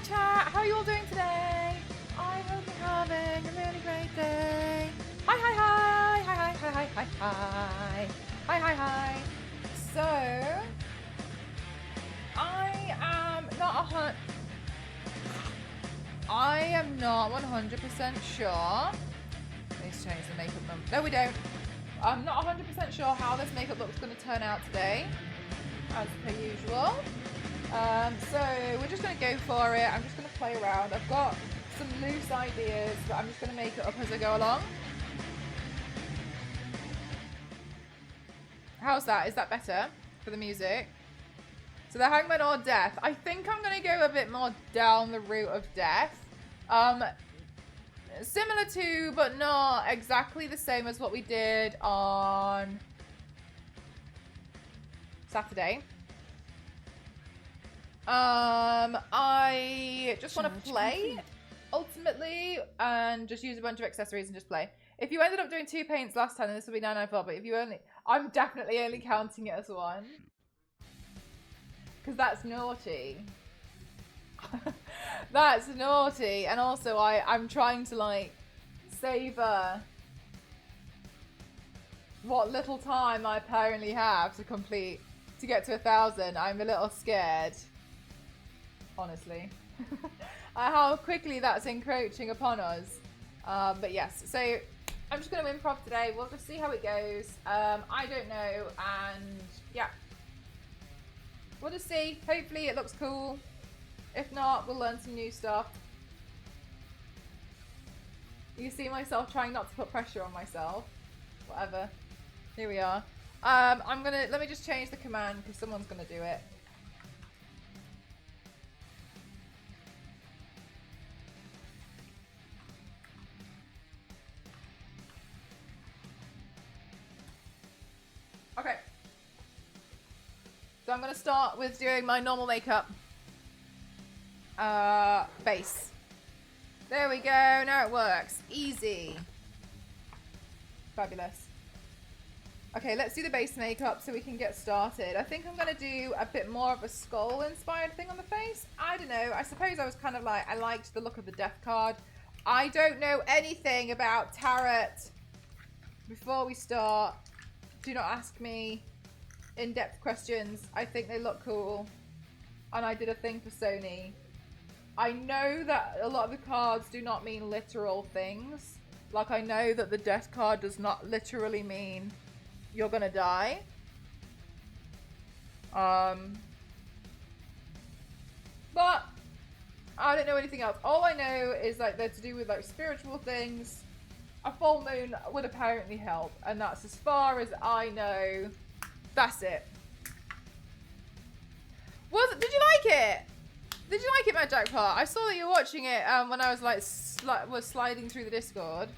chat, how are you all doing today? I hope you're having a really great day. Hi, hi, hi, hi, hi, hi, hi, hi, hi, hi, hi, hi. So, I am not 100% sure. Let's change the makeup number. No, we don't. I'm not 100% sure how this makeup look's going to turn out today, as per usual. So we're just going to go for it. I'm just going to play around. I've got some loose ideas, but I'm just going to make it up as I go along. How's that? Is that better for the music? So the Hangman or Death. I think I'm going to go a bit more down the route of Death. Similar to, but not exactly the same as what we did on Saturday. I just want to play ultimately and just use a bunch of accessories and just play. If you ended up doing 2 paints last time, then this will be 994. But if you only, I'm definitely only counting it as 1 because that's naughty. That's naughty. And also, I'm trying to like savor what little time I apparently have to complete to get to 1,000. I'm a little scared. Honestly, how quickly that's encroaching upon us. But yes, so I'm just going to improv today. We'll just see how it goes. I don't know, and yeah, we'll just see. Hopefully it looks cool. If not, we'll learn some new stuff. You see myself trying not to put pressure on myself. Whatever. Here we are. Let me just change the command because someone's gonna do it. Okay. So I'm going to start with doing my normal makeup. Base. There we go. Now it works. Easy. Fabulous. Okay, let's do the base makeup so we can get started. I think I'm going to do a bit more of a skull-inspired thing on the face. I don't know. I suppose I was kind of like, I liked the look of the death card. I don't know anything about tarot. Before we start, do not ask me in-depth questions. I think they look cool. And I did a thing for Sony. I know that a lot of the cards do not mean literal things. Like, I know that the death card does not literally mean you're gonna die. But I don't know anything else. All I know is like they're to do with like spiritual things. A full moon would apparently help, and that's as far as I know. That's it. Did you like it? Did you like it, Mad Jackpot? I saw that you were watching it when I was like sliding through the Discord.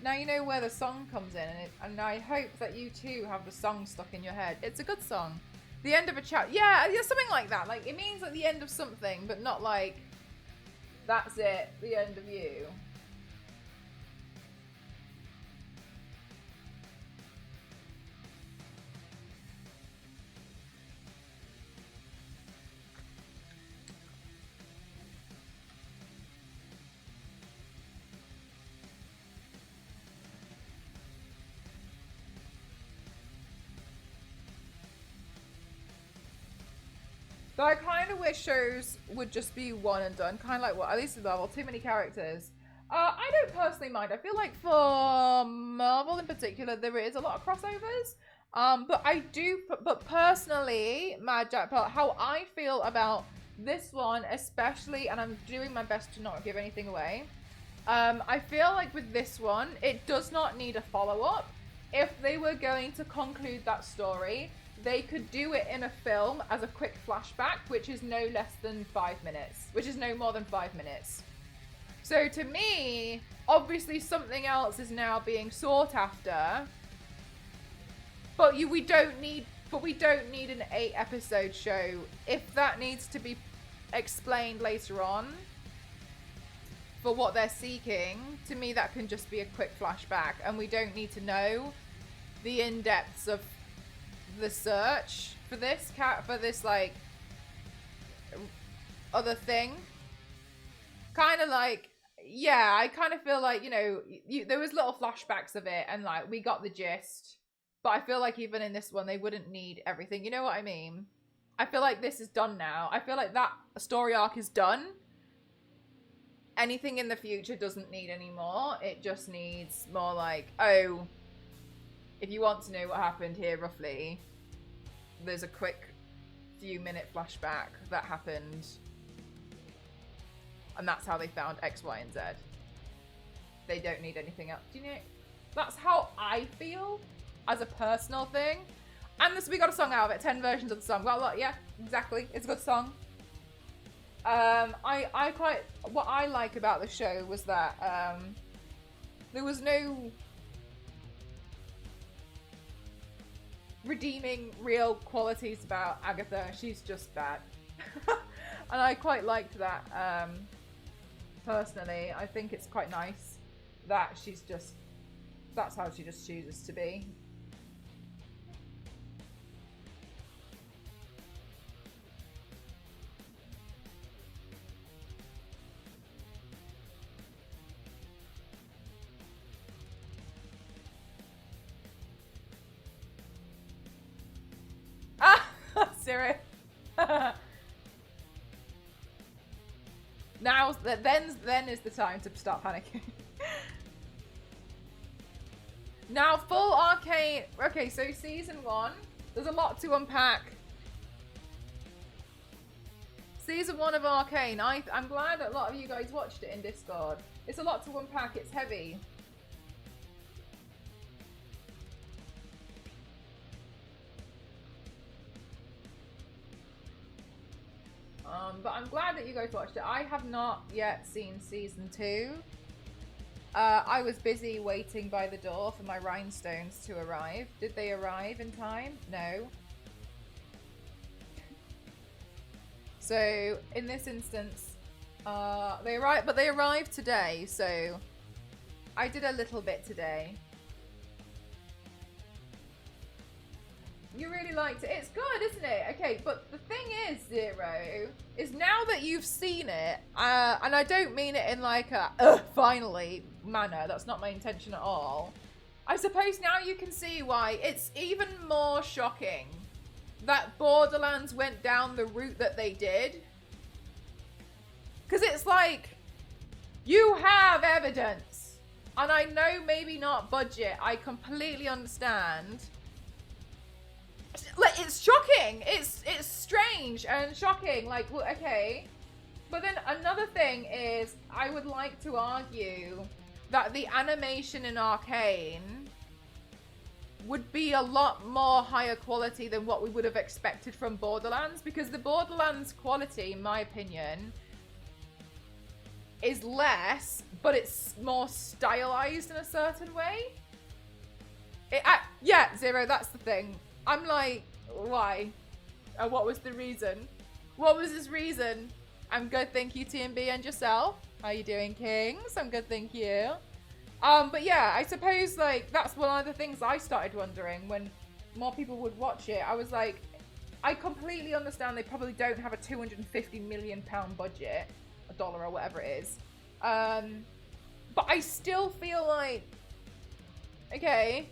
Now you know where the song comes in, and I hope that you too have the song stuck in your head. It's a good song. The end of a chat. Yeah, something like that. Like, it means like the end of something, but not like that's it, the end of you. So I kind of wish shows would just be one and done, kind of like what, at least with Marvel, too many characters. I don't personally mind. I feel like for Marvel in particular, there is a lot of crossovers. But personally, Mad Jackpot, how I feel about this one especially, and I'm doing my best to not give anything away. I feel like with this one, it does not need a follow-up. If they were going to conclude that story, they could do it in a film as a quick flashback, which is no less than 5 minutes, which is no more than 5 minutes. So to me, obviously something else is now being sought after, but we don't need an 8-episode show. If that needs to be explained later on for what they're seeking, to me that can just be a quick flashback, and we don't need to know the in-depths of the search for this like other thing. kind of like, yeah, I kind of feel like, you know, there was little flashbacks of it and like we got the gist. But I feel like even in this one, they wouldn't need everything. You know what I mean? I feel like this is done now. I feel like that story arc is done. Anything in the future doesn't need any more. It just needs more like, oh, if you want to know what happened here roughly, there's a quick few minute flashback that happened. And that's how they found X, Y, and Z. They don't need anything else. Do you know? That's how I feel as a personal thing. And this, we got a song out of it. 10 versions of the song. Got a lot. Yeah, exactly. It's a good song. I quite, what I like about the show was that there was no redeeming real qualities about Agatha. She's just bad. And I quite liked that. Personally, I think it's quite nice that she's just, that's how she just chooses to be. Ah, Siri. Now, then is the time to start panicking. Now, full Arcane. Okay, so season 1. There's a lot to unpack. Season 1 of Arcane. I'm glad that a lot of you guys watched it in Discord. It's a lot to unpack. It's heavy. But I'm glad that you guys watched it. I have not yet seen season 2. I was busy waiting by the door for my rhinestones to arrive. Did they arrive in time? No. So in this instance, they arrived today. So I did a little bit today. You really liked it. It's good, isn't it? Okay, but the thing is, Zero, is now that you've seen it, and I don't mean it in like a finally manner. That's not my intention at all. I suppose now you can see why it's even more shocking that Borderlands went down the route that they did. Because it's like, you have evidence. And I know maybe not budget. I completely understand. Like, it's shocking. It's strange and shocking. Like, well, okay. But then another thing is, I would like to argue that the animation in Arcane would be a lot more higher quality than what we would have expected from Borderlands, because the Borderlands quality, in my opinion, is less, but it's more stylized in a certain way. Yeah, Zero, that's the thing. I'm like, why? What was the reason? What was his reason? I'm good, thank you, TMB, and yourself. How you doing, Kings? I'm good, thank you. But yeah, I suppose, like, that's one of the things I started wondering when more people would watch it. I was like, I completely understand they probably don't have a £250 million budget, $1 or whatever it is. But I still feel like, okay.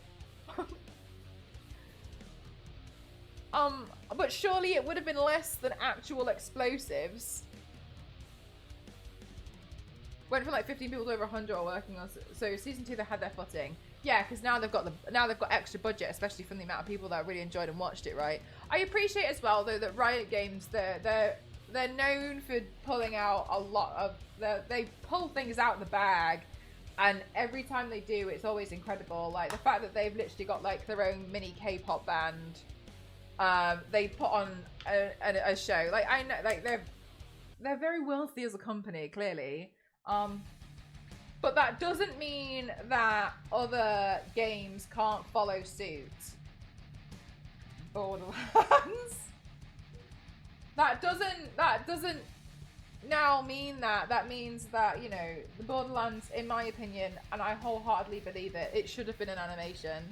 But surely it would have been less than actual explosives. Went from like 15 people to over 100 are working on. So season 2 they had their footing. Yeah, because now they've got extra budget, especially from the amount of people that really enjoyed and watched it. Right. I appreciate as well though that Riot Games they're known for pulling out a lot of they pull things out of the bag, and every time they do, it's always incredible. Like the fact that they've literally got like their own mini K-pop band. They put on a show. Like I know, like they're very wealthy as a company, clearly. But that doesn't mean that other games can't follow suit. Borderlands. That doesn't now mean that. That means that, you know, the Borderlands, in my opinion, and I wholeheartedly believe it, it should have been an animation.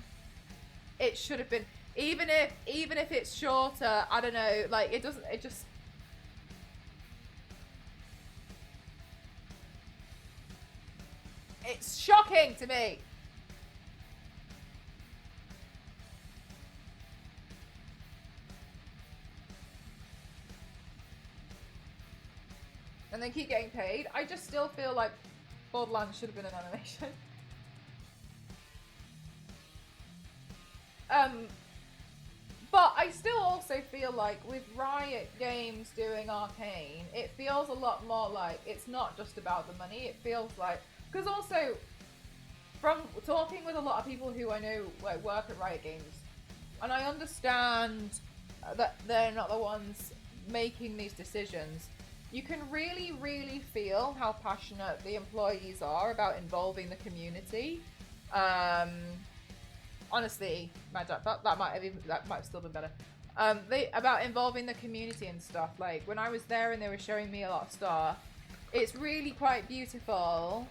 It should have been. Even if it's shorter, I don't know, like it just It's shocking to me. And they keep getting paid. I just still feel like Borderlands should have been an animation. But I still also feel like with Riot Games doing Arcane, it feels a lot more like it's not just about the money. It feels like, because also from talking with a lot of people who I know work at Riot Games, and I understand that they're not the ones making these decisions, you can really, really feel how passionate the employees are about involving the community. Honestly, Mad Jack, that might have still been better. About involving the community and stuff. Like when I was there and they were showing me a lot of stuff, it's really quite beautiful.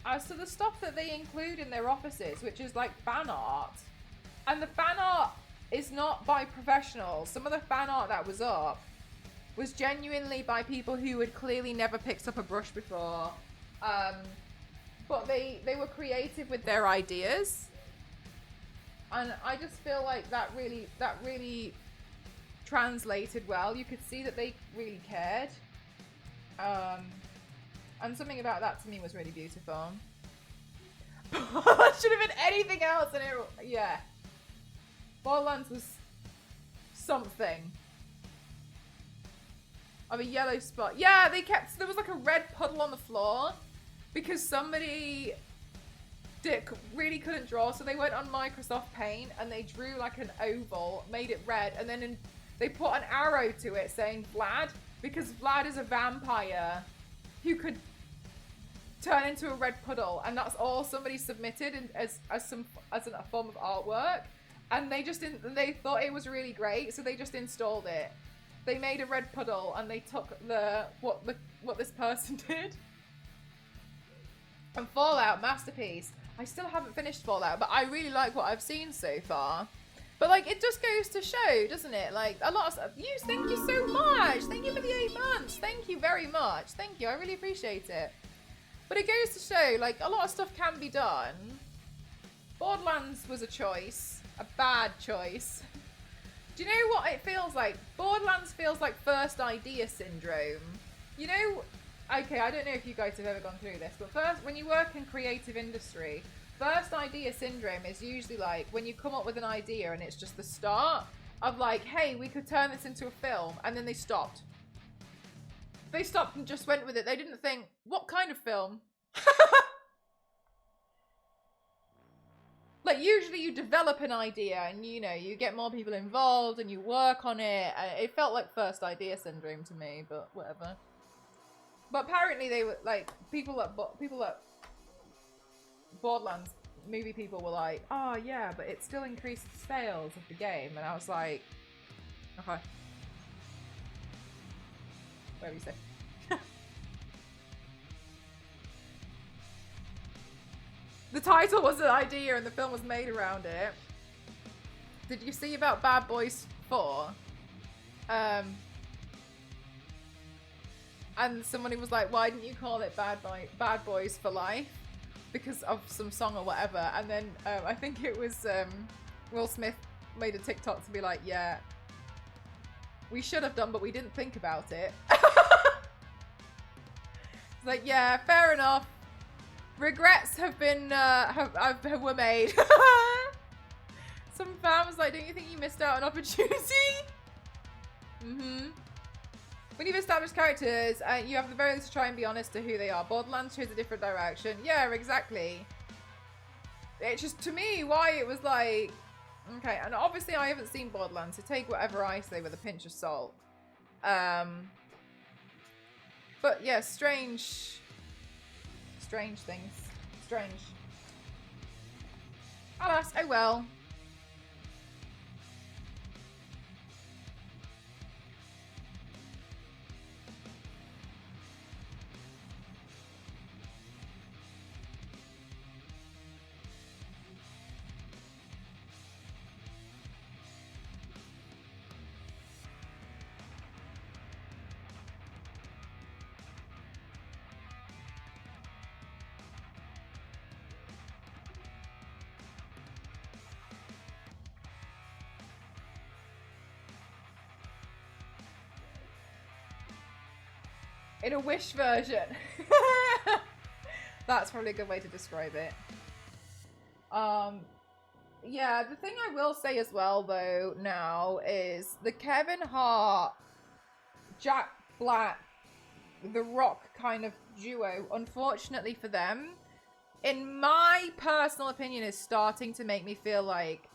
As to the stuff that they include in their offices, which is like fan art, and the fan art is not by professionals. Some of the fan art that was up was genuinely by people who had clearly never picked up a brush before, but they were creative with their ideas. And I just feel like that really translated well. You could see that they really cared. And something about that to me was really beautiful. That should have been anything else and it, yeah. Borderlands was something. Of a yellow spot. Yeah, there was like a red puddle on the floor because somebody really couldn't draw, so they went on Microsoft Paint and they drew like an oval, made it red, and then they put an arrow to it saying Vlad, because Vlad is a vampire who could turn into a red puddle, and that's all somebody submitted as a form of artwork, and they thought it was really great, so they just installed it. They made a red puddle and they took what this person did. And Fallout, masterpiece. I still haven't finished Fallout, but I really like what I've seen so far. But like, it just goes to show, doesn't it? Like, a lot of stuff. Thank you so much. Thank you for the 8 months. Thank you very much. Thank you. I really appreciate it. But it goes to show, like, a lot of stuff can be done. Borderlands was a choice. A bad choice. Do you know what it feels like? Borderlands feels like first idea syndrome. You know, okay, I don't know if you guys have ever gone through this, but first, when you work in creative industry, first idea syndrome is usually like when you come up with an idea and it's just the start of like, hey, we could turn this into a film, and then they stopped. They stopped and just went with it. They didn't think, what kind of film? Like, usually you develop an idea and, you know, you get more people involved and you work on it. It felt like first idea syndrome to me, but whatever. But apparently they were, like, people at Borderlands, movie people were like, oh, yeah, but it still increased sales of the game. And I was like, okay. Whatever you say. The title was an idea and the film was made around it. Did you see about Bad Boys 4? And somebody was like, why didn't you call it Bad Boys for Life? Because of some song or whatever. And then I think it was Will Smith made a TikTok to be like, yeah, we should have done, but we didn't think about it. It's like, yeah, fair enough. Regrets have been, were made. Some fan was like, don't you think you missed out on opportunity? Mm-hmm. When you've established characters, you have the very least to try and be honest to who they are. Borderlands chose a different direction. Yeah, exactly. It's just, to me, why it was like, okay, and obviously I haven't seen Borderlands, so take whatever I say with a pinch of salt. But yeah, strange things. Strange. Alas, oh well. In a Wish version. That's probably a good way to describe it. Yeah, the thing I will say as well, though, now is the Kevin Hart, Jack Black, The Rock kind of duo, unfortunately for them, in my personal opinion, is starting to make me feel like,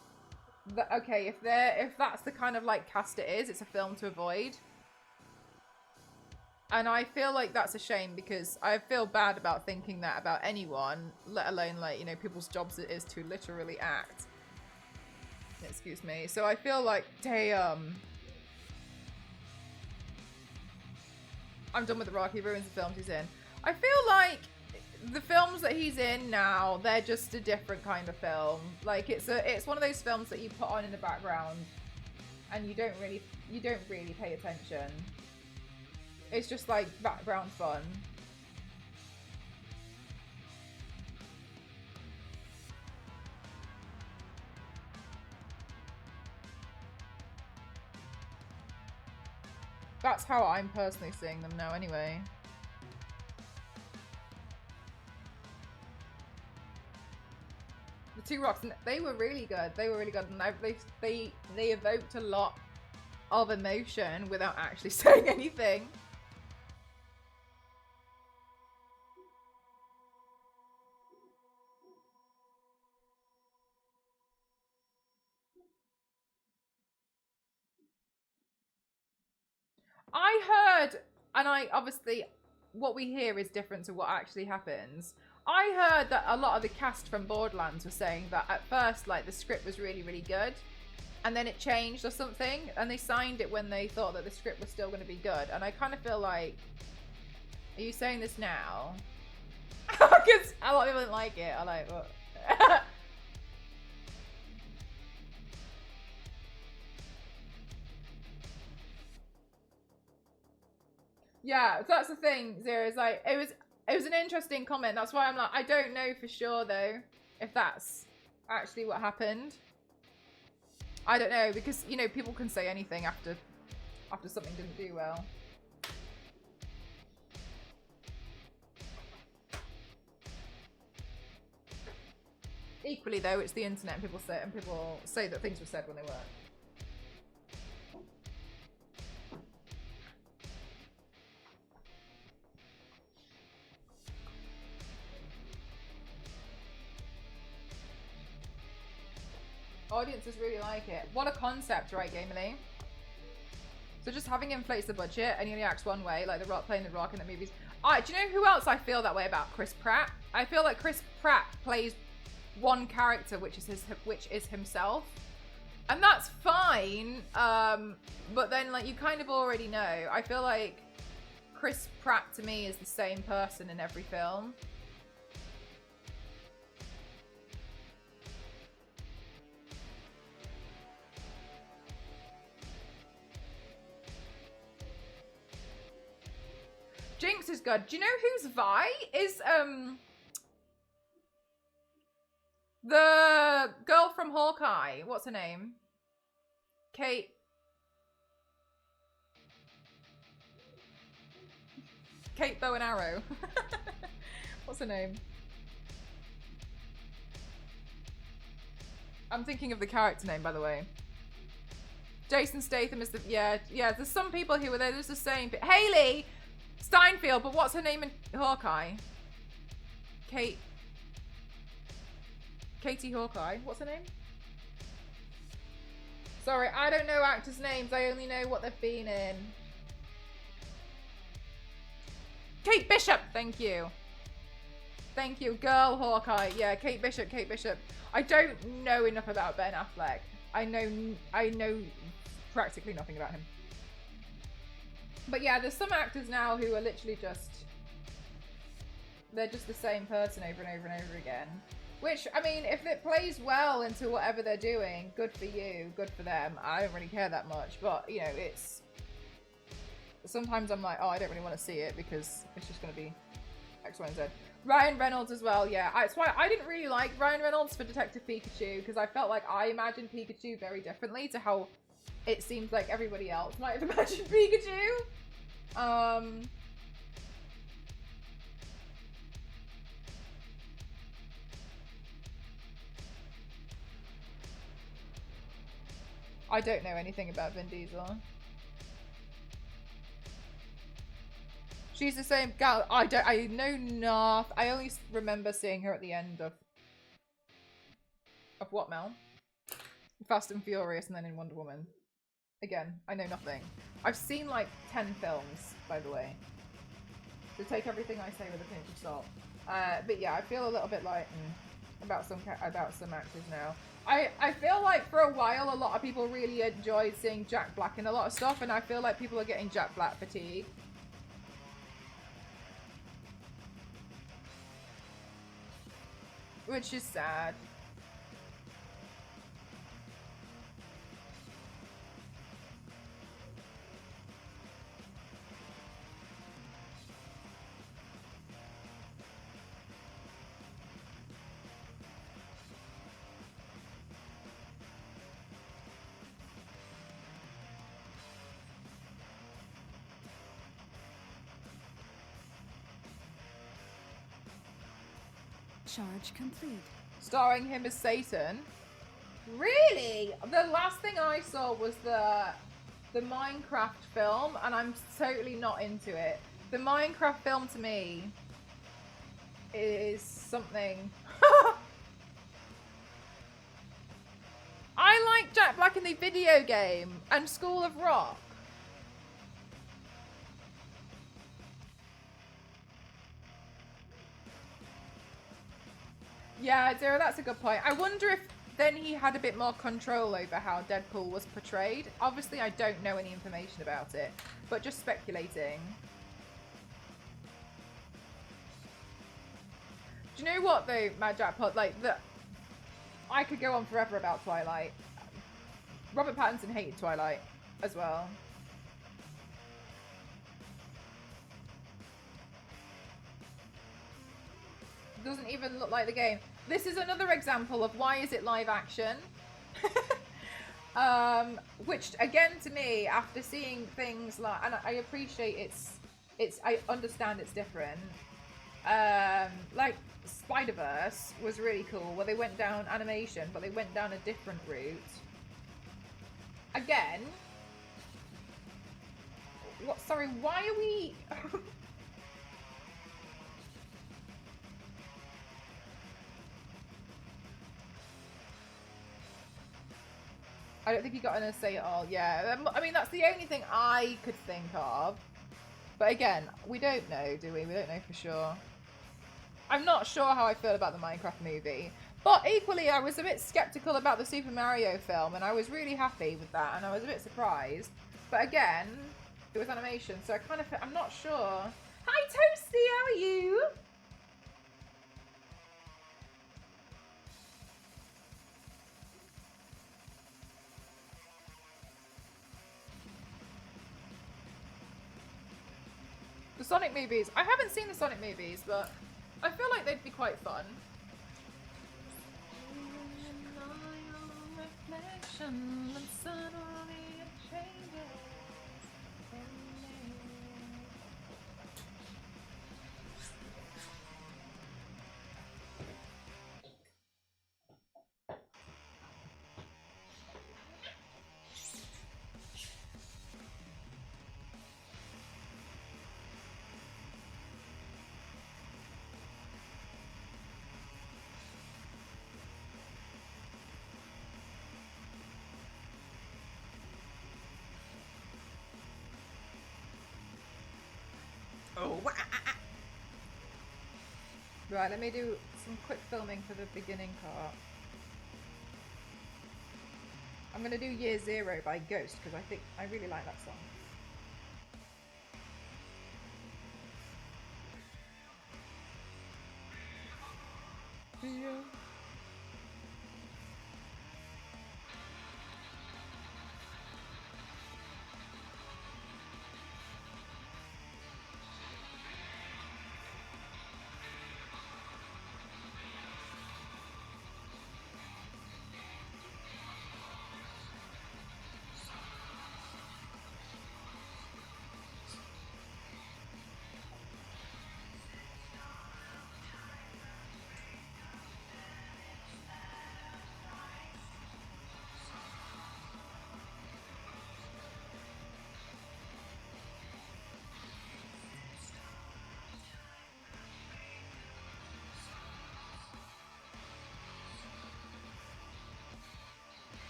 okay, if that's the kind of like cast it is, it's a film to avoid. And I feel like that's a shame because I feel bad about thinking that about anyone, let alone like, you know, people's jobs it is to literally act. Excuse me. So I feel like, damn. I'm done with The Rock. He ruins the films he's in. I feel like the films that he's in now, they're just a different kind of film. Like it's one of those films that you put on in the background and you don't really pay attention. It's just like background fun. That's how I'm personally seeing them now anyway. The two Rocks, they were really good. They were really good, and they evoked a lot of emotion without actually saying anything. I heard, and I obviously, what we hear is different to what actually happens. I heard that a lot of the cast from Borderlands were saying that at first, like, the script was really, really good, and then it changed or something, and they signed it when they thought that the script was still going to be good. And I kind of feel like, are you saying this now? Because a lot of people didn't like it. I'm like, what? Yeah, so that's the thing, Zero. Is like it was an interesting comment. That's why I'm like, I don't know for sure though if that's actually what happened. I don't know, because you know people can say anything after something didn't do well. Equally though, it's the internet, and people say that things were said when they weren't. Audiences really like it. What a concept, right, Gamerly? So just having inflates the budget and he only acts one way, like The Rock playing The Rock in the movies. Do you know who else I feel that way about? Chris Pratt. I feel like Chris Pratt plays one character, which is himself, and that's fine. But then like you kind of already know. I feel like Chris Pratt to me is the same person in every film. Jinx is good. Do you know who's Vi? Is the girl from Hawkeye. What's her name? Kate. Kate Bow and Arrow. What's her name? I'm thinking of the character name, by the way. Jason Statham is the yeah. There's some people who are there. There's the same. Haley Steinfeld, but what's her name in Hawkeye? Katie Hawkeye. What's her name? Sorry, I don't know actors' names. I only know what they've been in. Kate Bishop. Thank you. Thank you. Girl Hawkeye. Yeah, Kate Bishop. I don't know enough about Ben Affleck. I know practically nothing about him. But yeah, there's some actors now who are literally they're just the same person over and over and over again. Which, I mean, if it plays well into whatever they're doing, good for you, good for them. I don't really care that much, but, you know, it's... Sometimes I'm like, oh, I don't really want to see it because it's just going to be X, Y, and Z. Ryan Reynolds as well, yeah. That's why I didn't really like Ryan Reynolds for Detective Pikachu, because I felt like I imagined Pikachu very differently to how it seems like everybody else might have imagined Pikachu. I don't know anything about Vin Diesel. She's the same gal. I know not. I only remember seeing her at the end of what, Mel? Fast and Furious, and then in Wonder Woman. Again, I know nothing. I've seen like 10 films, by the way. So take everything I say with a pinch of salt. But yeah, I feel a little bit like about some actors now. I feel like for a while a lot of people really enjoyed seeing Jack Black in a lot of stuff, and I feel like people are getting Jack Black fatigue. Which is sad. Charge complete. Starring him as Satan. Really? The last thing I saw was the Minecraft film, and I'm totally not into it. The Minecraft film to me is something. I like Jack Black in the video game and School of Rock. Yeah, Zero, that's a good point. I wonder if then he had a bit more control over how Deadpool was portrayed. Obviously, I don't know any information about it, but just speculating. Do you know what though, Mad Jackpot? Like, I could go on forever about Twilight. Robert Pattinson hated Twilight as well. Doesn't even look like the game. This is another example of why is it live action? Which again to me, after seeing things like, and I appreciate I understand it's different. Like Spider-Verse was really cool, where they went down animation, but they went down a different route. Again, what? Sorry, why are we? I don't think he got an say at all. Yeah, I mean, that's the only thing I could think of. But again, we don't know, do we? We don't know for sure. I'm not sure how I feel about the Minecraft movie. But equally, I was a bit skeptical about the Super Mario film, and I was really happy with that, and I was a bit surprised. But again, it was animation, so I'm not sure. Hi, Toasty, how are you? The Sonic movies. I haven't seen the Sonic movies, but I feel like they'd be quite fun. Oh. Right, let me do some quick filming for the beginning part. I'm gonna do Year Zero by Ghost because I really like that song. Yeah.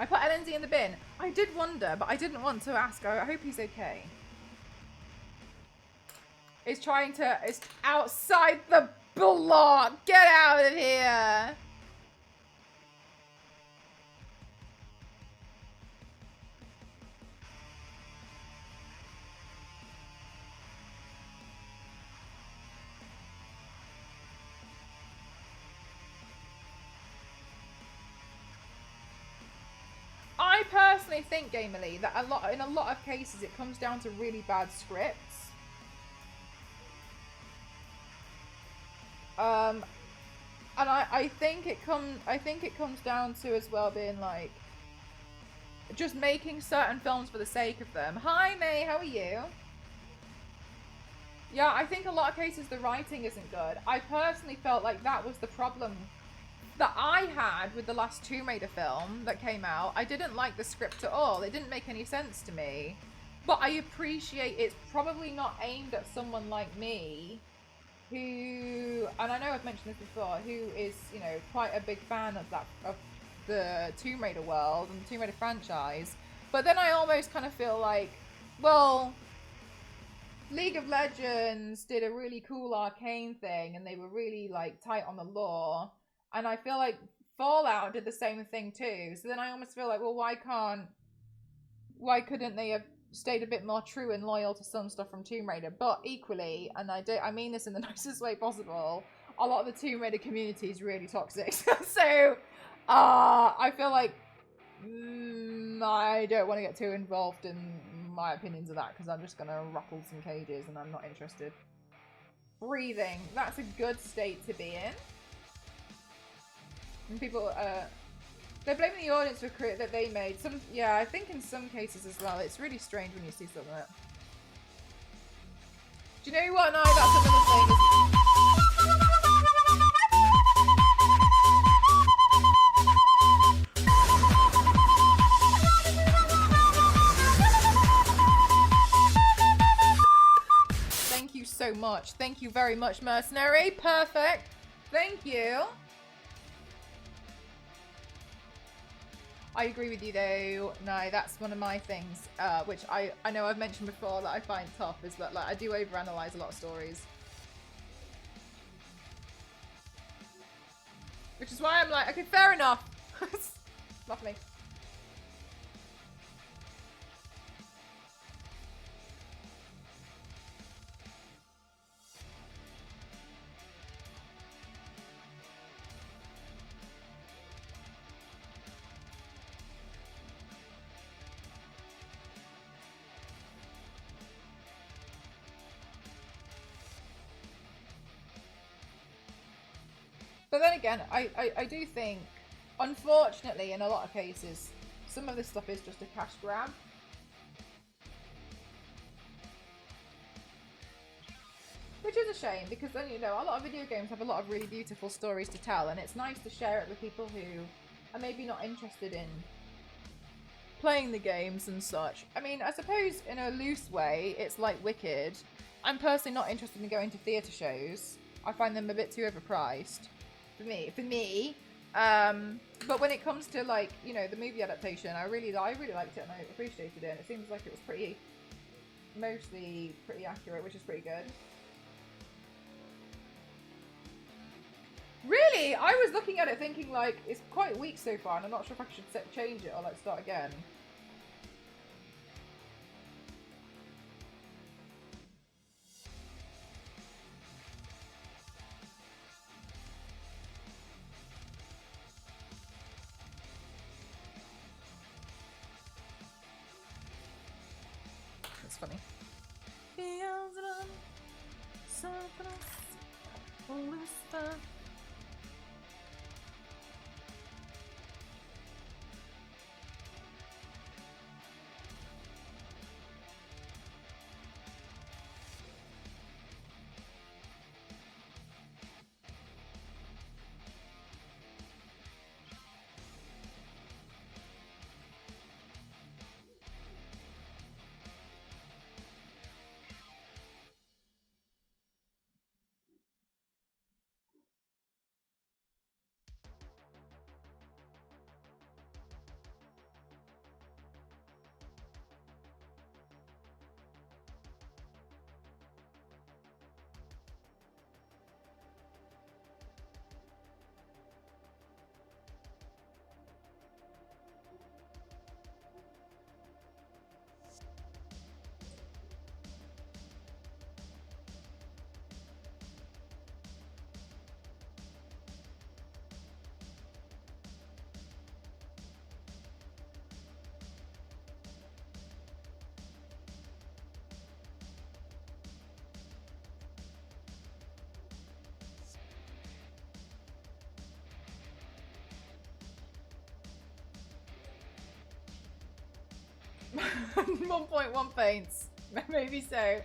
I put LNZ in the bin. I did wonder, but I didn't want to ask. I hope he's okay. It's outside the block. Get out of here. I personally think, Gamerly, that in a lot of cases it comes down to really bad scripts. And I think it comes down to as well being like just making certain films for the sake of them. Hi May, how are you? Yeah, I think a lot of cases the writing isn't good. I personally felt like that was the problem that I had with the last Tomb Raider film that came out. I didn't like the script at all. It didn't make any sense to me. But I appreciate it's probably not aimed at someone like me who, and I know I've mentioned this before, who is, you know, quite a big fan of the Tomb Raider world and the Tomb Raider franchise. But then I almost kind of feel like, well, League of Legends did a really cool arcane thing and they were really like tight on the lore. And I feel like Fallout did the same thing too. So then I almost feel like, well, why couldn't they have stayed a bit more true and loyal to some stuff from Tomb Raider? But equally, and I mean this in the nicest way possible, a lot of the Tomb Raider community is really toxic. So I feel like I don't want to get too involved in my opinions of that because I'm just going to rattle some cages and I'm not interested. Breathing. That's a good state to be in. And people, they're blaming the audience for create that they made. Yeah, I think in some cases as well, it's really strange when you see something like that. Do you know what? No, that's another thing. Thank you so much. Thank you very much, Mercenary. Perfect. Thank you. I agree with you though. No, that's one of my things, which I know I've mentioned before that I find tough, is that like I do overanalyze a lot of stories. Which is why I'm like, okay, fair enough. Lovely. But then again, I do think, unfortunately, in a lot of cases, some of this stuff is just a cash grab. Which is a shame, because then, you know, a lot of video games have a lot of really beautiful stories to tell, and it's nice to share it with people who are maybe not interested in playing the games and such. I mean, I suppose in a loose way, it's like Wicked. I'm personally not interested in going to theatre shows. I find them a bit too overpriced. For me. But when it comes to, like, you know, the movie adaptation, I really liked it and I appreciated it. And it seems like it was mostly pretty accurate, which is pretty good. Really? I was looking at it thinking, like, it's quite weak so far, and I'm not sure if I should change it or, like, start again. That's funny. 1.1 paints. Maybe so.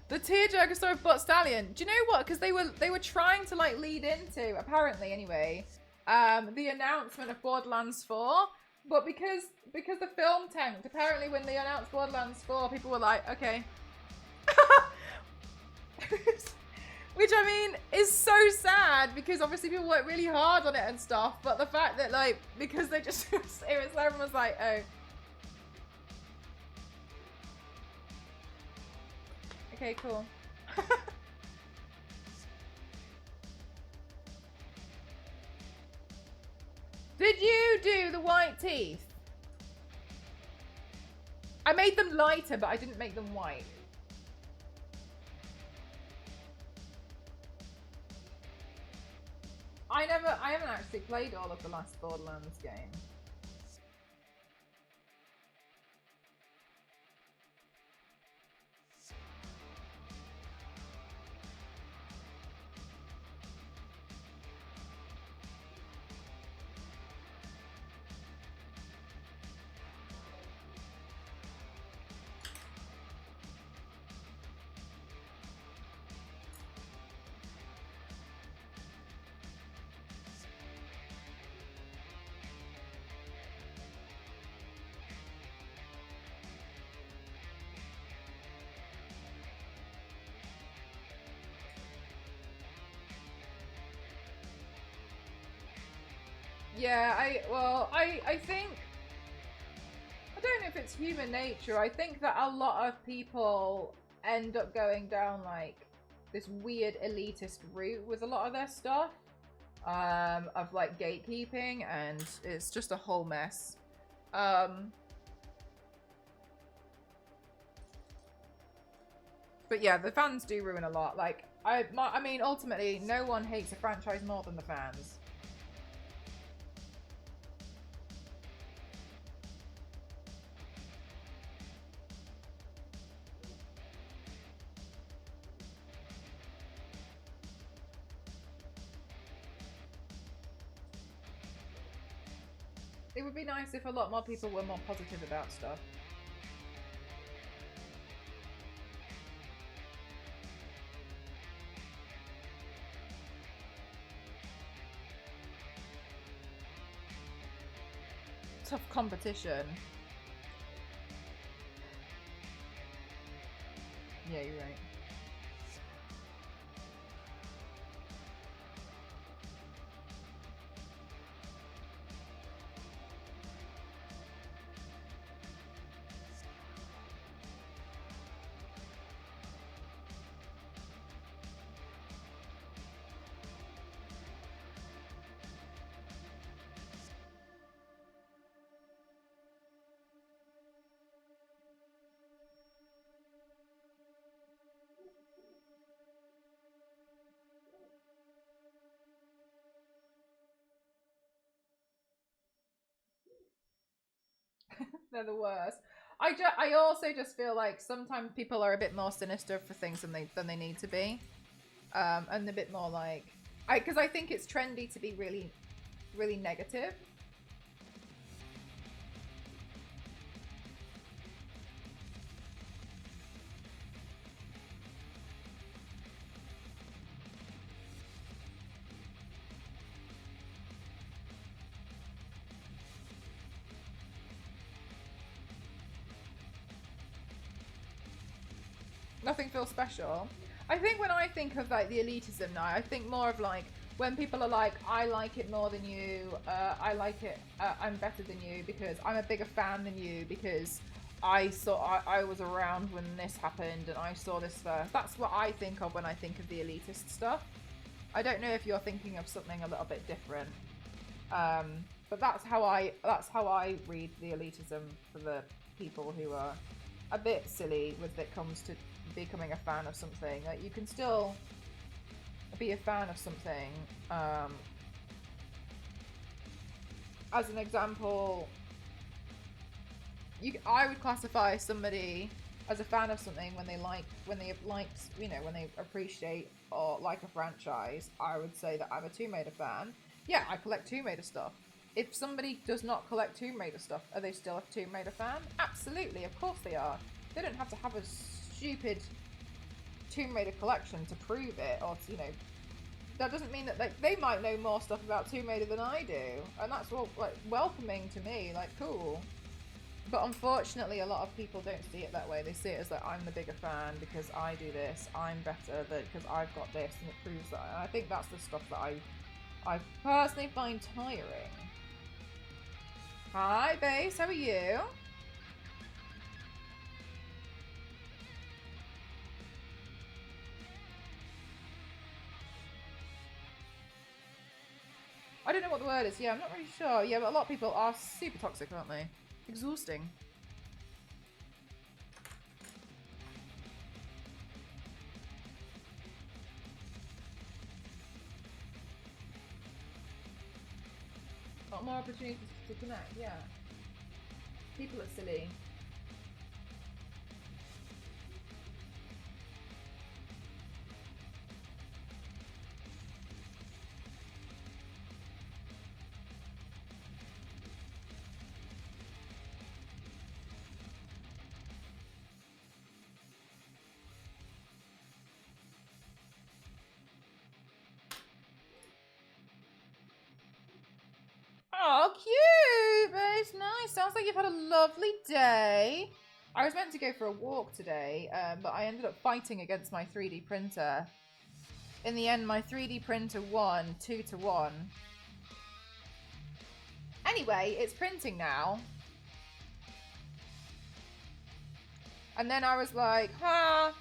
The tearjerker story of Butt Stallion. Do you know what? Because they were trying to like lead into, apparently anyway, the announcement of Borderlands 4. But because the film tanked, apparently when they announced Borderlands 4, people were like, okay. Which I mean is so sad because obviously people worked really hard on it and stuff. But the fact that like because they just it was everyone was like, oh. Okay, cool. Did you do the white teeth? I made them lighter, but I didn't make them white. I haven't actually played all of the last Borderlands game. Yeah, I think, I don't know if it's human nature. I think that a lot of people end up going down like this weird elitist route with a lot of their stuff, of like gatekeeping, and it's just a whole mess. But yeah, the fans do ruin a lot. Like, I mean, ultimately, no one hates a franchise more than the fans. It would be nice if a lot more people were more positive about stuff. Tough competition. Yeah, you're right. They're the worst. I also just feel like sometimes people are a bit more sinister for things than they need to be, and a bit more like because I think it's trendy to be really negative. Nothing feels special. I think when I think of like the elitism now, I think more of like when people are like, I like it more than you, I like it, I'm better than you because I'm a bigger fan than you because I was around when this happened and I saw this first. That's what I think of when I think of the elitist stuff. I don't know if you're thinking of something a little bit different, but that's how I read the elitism for the people who are a bit silly when it comes to becoming a fan of something. Like, you can still be a fan of something. As an example, I would classify somebody as a fan of something when they appreciate or like a franchise. I would say that I'm a Tomb Raider fan. Yeah, I collect Tomb Raider stuff. If somebody does not collect Tomb Raider stuff, are they still a Tomb Raider fan? Absolutely, of course they are. They don't have to have a stupid Tomb Raider collection to prove it, or to, you know, that doesn't mean that they might know more stuff about Tomb Raider than I do, and that's what, like, welcoming to me, like, cool. But unfortunately, a lot of people don't see it that way. They see it as like, I'm the bigger fan because I do this, I'm better because I've got this, and it proves that. And I think that's the stuff that I personally find tiring. Hi, Base, how are you? I don't know what the word is. Yeah, I'm not really sure. Yeah, but a lot of people are super toxic, aren't they? Exhausting. A lot more opportunities to connect, yeah. People are silly. Oh, cute! It's nice. Sounds like you've had a lovely day. I was meant to go for a walk today, but I ended up fighting against my 3D printer. In the end, my 3D printer won 2-1. Anyway, it's printing now. And then I was like, I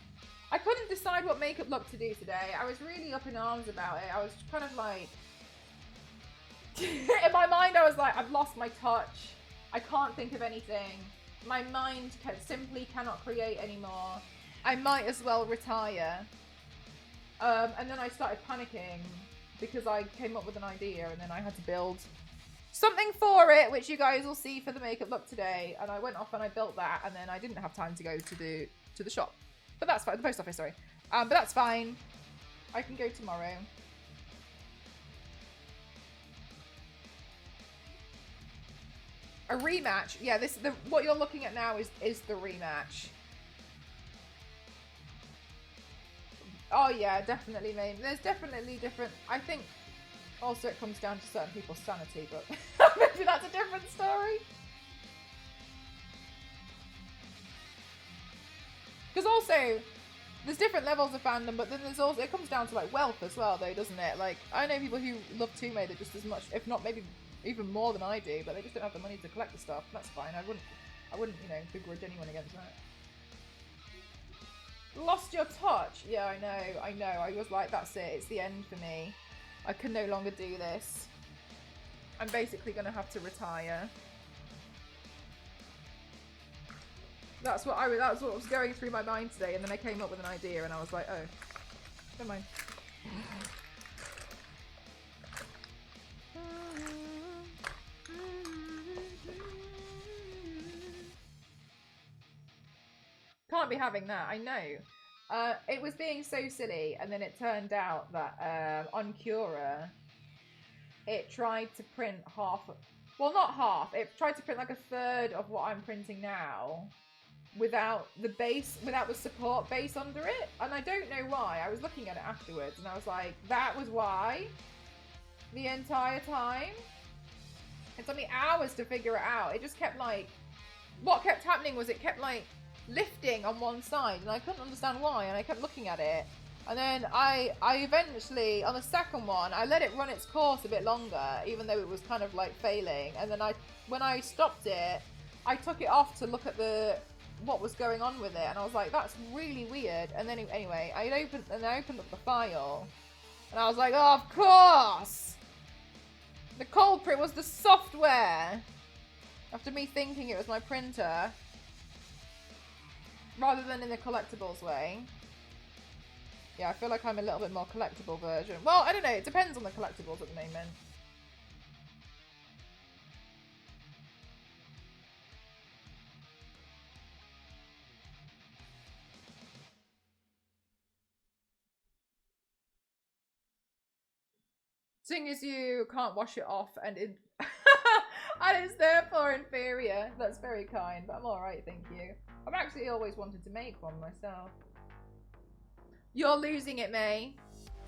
couldn't decide what makeup look to do today. I was really up in arms about it. I was kind of like... in my mind, I was like, I've lost my touch. I can't think of anything. My mind simply cannot create anymore. I might as well retire. And then I started panicking because I came up with an idea and then I had to build something for it, which you guys will see for the makeup look today. And I went off and I built that, and then I didn't have time to go to the shop. But that's fine. The post office, sorry. But that's fine. I can go tomorrow. A rematch. Yeah, what you're looking at now is the rematch. Oh yeah, definitely, mate. There's definitely different. I think also it comes down to certain people's sanity, but maybe that's a different story. Because also, there's different levels of fandom, but then there's also, it comes down to like wealth as well, though, doesn't it? Like, I know people who love Tomb Raider just as much, if not maybe even more than I do, but they just don't have the money to collect the stuff. That's fine. I wouldn't, you know, begrudge anyone against that. Lost your touch? Yeah, I know. I was like, that's it. It's the end for me. I can no longer do this. I'm basically going to have to retire. That's what was going through my mind today, and then I came up with an idea, and I was like, oh, never mind. Can't be having that, I know. It was being so silly, and then it turned out that on Cura, it tried to print half, well, not half, it tried to print like a third of what I'm printing now without the base, without the support base under it, and I don't know why. I was looking at it afterwards, and I was like, that was why the entire time. It took me hours to figure it out. It just kept like, what kept happening was it kept like lifting on one side, and I couldn't understand why, and I kept looking at it, and then I eventually, on the second one, I let it run its course a bit longer, even though it was kind of like failing, and then when I stopped it, I took it off to look at what was going on with it, and I was like, that's really weird. And then anyway, I opened up the file, and I was like, oh, of course, the culprit was the software, after me thinking it was my printer rather than in the collectibles way. Yeah, I feel like I'm a little bit more collectible version. Well, I don't know, it depends on the collectibles at the moment. Seeing as you can't wash it off and it And it's therefore inferior. That's very kind, but I'm alright, thank you. I've actually always wanted to make one myself. You're losing it, May.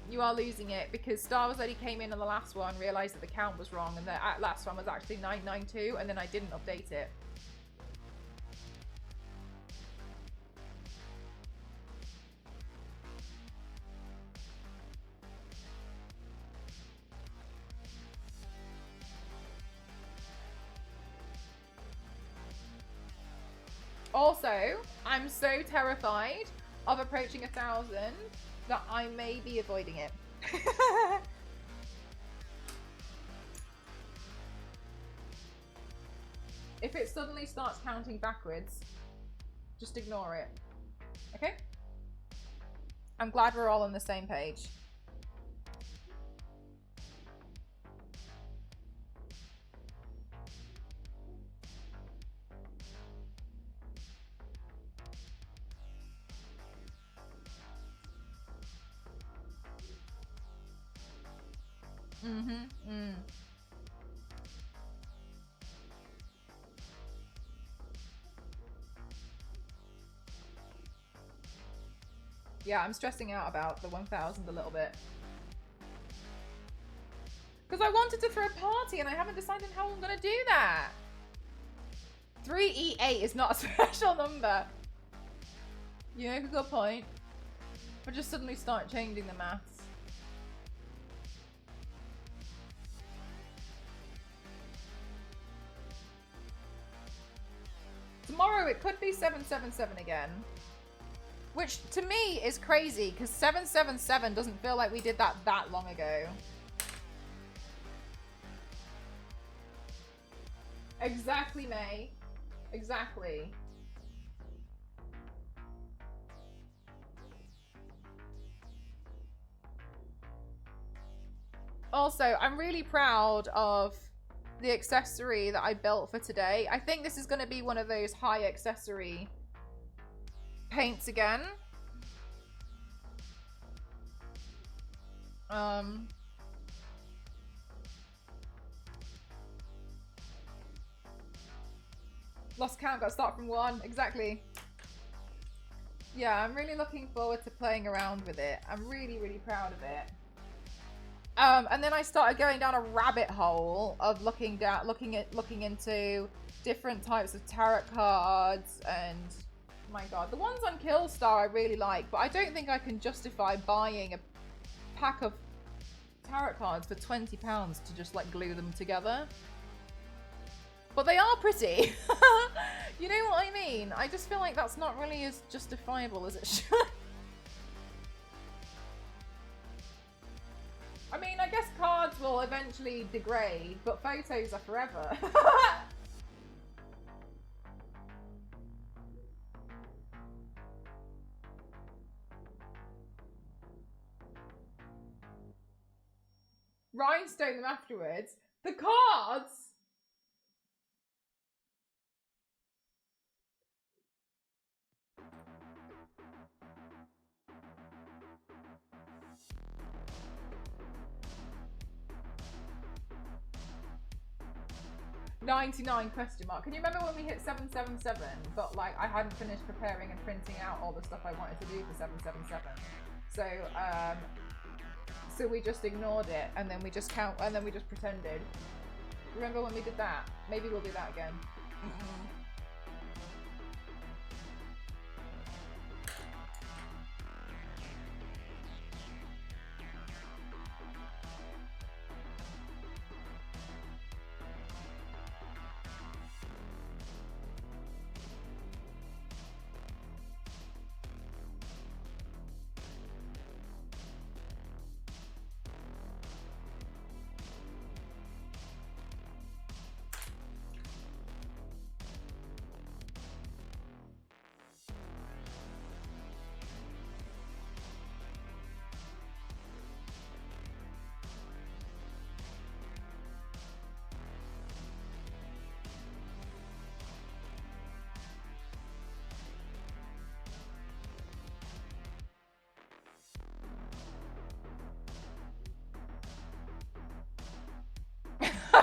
You are losing it because Star Wars only came in on the last one, realised that the count was wrong, and the last one was actually 992, and then I didn't update it. Also, I'm so terrified of approaching 1,000 that I may be avoiding it. If it suddenly starts counting backwards, just ignore it. Okay? I'm glad we're all on the same page. Yeah, I'm stressing out about the 1,000 a little bit. Because I wanted to throw a party and I haven't decided how I'm going to do that. 3E8 is not a special number. You make a good point. But just suddenly start changing the maths. Tomorrow it could be 777 again. Which to me is crazy because 777 doesn't feel like we did that long ago. Exactly, May. Exactly. Also, I'm really proud of the accessory that I built for today. I think this is going to be one of those high accessory paints again. Lost count, got to start from 1. Exactly. Yeah, I'm really looking forward to playing around with it. I'm really, really proud of it. And then I started going down a rabbit hole of looking into different types of tarot cards, and my god, the ones on Killstar I really like, but I don't think I can justify buying a pack of tarot cards for £20 to just like glue them together. But they are pretty. You know what I mean? I just feel like that's not really as justifiable as it should. I mean, I guess cards will eventually degrade, but photos are forever. Rhinestone them afterwards. The cards! $99 question mark. Can you remember when we hit 777? But like I hadn't finished preparing and printing out all the stuff I wanted to do for 777. So we just ignored it and then we just pretended. Remember when we did that? Maybe we'll do that again.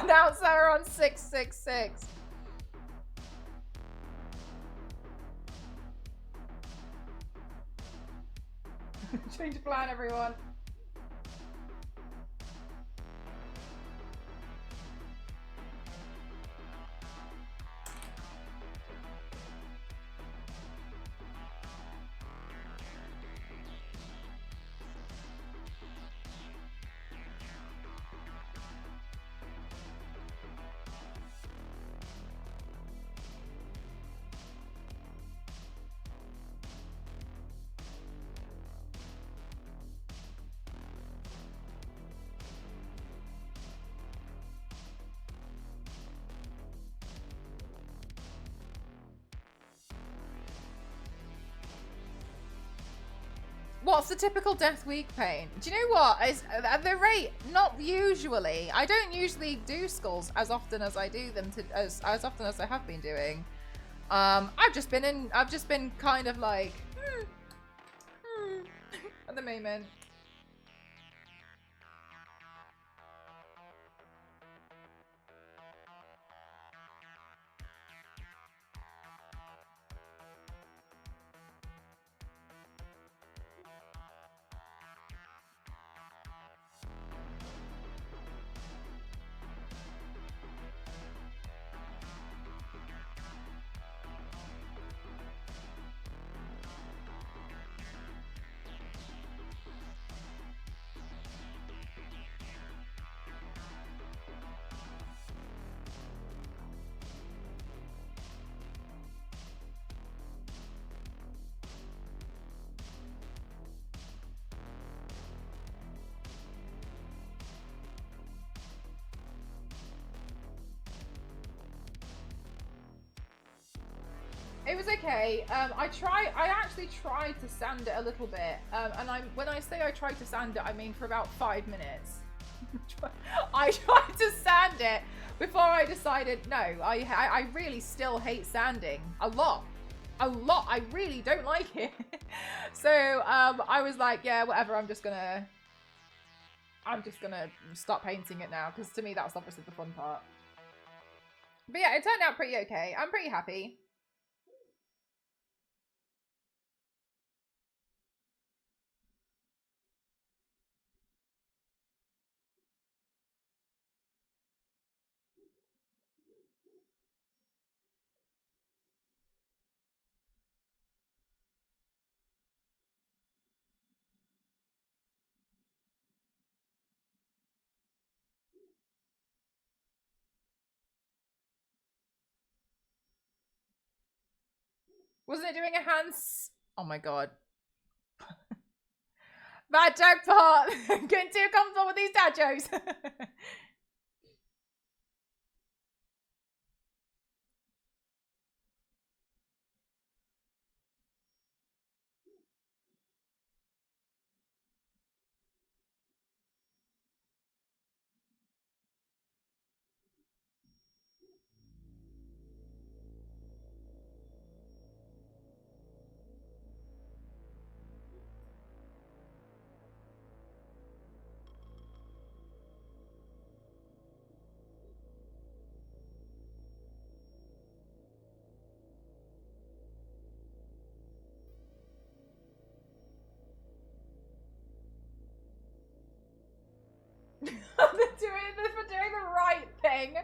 announce that we're on 666. Change plan, everyone. What's the typical death week pain? Do you know what? At the rate, not usually. I don't usually do skulls as often as I do them as often as I have been doing. I've just been kind of like at the moment. It was okay. I actually tried to sand it a little bit. When I say I tried to sand it, I mean for about 5 minutes. I tried to sand it before I decided, no, I really still hate sanding. A lot. I really don't like it. So, I was like, yeah, whatever, I'm just gonna stop painting it now, because to me that's obviously the fun part. But yeah, it turned out pretty okay. I'm pretty happy. Wasn't it doing a hands? Oh my god. Bad joke part. Getting too comfortable with these dad jokes. They're doing the right thing.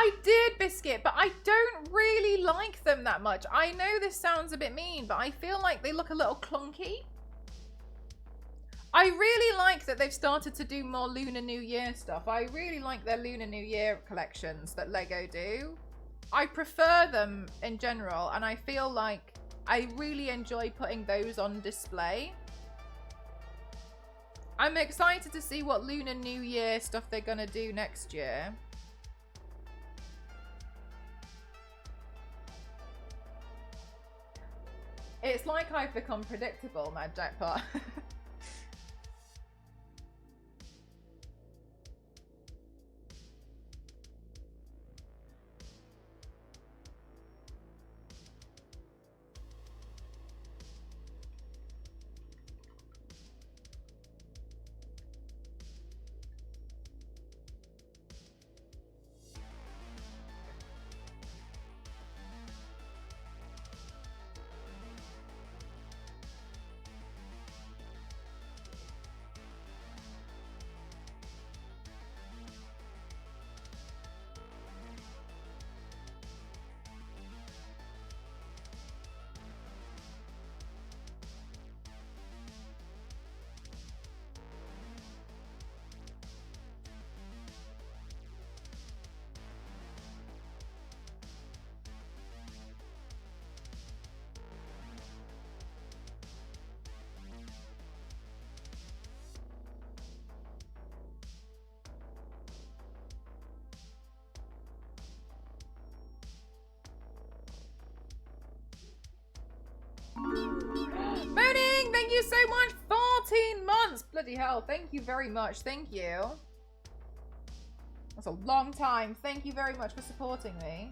I did, Biscuit, but I don't really like them that much. I know this sounds a bit mean, but I feel like they look a little clunky. I really like that they've started to do more Lunar New Year stuff. I really like their Lunar New Year collections that Lego do. I prefer them in general, and I feel like I really enjoy putting those on display. I'm excited to see what Lunar New Year stuff they're going to do next year. It's like I've become predictable, Mad Jackpot. Moaning, thank you so much. 14 months. Bloody hell. Thank you very much. Thank you. That's a long time. Thank you very much for supporting me.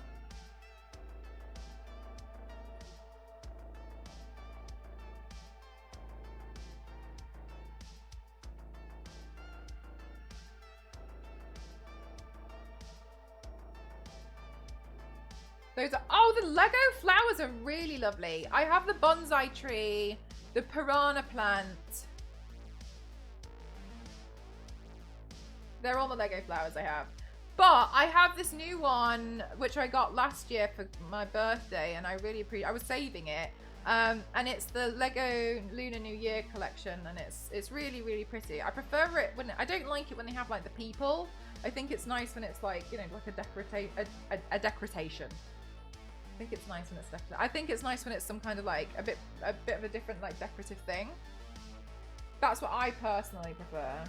Those are, oh, the Lego flowers are really lovely. I have the bonsai tree, the piranha plant. They're all the Lego flowers I have. But I have this new one, which I got last year for my birthday, and I really appreciate. I was saving it, and it's the Lego Lunar New Year collection, and it's really, really pretty. I prefer it when I don't like it when they have like the people. I think it's nice when it's like, you know, like a decoration. I think it's nice when it's decorative. I think it's nice when it's some kind of like a bit of a different like decorative thing. That's what I personally prefer.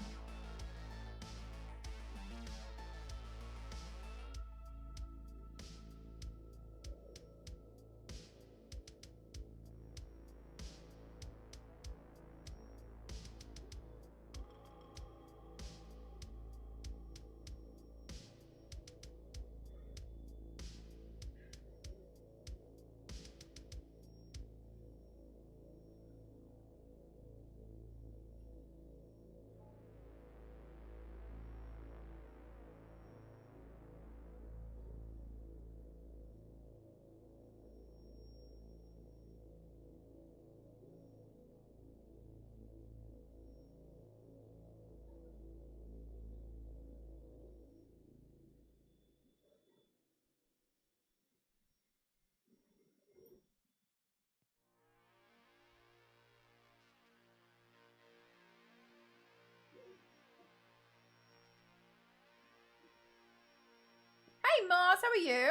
Hey Mars, how are you?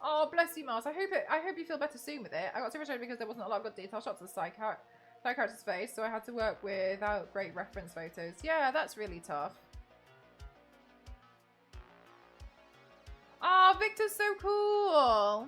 Oh, bless you, Mars. I hope you feel better soon with it. I got so frustrated because there wasn't a lot of good detail shots of the side character's face, so I had to work without great reference photos. Yeah, that's really tough. Oh, Victor's so cool.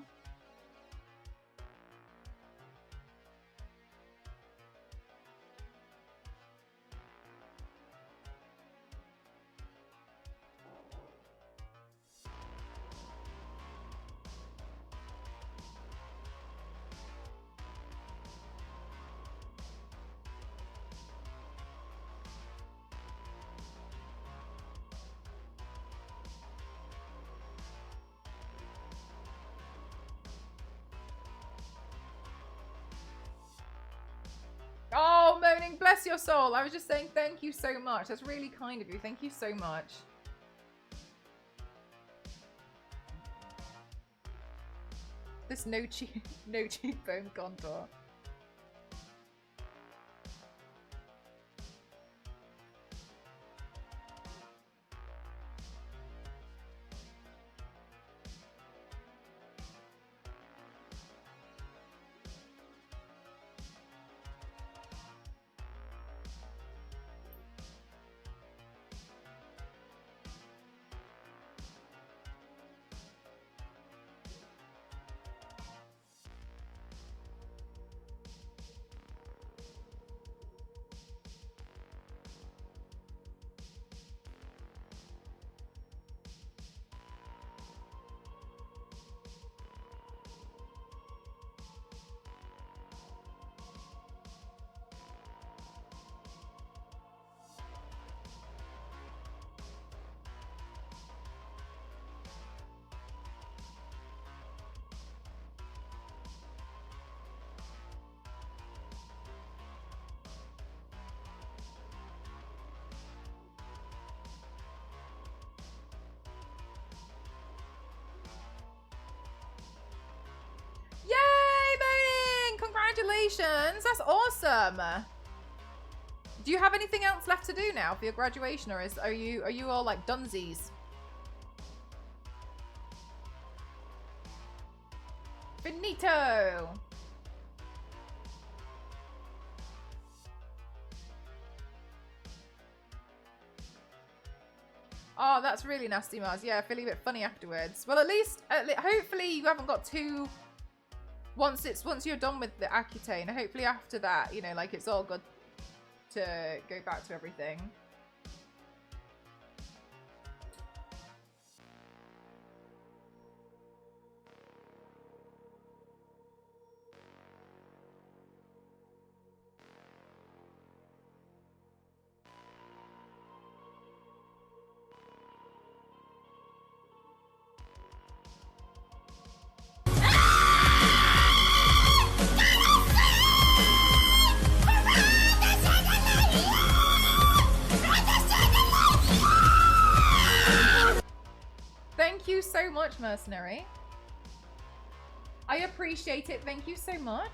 Oh, Moaning, bless your soul. I was just saying thank you so much. That's really kind of you. Thank you so much. This no cheekbone contour. Congratulations! That's awesome. Do you have anything else left to do now for your graduation, or are you all like dunsies? Finito. Oh, that's really nasty, Mars. Yeah, feeling a bit funny afterwards. Well, at least hopefully you haven't got too. Once you're done with the Accutane, hopefully after that, you know, like it's all good to go back to everything. Thank you so much, Mercenary. I appreciate it. Thank you so much.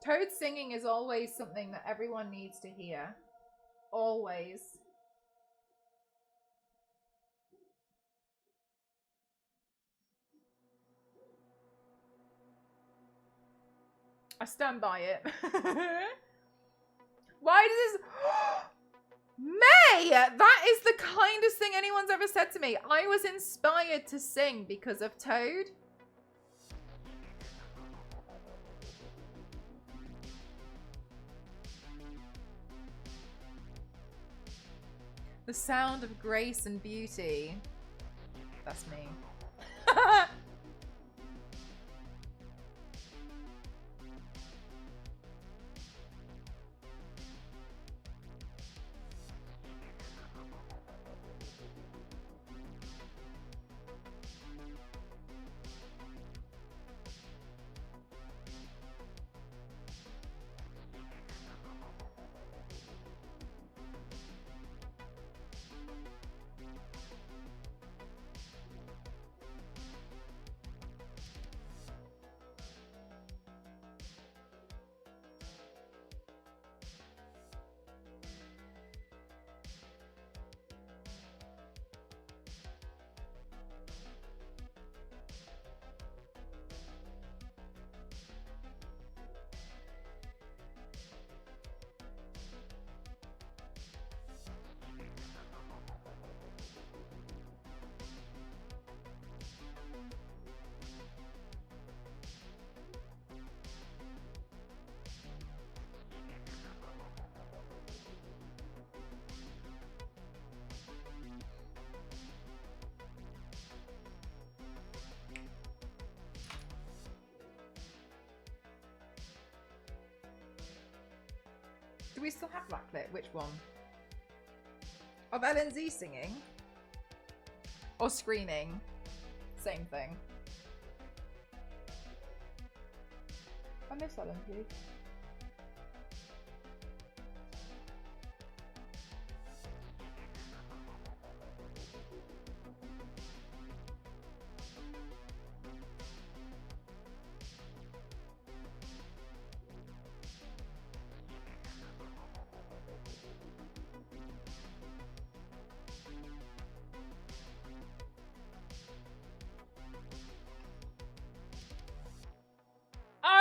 Toad singing is always something that everyone needs to hear. Always. I stand by it. Why does this... May! That is the kindest thing anyone's ever said to me. I was inspired to sing because of Toad. The sound of grace and beauty. That's me. Do we still have that clip? Which one? Of LNZ singing? Or screaming? Same thing. I miss LNZ.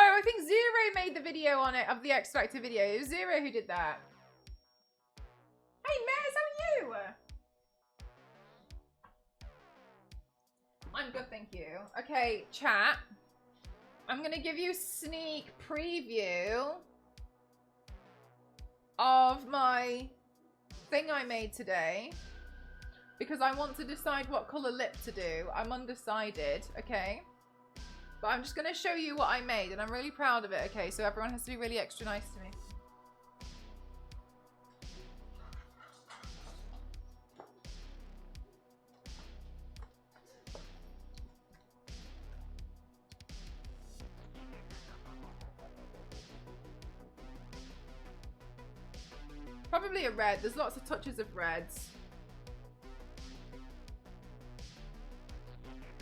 I think Zero made the video on it, of the X Factor video. It was Zero who did that. Hey, Mez, how are you? I'm good, thank you. Okay, chat. I'm going to give you a sneak preview of my thing I made today. Because I want to decide what colour lip to do. I'm undecided, okay? But I'm just going to show you what I made, and I'm really proud of it, okay? So everyone has to be really extra nice to me. Probably a red. There's lots of touches of reds.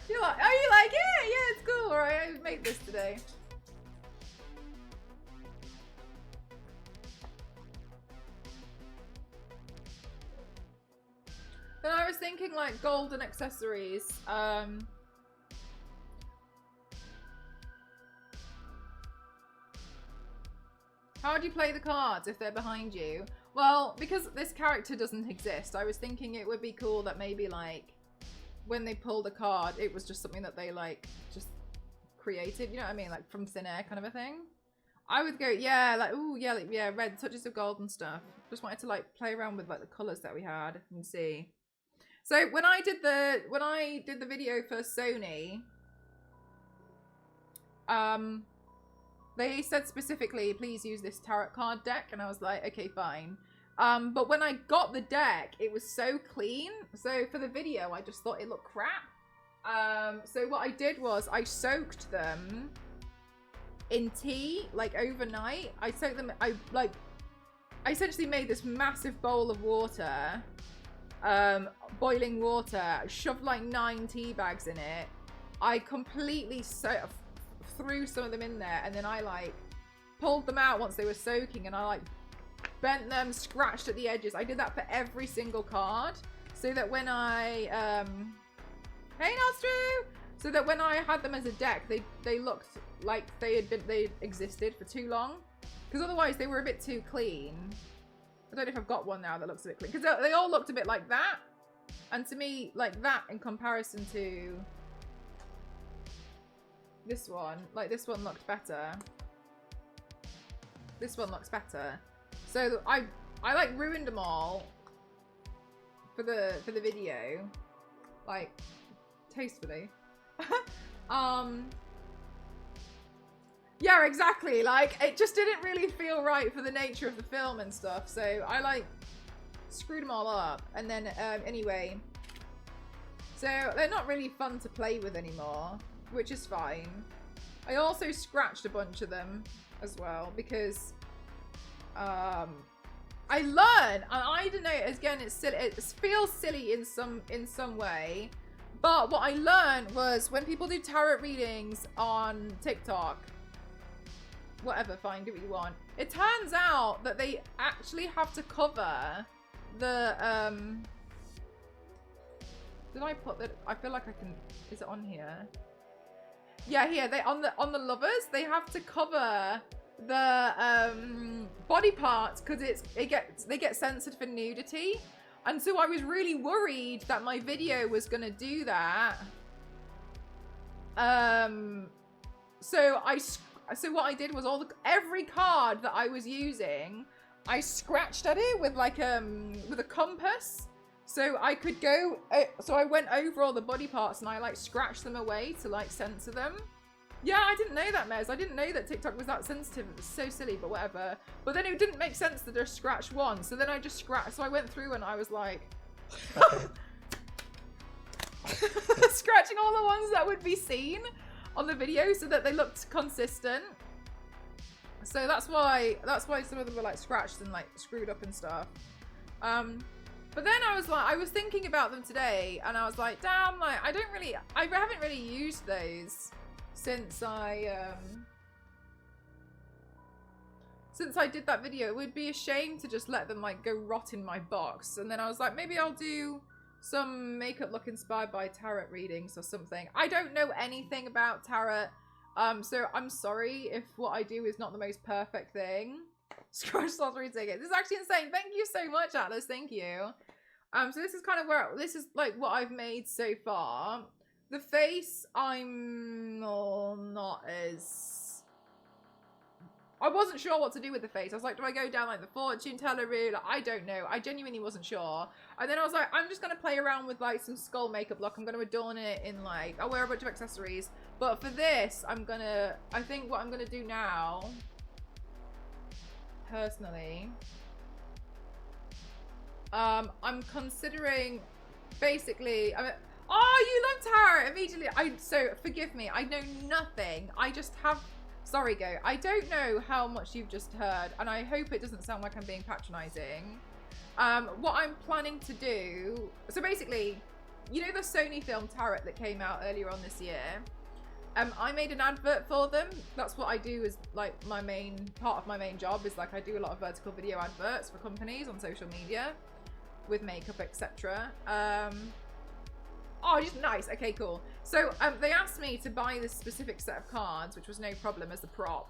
You're like, are you like, yeah, it's cool. All right, I made this today. Then I was thinking like golden accessories. How do you play the cards if they're behind you? Well, because this character doesn't exist, I was thinking it would be cool that maybe like when they pulled a card, it was just something that they like just created, you know what I mean? Like from thin air kind of a thing. I would go, yeah, like, ooh, yeah, like, yeah, red, touches of gold and stuff. Just wanted to like play around with like the colors that we had and see. So when I did the video for Sony, they said specifically, please use this tarot card deck, and I was like, okay, fine. But when I got the deck, it was so clean. So for the video, I just thought it looked crap. So what I did was I soaked them in tea, like overnight. I soaked them, I essentially made this massive bowl of water, boiling water, shoved like 9 tea bags in it. I completely threw some of them in there, and then I like pulled them out once they were soaking, and I like bent them, scratched at the edges. I did that for every single card, so that when I hey Nostru, so that when I had them as a deck, they looked like they existed for too long, because otherwise they were a bit too clean. I don't know if I've got one now that looks a bit clean, because they all looked a bit like that, and to me, like that in comparison to this one, like this one looked better. This one looks better. So I like ruined them all for the video, like tastefully. Yeah, exactly. Like it just didn't really feel right for the nature of the film and stuff. So I like screwed them all up, and then anyway, so they're not really fun to play with anymore, which is fine. I also scratched a bunch of them as well because I learned, and I don't know, again, it's silly, it feels silly in some way, but what I learned was when people do tarot readings on TikTok, whatever, fine, do what you want, it turns out that they actually have to cover the did I put that? I feel like I can, is it on here? Yeah, here, they on the lovers, they have to cover the body parts because they get censored for nudity, and so I was really worried that my video was gonna do that. So what I did was every card that I was using, I scratched at it with like with a compass, so I could go. So I went over all the body parts and I like scratched them away to like censor them. Yeah, I didn't know that, Mez. I didn't know that TikTok was that sensitive. It was so silly, but whatever. But then it didn't make sense to just scratch one. So then I just scratched. So I went through and I was like scratching all the ones that would be seen on the video so that they looked consistent. So that's why some of them were like scratched and like screwed up and stuff. But then I was thinking about them today, and I was like, damn, like I haven't really used those since I did that video. It would be a shame to just let them like go rot in my box. And then I was like, maybe I'll do some makeup look inspired by tarot readings or something. I don't know anything about tarot, so I'm sorry if what I do is not the most perfect thing. Scratch lottery ticket. This is actually insane. Thank you so much, Atlas. Thank you. So this is kind of this is like what I've made so far. The face, I'm not as... I wasn't sure what to do with the face. I was like, do I go down like the fortune teller route? Like, I don't know. I genuinely wasn't sure. And then I was like, I'm just going to play around with like some skull makeup look. I'm going to adorn it in like, I'll wear a bunch of accessories. But for this, I think what I'm going to do now, personally, I'm considering basically, oh, you love tarot immediately. So forgive me. I know nothing. I just have, sorry, Go. I don't know how much you've just heard, and I hope it doesn't sound like I'm being patronizing. What I'm planning to do, so basically, you know the Sony film Tarot that came out earlier on this year? I made an advert for them. That's what I do, is like my main part of my main job is like I do a lot of vertical video adverts for companies on social media with makeup, etc. Oh, just nice. Okay, cool. So they asked me to buy this specific set of cards, which was no problem as the prop.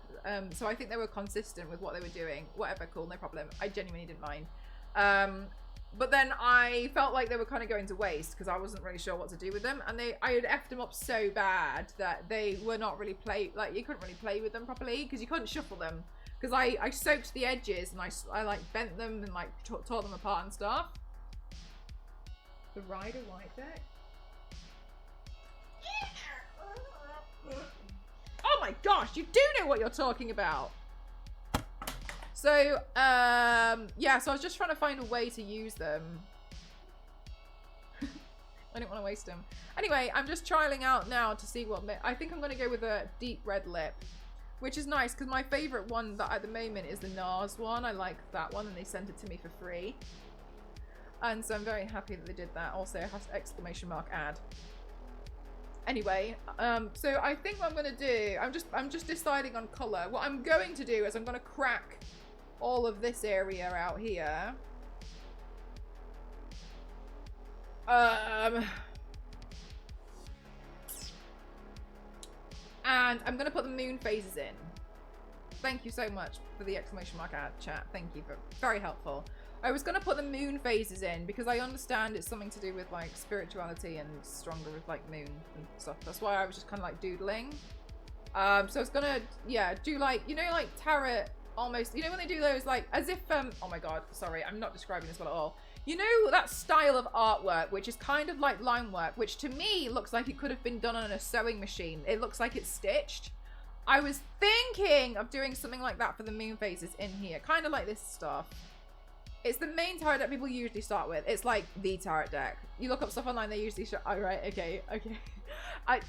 So I think they were consistent with what they were doing. Whatever, cool, no problem. I genuinely didn't mind. But then I felt like they were kind of going to waste because I wasn't really sure what to do with them. And I had effed them up so bad that they were not really like you couldn't really play with them properly because you couldn't shuffle them. Because I soaked the edges and I like bent them and like tore them apart and stuff. The Rider White deck? Oh my gosh, you do know what you're talking about. So, yeah, so I was just trying to find a way to use them. I didn't want to waste them. Anyway, I'm just trialing out now to see what... I think I'm going to go with a deep red lip, which is nice because my favourite one that at the moment is the NARS one. I like that one and they sent it to me for free. And so I'm very happy that they did that. Also, it has exclamation mark ad. Anyway, so I think what I'm going to do, I'm just deciding on colour. What I'm going to do is I'm going to crack all of this area out here. And I'm going to put the moon phases in. Thank you so much for the exclamation mark ad chat. Thank you, very helpful. I was going to put the moon phases in because I understand it's something to do with like spirituality and stronger with like moon and stuff. That's why I was just kind of like doodling. So I was going to, yeah, do like, you know, like tarot almost, you know, when they do those like as if, oh my God, sorry, I'm not describing this well at all. You know, that style of artwork, which is kind of like line work, which to me looks like it could have been done on a sewing machine. It looks like it's stitched. I was thinking of doing something like that for the moon phases in here, kind of like this stuff. It's the main tarot deck people usually start with. It's like the tarot deck. You look up stuff online, they usually show... Oh, right, okay. Do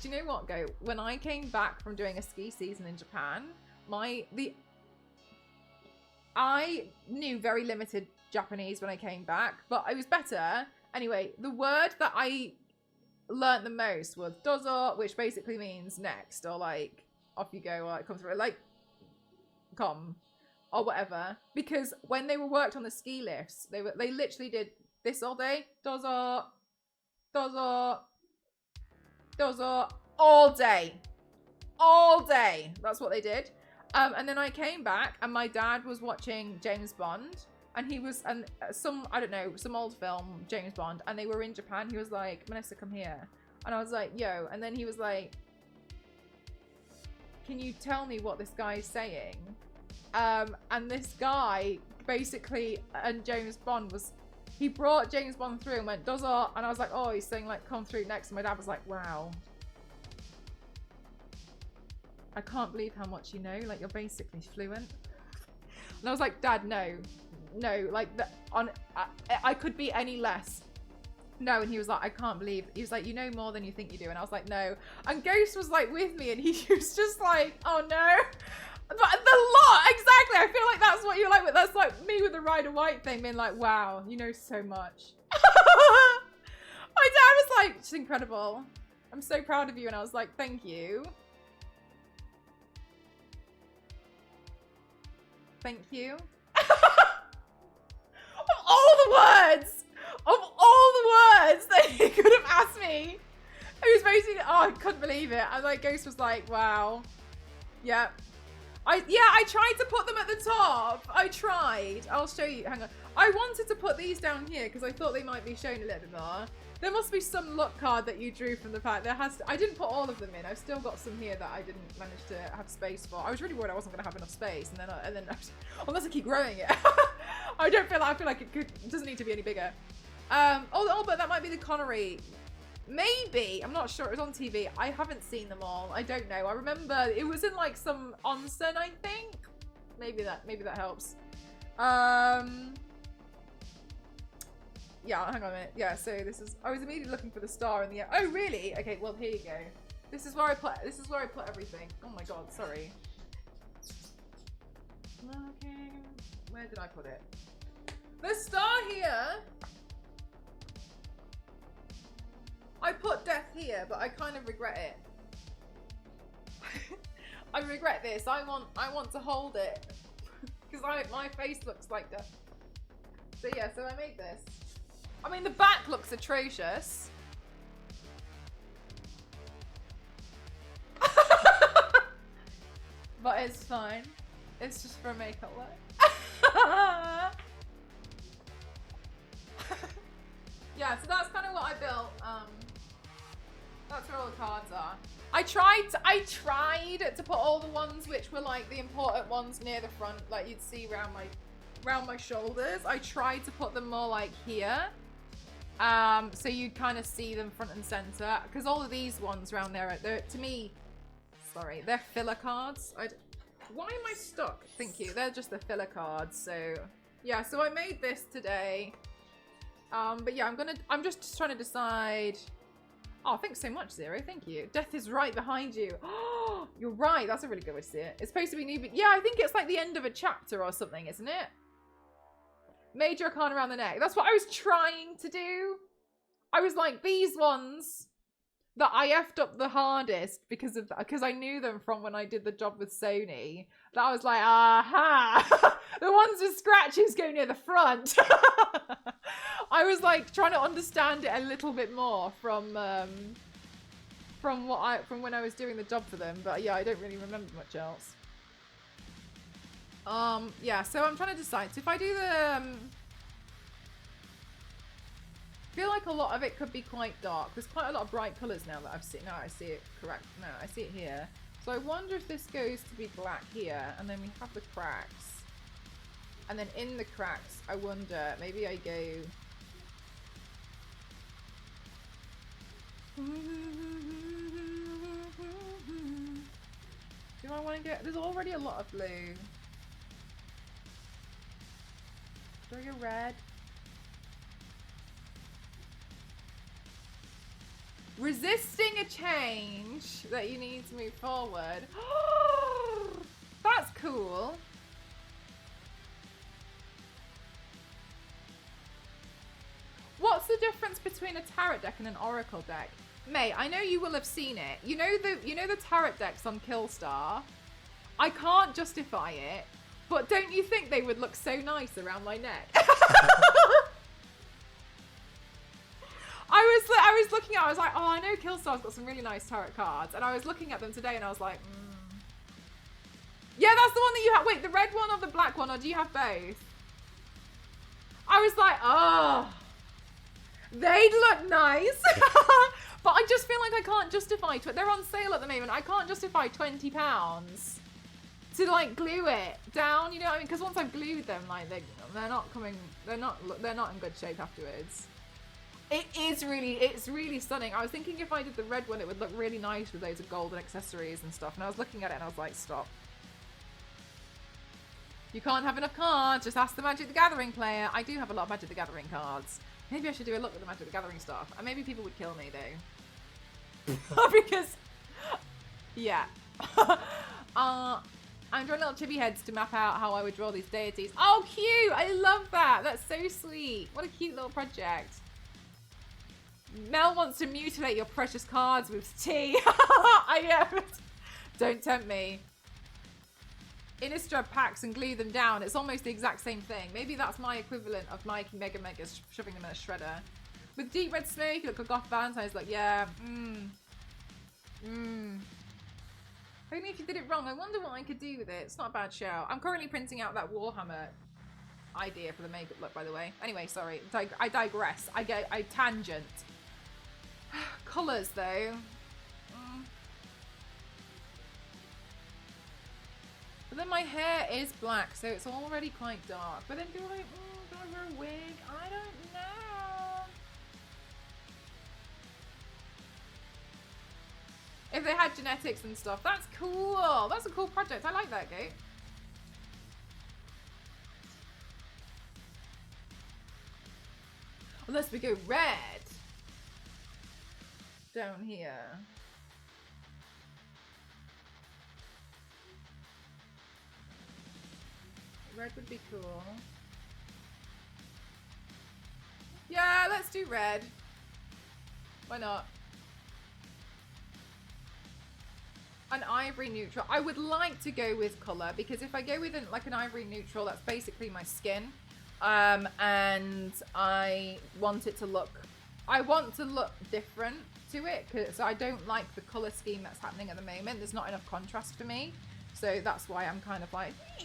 you know what, Go? When I came back from doing a ski season in Japan, I knew very limited Japanese when I came back, but I was better. Anyway, the word that I learnt the most was dozo, which basically means next, or like, off you go, or it comes through, like, come. Or whatever, because when they were worked on the ski lifts, they literally did this all day, dozo, dozo, dozo, all day, that's what they did. And then I came back and my dad was watching James Bond and he was, and some, I don't know, some old film, James Bond, and they were in Japan. He was like, Vanessa, come here. And I was like, yo, and then he was like, can you tell me what this guy is saying? And this guy basically, and James Bond was, he brought James Bond through and went, dozo, and I was like, oh, he's saying like, come through next. And my dad was like, wow. I can't believe how much you know, like you're basically fluent. And I was like, Dad, no, like I could be any less. No, and he was like, I can't believe, he was like, you know more than you think you do. And I was like, no. And Ghost was like with me and he was just like, oh no. But the lot, exactly. I feel like that's what you're like with. That's like me with the Rider White thing, being like, wow, you know so much. My dad was like, it's incredible. I'm so proud of you. And I was like, thank you. Thank you. Of all the words that he could have asked me, it was basically, oh, I couldn't believe it. I was like, Ghost was like, wow. Yeah. I tried to put them at the top. I tried. I'll show you. Hang on. I wanted to put these down here because I thought they might be shown a little bit more. There must be some luck card that you drew from the pack. There has to, I didn't put all of them in. I've still got some here that I didn't manage to have space for. I was really worried I wasn't going to have enough space, and then unless I keep growing it, I feel like it doesn't need to be any bigger. Oh, but that might be the Connery. Maybe. I'm not sure. It was on TV. I haven't seen them all. I don't know. I remember it was in like some onsen, I think. Maybe that helps. Yeah, hang on a minute. Yeah, so this is, I was immediately looking for the star in the air. Oh, really? Okay, well, here you go. This is where I put everything. Oh my God, sorry. Okay, where did I put it? The star here. I put death here, but I kind of regret it. I regret this. I want to hold it because my face looks like death. So yeah, so I made this. I mean, the back looks atrocious. But it's fine. It's just for a makeup look. Yeah, so that's kind of what I built. That's where all the cards are. I tried to put all the ones which were like the important ones near the front, like you'd see around my shoulders. I tried to put them more like here. So you'd kind of see them front and center. Because all of these ones around there, they're, to me, sorry, they're filler cards. Why am I stuck? Thank you. They're just the filler cards. So yeah, so I made this today. But yeah, I'm just trying to decide. Oh, thanks so much, Zero. Thank you. Death is right behind you. Oh, you're right. That's a really good way to see it. It's supposed to be new, but yeah, I think it's like the end of a chapter or something, isn't it? Major Arcana around the neck. That's what I was trying to do. I was like, these ones that I effed up the hardest because I knew them from when I did the job with Sony. That I was like, aha! The ones with scratches go near the front. I was like trying to understand it a little bit more from when I was doing the job for them, but yeah, I don't really remember much else. Yeah, so I'm trying to decide. So if I do the I feel like a lot of it could be quite dark. There's quite a lot of bright colours now that I've seen. Now I see it correct. No, I see it here. So I wonder if this goes to be black here, and then we have the cracks. And then in the cracks, I wonder, maybe I go... Do I want to get... There's already a lot of blue. Do I go red? Resisting a change that you need to move forward. That's cool. What's the difference between a tarot deck and an oracle deck? Mate, I know you will have seen it. You know the tarot decks on Killstar? I can't justify it, but don't you think they would look so nice around my neck? I was looking at it, I was like, oh, I know Killstar's got some really nice tarot cards. And I was looking at them today and I was like, Yeah, that's the one that you have. Wait, the red one or the black one, or do you have both? I was like, oh, they'd look nice. But I just feel like I can't justify it. They're on sale at the moment. I can't justify £20 to like glue it down, you know what I mean? Because once I've glued them, like they're not in good shape afterwards. It's really stunning. I was thinking if I did the red one, it would look really nice with loads of golden accessories and stuff. And I was looking at it and I was like, stop. You can't have enough cards. Just ask the Magic the Gathering player. I do have a lot of Magic the Gathering cards. Maybe I should do a look at the Magic the Gathering stuff. And maybe people would kill me though. Because, yeah. I'm drawing little chibi heads to map out how I would draw these deities. Oh, cute! I love that. That's so sweet. What a cute little project. Mel wants to mutilate your precious cards with tea. Don't tempt me. Innistrad packs and glue them down. It's almost the exact same thing. Maybe that's my equivalent of my Mega Megas shoving them in a shredder. With deep red smoke, you look like Goth Valentine's like, yeah, Only if you did it wrong. I wonder what I could do with it. It's not a bad shout. I'm currently printing out that Warhammer idea for the makeup look, by the way. Anyway, sorry. I digress. I tangent. Colours, though. But then my hair is black, so it's already quite dark. But then people are like, do I wear a wig? I don't know. If they had genetics and stuff, that's cool. That's a cool project. I like that, Goat. Unless we go red. Down here. Red would be cool. Yeah, let's do red. Why not? An ivory neutral. I would like to go with color because if I go with like an ivory neutral, that's basically my skin. And I want it to look, I want to look different to it, so I don't like the color scheme that's happening at the moment. There's not enough contrast for me, so that's why I'm kind of like, eh.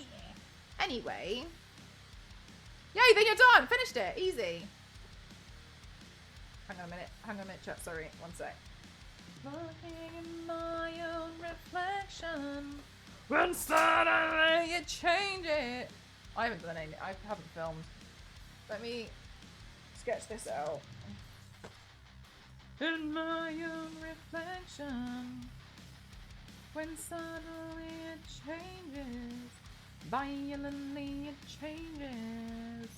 Anyway, yay, then you're done. Finished it, easy. Hang on a minute, chat. Sorry, one sec. Looking in my own reflection, when suddenly you change it. I haven't done any. I haven't filmed. Let me sketch this out. In my own reflection, when suddenly it changes, violently it changes.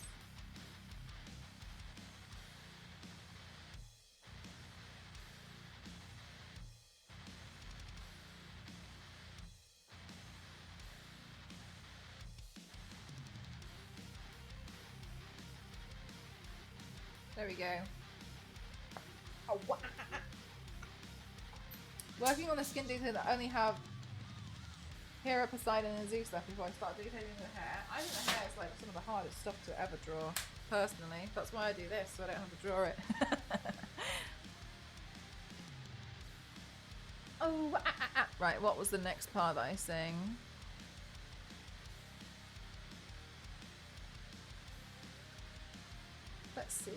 There we go. Oh, wow. Working on the skin detail that I only have Hera, Poseidon, and Zeus left before I start detailing the hair. I think the hair is like some of the hardest stuff to ever draw, personally. That's why I do this, so I don't have to draw it. Oh, Right, what was the next part that I sang? Let's see.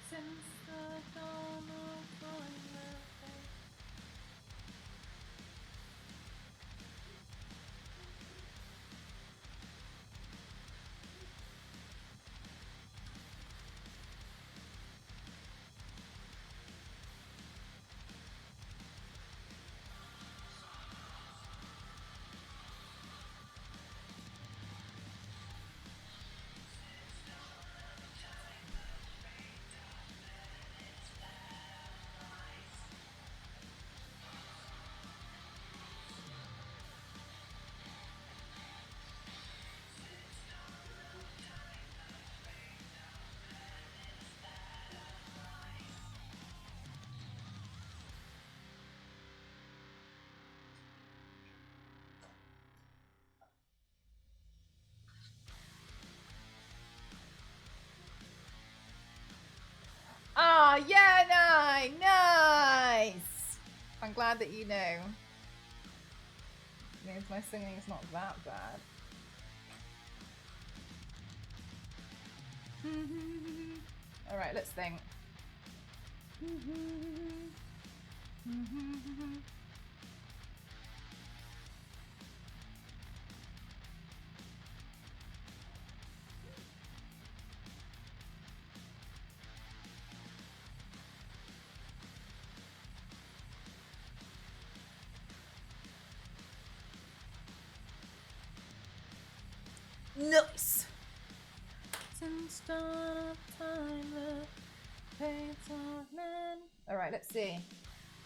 Since the dawn of my life. Ah, yeah, nice. I'm glad that you know. Means my singing is not that bad. All right, let's think. Nice. Since dawn of time, the fates of men. All right, let's see.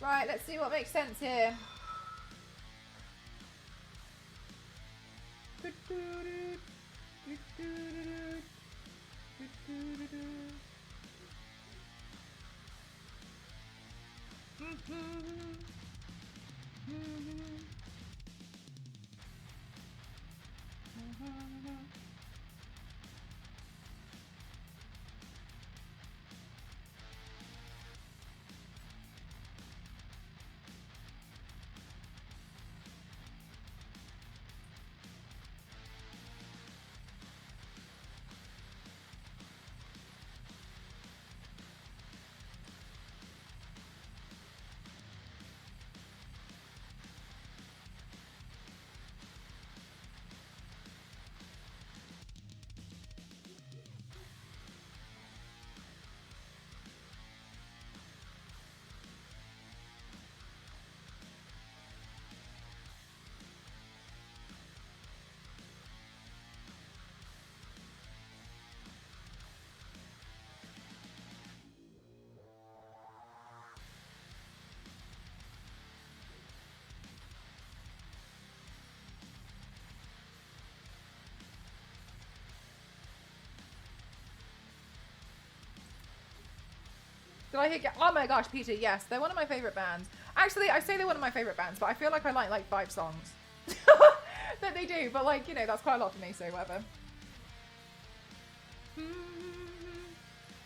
Right, let's see what makes sense here. Did I hear? Oh my gosh, Peter, yes. They're one of my favorite bands. Actually, I say they're one of my favorite bands, but I feel like I like 5 songs. That they do, but like, you know, that's quite a lot for me, so whatever.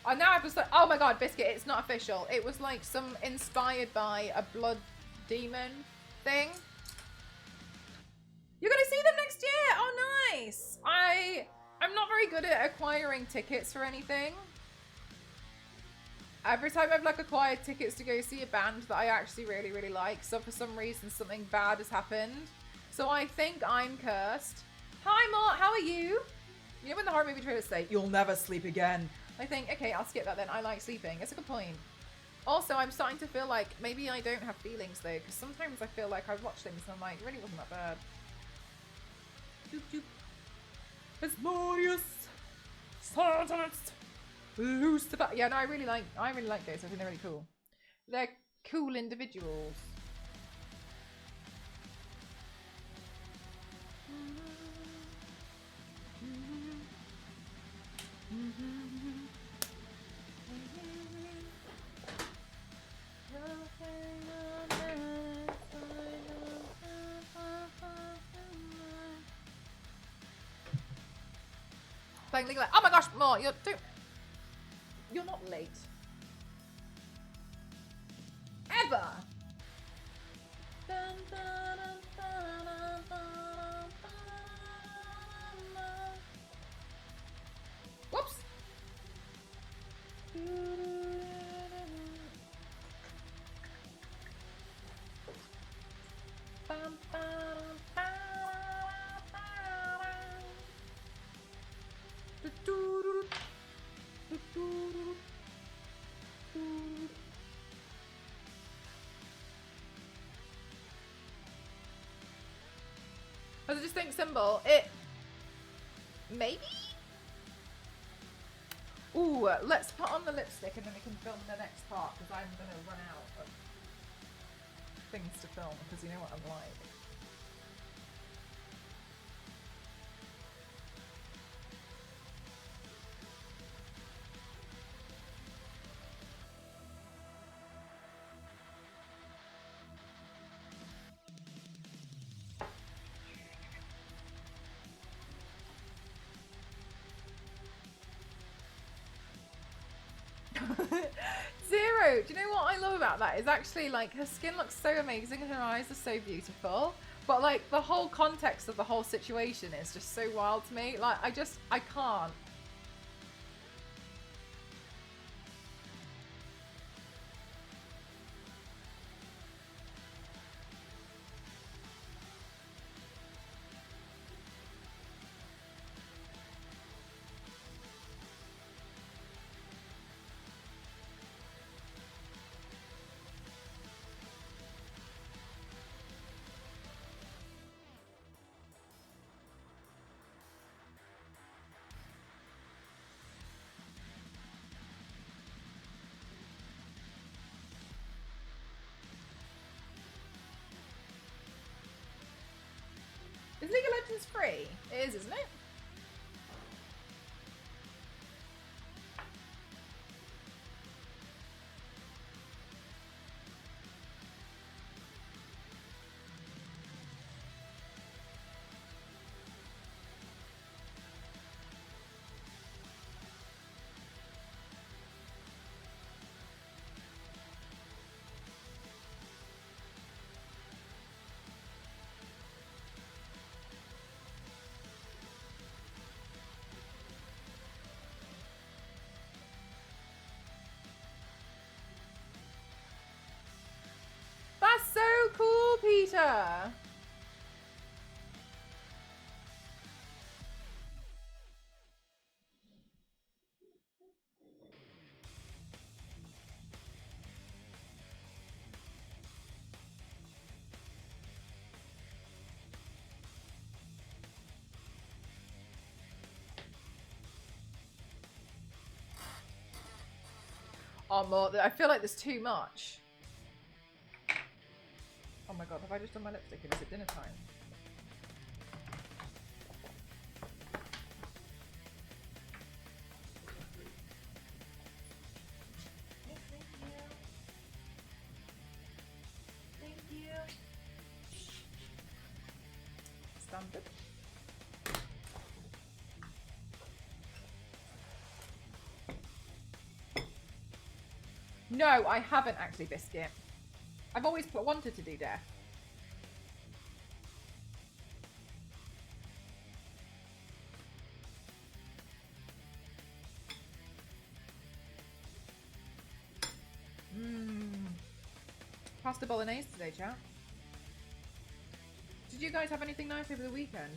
Oh, now I've just like, oh my god, Biscuit, it's not official. It was like some inspired by a blood demon thing. You're gonna see them next year! Oh, nice! I'm not very good at acquiring tickets for anything. Every time I've like acquired tickets to go see a band that I actually really, really like, so for some reason something bad has happened. So I think I'm cursed. Hi, Mort, how are you? You know when the horror movie trailers say, "You'll never sleep again." I think, okay, I'll skip that then. I like sleeping. It's a good point. Also, I'm starting to feel like maybe I don't have feelings though, because sometimes I feel like I watch things and I'm like, it really wasn't that bad. Doop doop. Asmodeus. Satanist. Lucifer. Yeah, no, I really like ghosts. I think they're really cool. They're cool individuals. Playing League of Legends. Oh my gosh, more. You're not late. Ever. Whoops. As a distinct symbol, it maybe? Ooh, let's put on the lipstick and then we can film the next part because I'm gonna run out of things to film because you know what I'm like. Zero! Do you know what I love about that? Is actually like her skin looks so amazing and her eyes are so beautiful. But like the whole context of the whole situation is just so wild to me. Like I can't. Is League of Legends free? It is, isn't it? That's so cool, Peter! Oh, more. I feel like there's too much. Oh my god, have I just done my lipstick and is it dinner time? standard. No, I haven't actually, Biscuit. I've always wanted to do death. Pasta bolognese today, chat. Did you guys have anything nice over the weekend?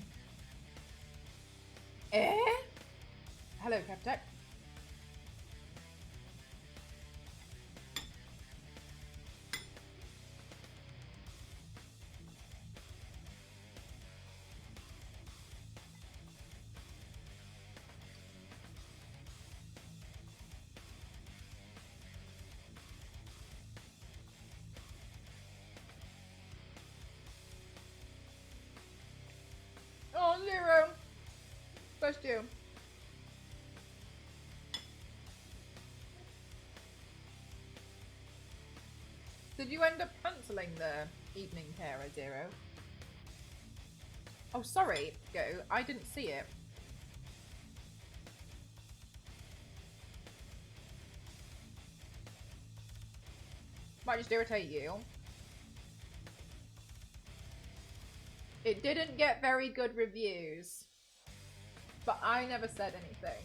Eh? Hello, Captech. Oh, Zero. First you. Did you end up cancelling the evening carer, Zero? Oh, sorry, Go. I didn't see it. Might just irritate you. It didn't get very good reviews, but I never said anything.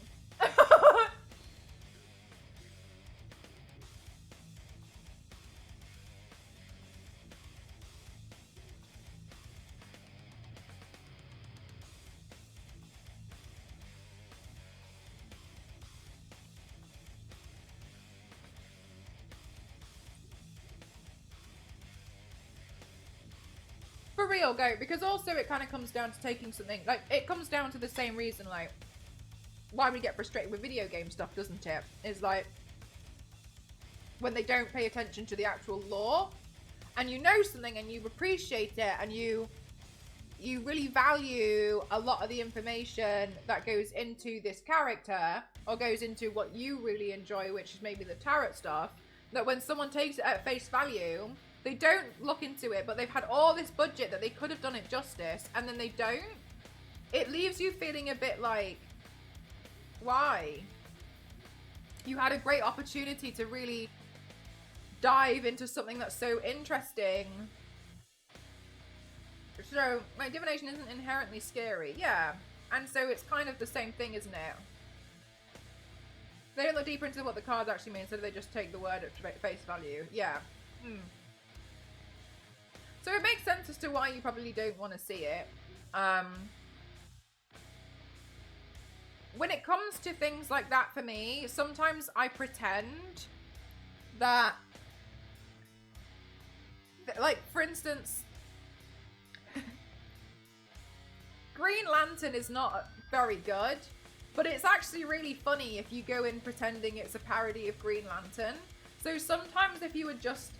For real, Go, because also it kind of comes down to taking something, like, it comes down to the same reason, like, why we get frustrated with video game stuff, doesn't it? Is like, when they don't pay attention to the actual lore, and you know something and you appreciate it, and you really value a lot of the information that goes into this character, or goes into what you really enjoy, which is maybe the tarot stuff, that when someone takes it at face value, they don't look into it, but they've had all this budget that they could have done it justice, and then they don't. It leaves you feeling a bit like, why? You had a great opportunity to really dive into something that's so interesting. So, like, divination isn't inherently scary. Yeah. And so it's kind of the same thing, isn't it? They don't look deeper into what the cards actually mean, so they just take the word at face value. Yeah. So it makes sense as to why you probably don't want to see it. When it comes to things like that for me, sometimes I pretend that, like, for instance, Green Lantern is not very good, but it's actually really funny if you go in pretending it's a parody of Green Lantern. So sometimes if you would just,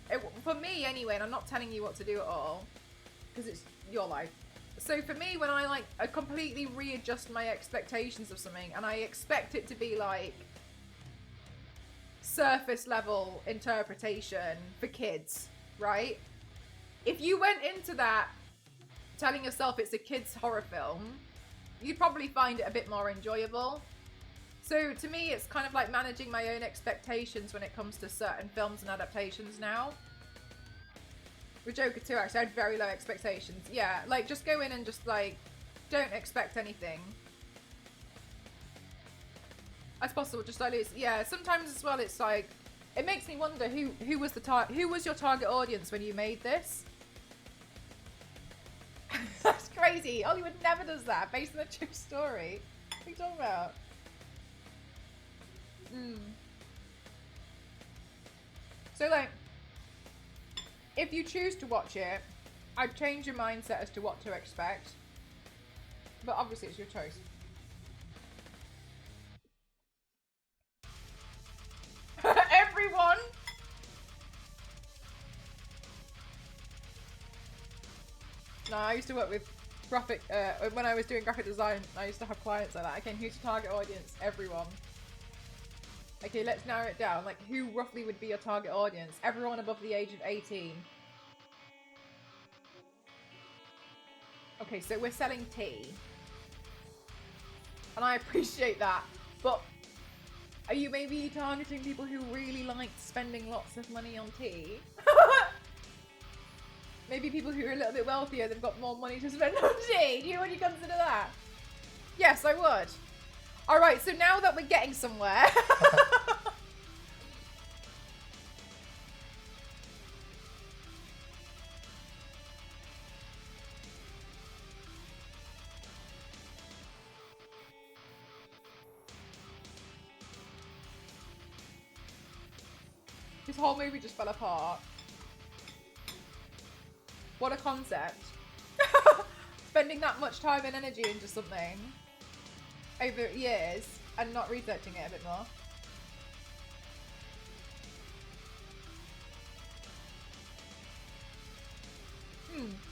for me anyway, and I'm not telling you what to do at all, because it's your life. So for me, when I completely readjust my expectations of something, and I expect it to be like surface level interpretation for kids, right? If you went into that telling yourself it's a kid's horror film, you'd probably find it a bit more enjoyable. So to me, it's kind of like managing my own expectations when it comes to certain films and adaptations now. With Joker 2, actually, I had very low expectations. Yeah, like, just go in and just, like, don't expect anything. As possible, just like, yeah, sometimes as well, it's like, it makes me wonder who was your target audience when you made this? That's crazy. Hollywood never does that, based on a true story. What are you talking about? So, like, if you choose to watch it, I'd change your mindset as to what to expect. But obviously it's your choice. Everyone! No, I used to work with graphic, when I was doing graphic design, I used to have clients like that. Okay, who's your target audience? Everyone. Okay, let's narrow it down. Like, who roughly would be your target audience? Everyone above the age of 18. Okay, so we're selling tea. And I appreciate that. But are you maybe targeting people who really like spending lots of money on tea? Maybe people who are a little bit wealthier, they've got more money to spend on tea. Would you consider that? Yes, I would. All right, so now that we're getting somewhere. This whole movie just fell apart. What a concept. Spending that much time and energy into something over years and not researching it a bit more.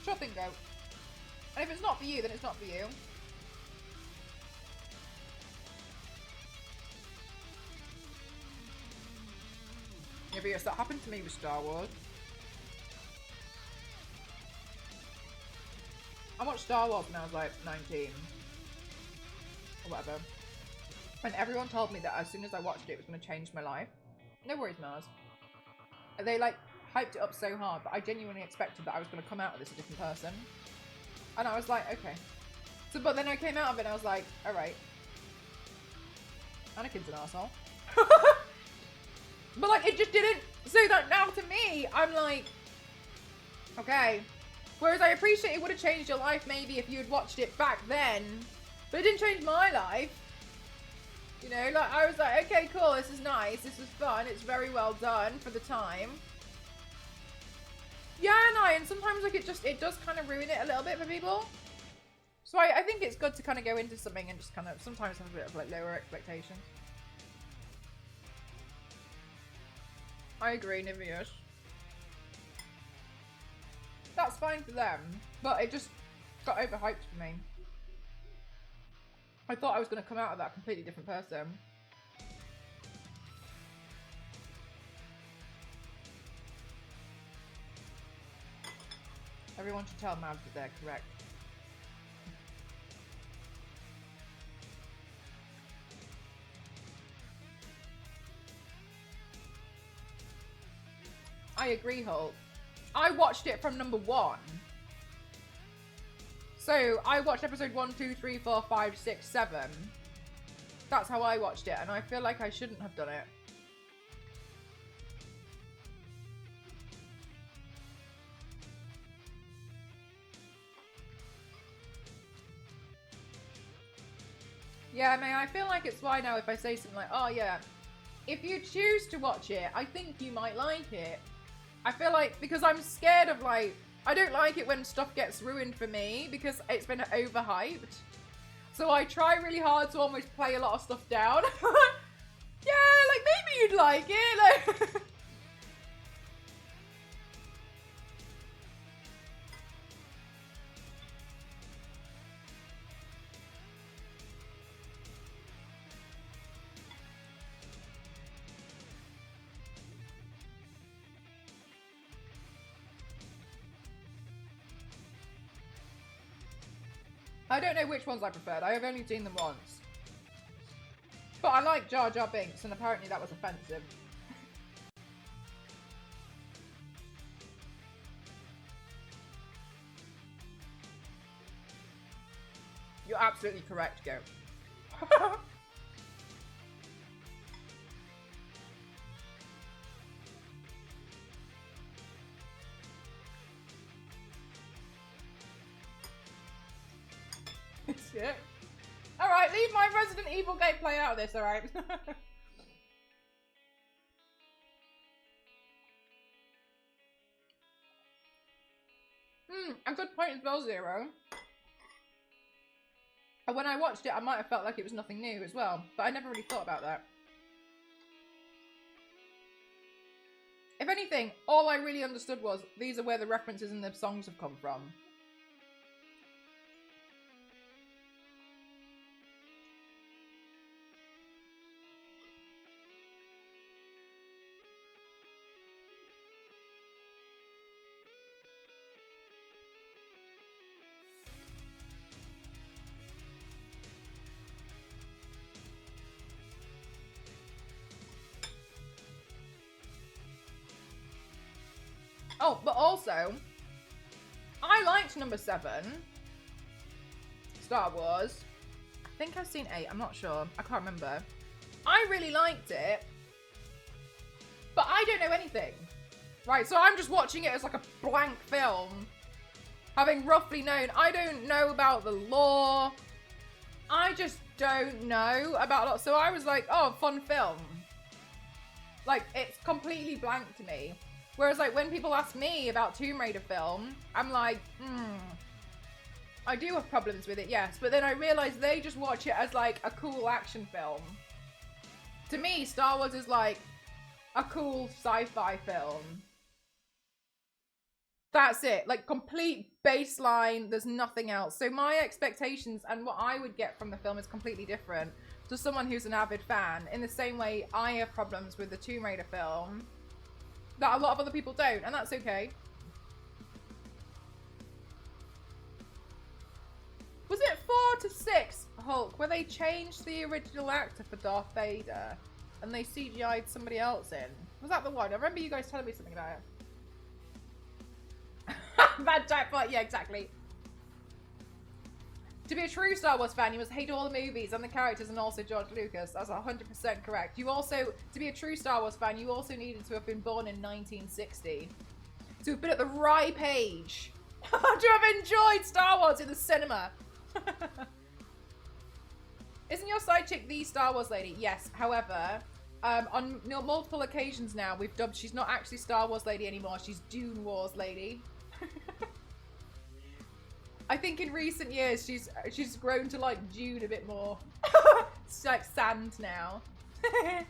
Sure thing, go. And if it's not for you, then it's not for you. Yeah, but yes, that happened to me with Star Wars. I watched Star Wars when I was like 19. Or whatever. And everyone told me that as soon as I watched it, it was going to change my life. No worries, Mars. They like hyped it up so hard, but I genuinely expected that I was going to come out of this a different person. And I was like, okay. So, but then I came out of it and I was like, alright. Anakin's an arsehole. But like, it just didn't. So that now to me, I'm like, okay. Whereas I appreciate it would have changed your life maybe if you had watched it back then. But it didn't change my life. You know, like I was like, okay, cool, this is nice, this was fun, it's very well done for the time. Yeah, no, and sometimes like it does kind of ruin it a little bit for people. So I think it's good to kind of go into something and just kind of sometimes have a bit of like lower expectations. I agree, Niveus. That's fine for them, but it just got overhyped for me. I thought I was going to come out of that a completely different person. Everyone should tell Mavs that they're correct. I agree, Hulk. I watched it from number 1. So, I watched episode 1, 2, 3, 4, 5, 6, 7. That's how I watched it, and I feel like I shouldn't have done it. Yeah, May, I feel like it's why now if I say something like, oh yeah, if you choose to watch it, I think you might like it. I feel like, because I'm scared of like, I don't like it when stuff gets ruined for me because it's been overhyped. So I try really hard to almost play a lot of stuff down. Yeah, like maybe you'd like it. Like I don't know which ones I preferred. I have only seen them once. But I like Jar Jar Binks, and apparently that was offensive. You're absolutely correct, Go. Shit. Alright, leave my Resident Evil gameplay out of this, alright? A good point as well, Zero. And when I watched it, I might have felt like it was nothing new as well, but I never really thought about that. If anything, all I really understood was these are where the references in the songs have come from. Oh, but also, I liked number 7, Star Wars. I think I've seen 8, I'm not sure. I can't remember. I really liked it, but I don't know anything. Right, so I'm just watching it as like a blank film, having roughly known. I don't know about the lore. I just don't know about a lot. So I was like, oh, fun film. Like, it's completely blank to me. Whereas, like, when people ask me about Tomb Raider film, I'm like, I do have problems with it, yes. But then I realize they just watch it as, like, a cool action film. To me, Star Wars is, like, a cool sci-fi film. That's it. Like, complete baseline. There's nothing else. So my expectations and what I would get from the film is completely different to someone who's an avid fan. In the same way, I have problems with the Tomb Raider film that a lot of other people don't, and that's okay. Was it 4 to 6, Hulk, where they changed the original actor for Darth Vader and they CGI'd somebody else in? Was that the one? I remember you guys telling me something about it. Bad jackpot, yeah, exactly. To be a true Star Wars fan, you must hate all the movies and the characters and also George Lucas. That's 100% correct. You also, to be a true Star Wars fan, you also needed to have been born in 1960. To have been at the ripe age. To have enjoyed Star Wars in the cinema. Isn't your side chick the Star Wars lady? Yes, however, on multiple occasions now, we've dubbed, she's not actually Star Wars lady anymore, she's Dune Wars lady. I think in recent years she's grown to like Dune a bit more. It's like sand now. I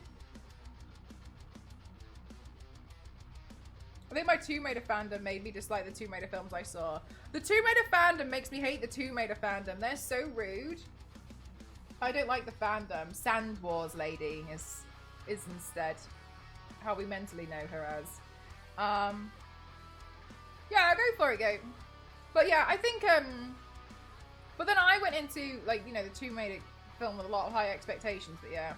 think my Tomb Raider fandom made me dislike the Tomb Raider films I saw. The Tomb Raider fandom makes me hate the Tomb Raider fandom. They're so rude. I don't like the fandom. Sand Wars lady is instead how we mentally know her as. Yeah, go for it, go. But yeah, I think, but then I went into, like, you know, the Tomb Raider film with a lot of high expectations, but yeah.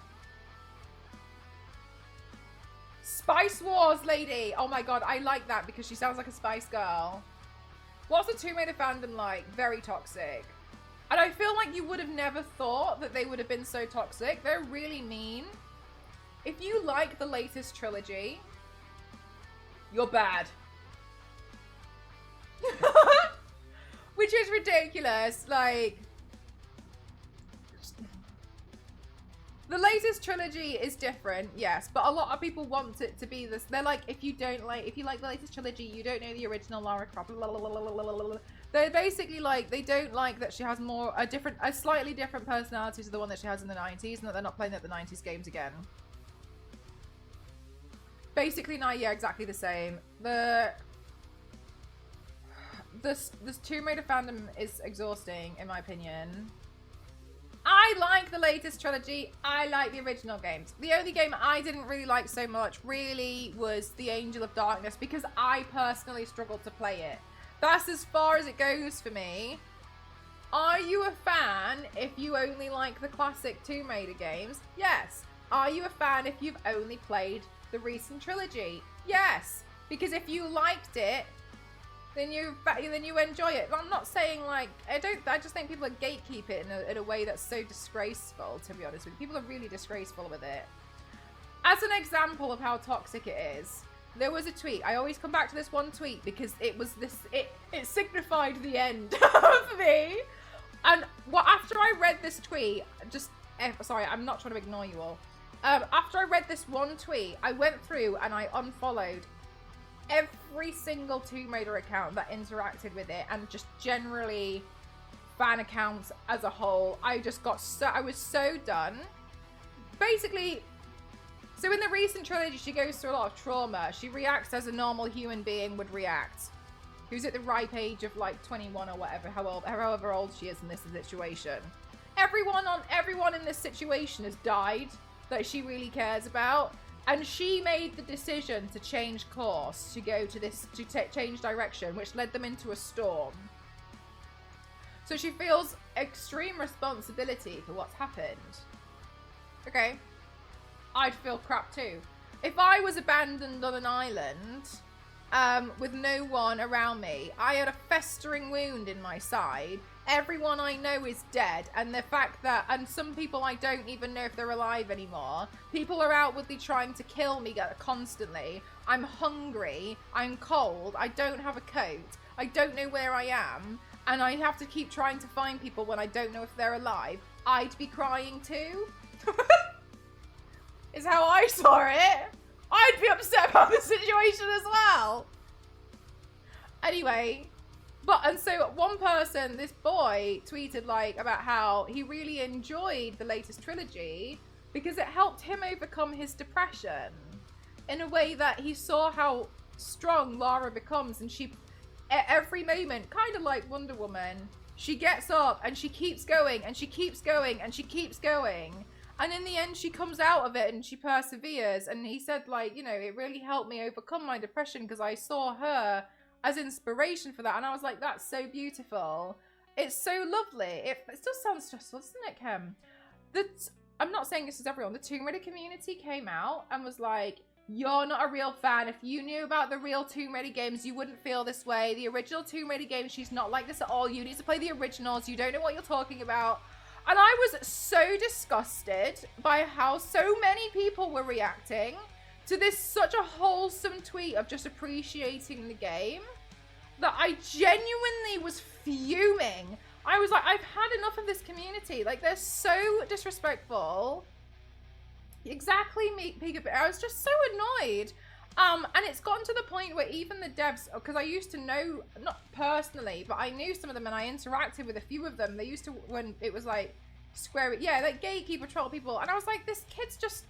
Spice Wars lady! Oh my god, I like that because she sounds like a Spice Girl. What's the Tomb Raider fandom like? Very toxic. And I feel like you would have never thought that they would have been so toxic. They're really mean. If you like the latest trilogy, you're bad. Which is ridiculous. Like, the latest trilogy is different, yes, but a lot of people want it to be this. They're like, if you like the latest trilogy, you don't know the original Lara Croft. They're basically like, they don't like that she has a slightly different personality to the one that she has in the 90s, and that they're not playing at the 90s games again. Basically, no, yeah, exactly the same. This Tomb Raider fandom is exhausting, in my opinion. I like the latest trilogy. I like the original games. The only game I didn't really like so much really was The Angel of Darkness, because I personally struggled to play it. That's as far as it goes for me. Are you a fan if you only like the classic Tomb Raider games? Yes. Are you a fan if you've only played the recent trilogy? Yes. Because if you liked it, then you enjoy it. I'm not saying like, I just think people gatekeep it in a way that's so disgraceful, to be honest with you. People are really disgraceful with it. As an example of how toxic it is, there was a tweet. I always come back to this one tweet because it signified the end of me. And after I read this tweet, sorry, I'm not trying to ignore you all. After I read this one tweet, I went through and I unfollowed every single Tomb Raider account that interacted with it, and just generally fan accounts as a whole. I was so done. Basically, so in the recent trilogy, she goes through a lot of trauma. She reacts as a normal human being would react, who's at the ripe age of like 21 or whatever, however old she is in this situation. Everyone in this situation has died that she really cares about. And she made the decision to change course, to go to change direction, which led them into a storm. So she feels extreme responsibility for what's happened. Okay. I'd feel crap too. If I was abandoned on an island with no one around me. I had a festering wound in my side. Everyone I know is dead, and the fact that, and some people I don't even know if they're alive anymore. People are outwardly trying to kill me constantly. I'm hungry, I'm cold, I don't have a coat, I don't know where I am, and I have to keep trying to find people when I don't know if they're alive. I'd be crying too. Is how I saw it. I'd be upset about the situation as well. Anyway, and so one person, this boy, tweeted like about how he really enjoyed the latest trilogy because it helped him overcome his depression in a way that he saw how strong Lara becomes, and she, at every moment, kind of like Wonder Woman, she gets up and she keeps going and she keeps going and she keeps going. And in the end, she comes out of it and she perseveres. And he said, like, you know, it really helped me overcome my depression because I saw her as inspiration for that. And I was like, that's so beautiful. It's so lovely. It still sounds stressful, doesn't it, Kim? I'm not saying this is everyone. The Tomb Raider community came out and was like, you're not a real fan. If you knew about the real Tomb Raider games, you wouldn't feel this way. The original Tomb Raider games, she's not like this at all. You need to play the originals. You don't know what you're talking about. And I was so disgusted by how so many people were reacting to this such a wholesome tweet of just appreciating the game that I genuinely was fuming. I was like, I've had enough of this community. Like, they're so disrespectful. Exactly, Peekaboo. I was just so annoyed. And it's gotten to the point where even the devs, because I used to know, not personally, but I knew some of them and I interacted with a few of them. They used to, when it was like like Gatekeeper troll people. And I was like, this kid's just,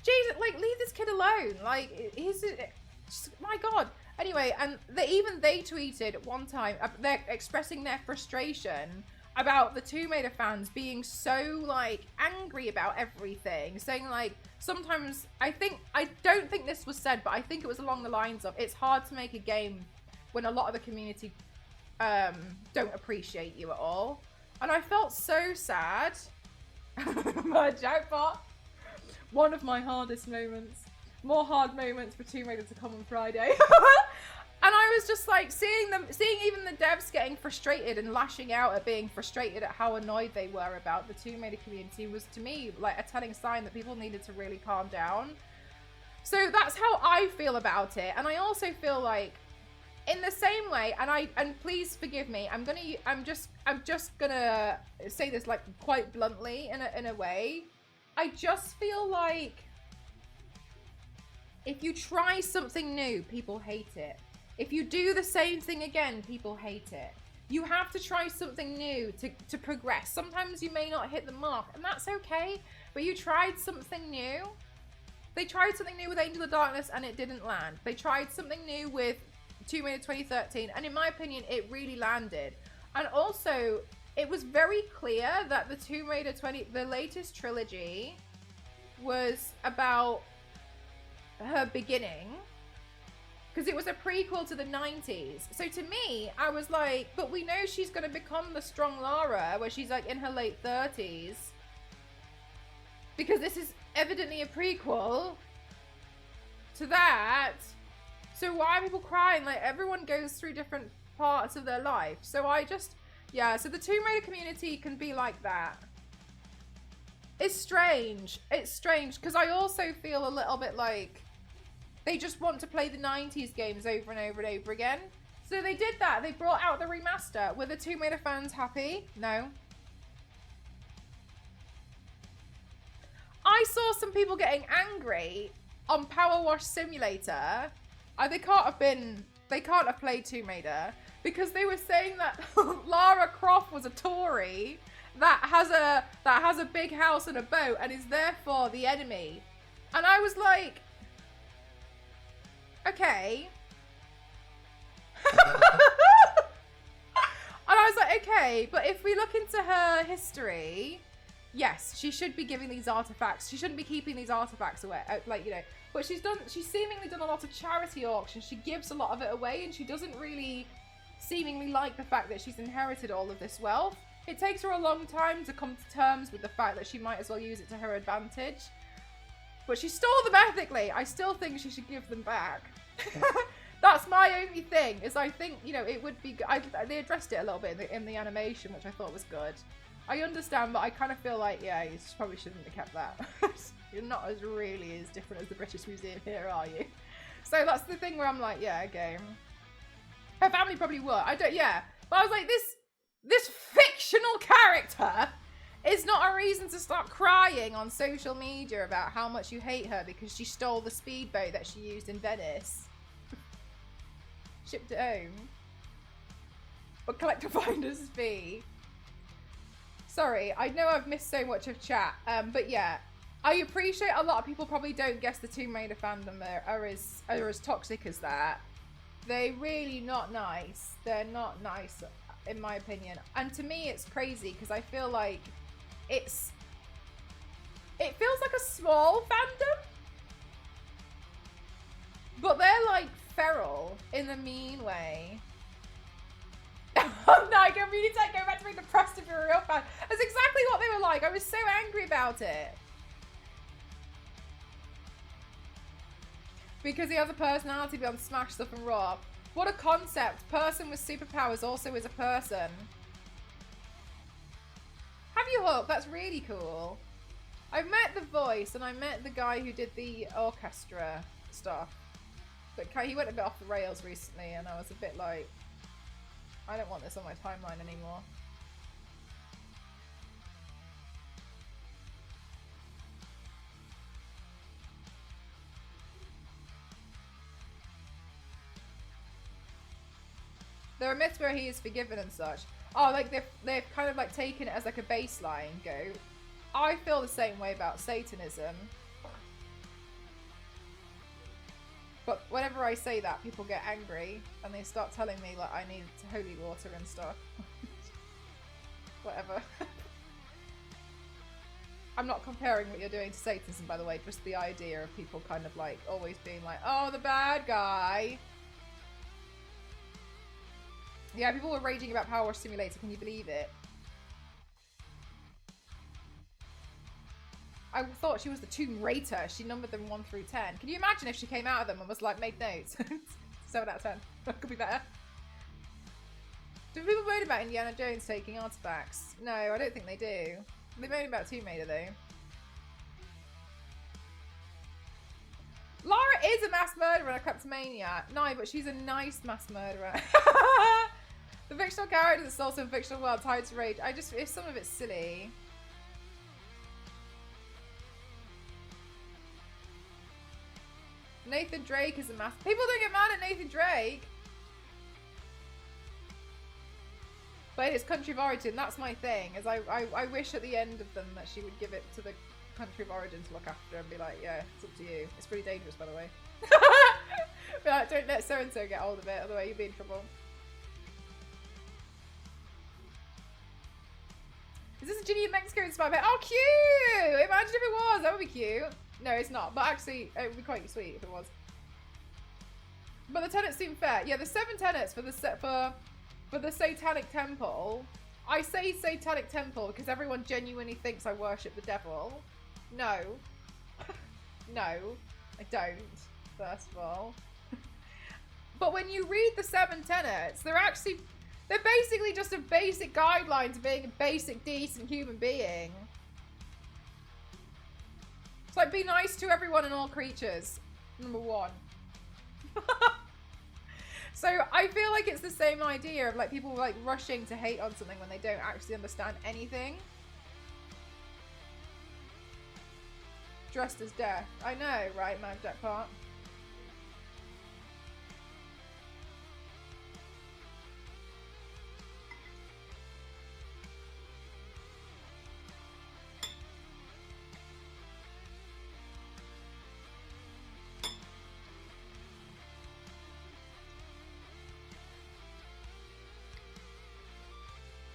Jesus, like, leave this kid alone. Like, he's, just, my God. Anyway, and they tweeted at one time, they're expressing their frustration about the Tomb Raider fans being so, like, angry about everything, saying, like, sometimes, I don't think this was said, but I think it was along the lines of, it's hard to make a game when a lot of the community don't appreciate you at all. And I felt so sad. My jackpot. One of my hardest moments. More hard moments for Tomb Raider to come on Friday. And I was just like, seeing even the devs getting frustrated and lashing out at being frustrated at how annoyed they were about the Tomb Raider community was, to me, like a telling sign that people needed to really calm down. So that's how I feel about it. And I also feel like, in the same way, and please forgive me, I'm just gonna say this like quite bluntly in a way. I just feel like if you try something new, people hate it. If you do the same thing again, people hate it. You have to try something new to progress. Sometimes you may not hit the mark, and that's okay, but you tried something new. They tried something new with Angel of Darkness, and it didn't land. They tried something new with Tomb Raider 2013, and in my opinion, it really landed. And also, it was very clear that the Tomb Raider the latest trilogy, was about her beginning, because it was a prequel to the 90s. So to me, I was like, but we know she's going to become the strong Lara, where she's like in her late 30s, because this is evidently a prequel to that. So why are people crying? Like, everyone goes through different parts of their life. So so the Tomb Raider community can be like that. It's strange. It's strange, because I also feel a little bit like they just want to play the 90s games over and over and over again. So they did that. They brought out the remaster. Were the Tomb Raider fans happy? No. I saw some people getting angry on Power Wash Simulator. They can't have played Tomb Raider because they were saying that Lara Croft was a Tory that has a big house and a boat and is therefore the enemy. And I was like, okay. And I was like, okay, but if we look into her history, yes, she should be giving these artifacts. She shouldn't be keeping these artifacts away, like, you know. But she's seemingly done a lot of charity auctions. She gives a lot of it away, and she doesn't really seemingly like the fact that she's inherited all of this wealth. It takes her a long time to come to terms with the fact that she might as well use it to her advantage. But she stole them ethically. I still think she should give them back. That's my only thing, is I think, you know, it would be good. They addressed it a little bit in the animation, which I thought was good. I understand, but I kind of feel like, yeah, you probably shouldn't have kept that. You're not as really as different as the British Museum here, are you? So that's the thing where I'm like, yeah, okay. Her family probably were. I don't, yeah. But I was like, this fictional character is not a reason to start crying on social media about how much you hate her because she stole the speedboat that she used in Venice. Shipped it home. But collect a finder's fee. Sorry, I know I've missed so much of chat, but yeah, I appreciate a lot of people probably don't guess the Tomb Raider fandom are as toxic as that. They're really not nice. They're not nice, in my opinion. And to me, it's crazy because I feel like it feels like a small fandom, but they're like feral in the mean way. Oh no, I can really go back to being depressed if you're a real fan. That's exactly what they were like. I was so angry about it. Because he has a personality beyond Smash stuff and Raw. What a concept. Person with superpowers also is a person. Have you, Hook? That's really cool. I've met the voice and I met the guy who did the orchestra stuff. But he went a bit off the rails recently and I was a bit like, I don't want this on my timeline anymore. There are myths where he is forgiven and such. Oh, like they've kind of like taken it as like a baseline go. I feel the same way about Satanism. But whenever I say that, people get angry and they start telling me like I need holy water and stuff. Whatever. I'm not comparing what you're doing to Satanism, by the way, just the idea of people kind of like always being like, oh, the bad guy. Yeah, people were raging about Power Wash Simulator, can you believe it? I thought she was the Tomb Raider. She numbered them 1 through 10. Can you imagine if she came out of them and was like, made notes? 7 out of 10. Could be better. Do people moan about Indiana Jones taking artifacts? No, I don't think they do. They moan about Tomb Raider though. Lara is a mass murderer and a kleptomaniac. No, but she's a nice mass murderer. The fictional character that's also in fictional world tied to rage. If some of it's silly. Nathan Drake is a mass. People don't get mad at Nathan Drake. But it is country of origin. That's my thing. Is I wish at the end of them that she would give it to the country of origin to look after and be like, yeah, it's up to you. It's pretty dangerous, by the way. Be like, don't let so and so get hold of it, otherwise you'll be in trouble. Is this a Ginny in Mexico inspired by? Oh, cute! Imagine if it was. That would be cute. No, it's not. But actually, it would be quite sweet if it was. But the tenets seem fair. Yeah, the 7 tenets for the Satanic Temple. I say Satanic Temple because everyone genuinely thinks I worship the devil. No. No, I don't, first of all. But when you read the 7 tenets, they're basically just a basic guideline to being a basic, decent human being. It's like, be nice to everyone and all creatures. Number 1. So I feel like it's the same idea of like people like rushing to hate on something when they don't actually understand anything. Dressed as death. I know, right, Mad Jack Park?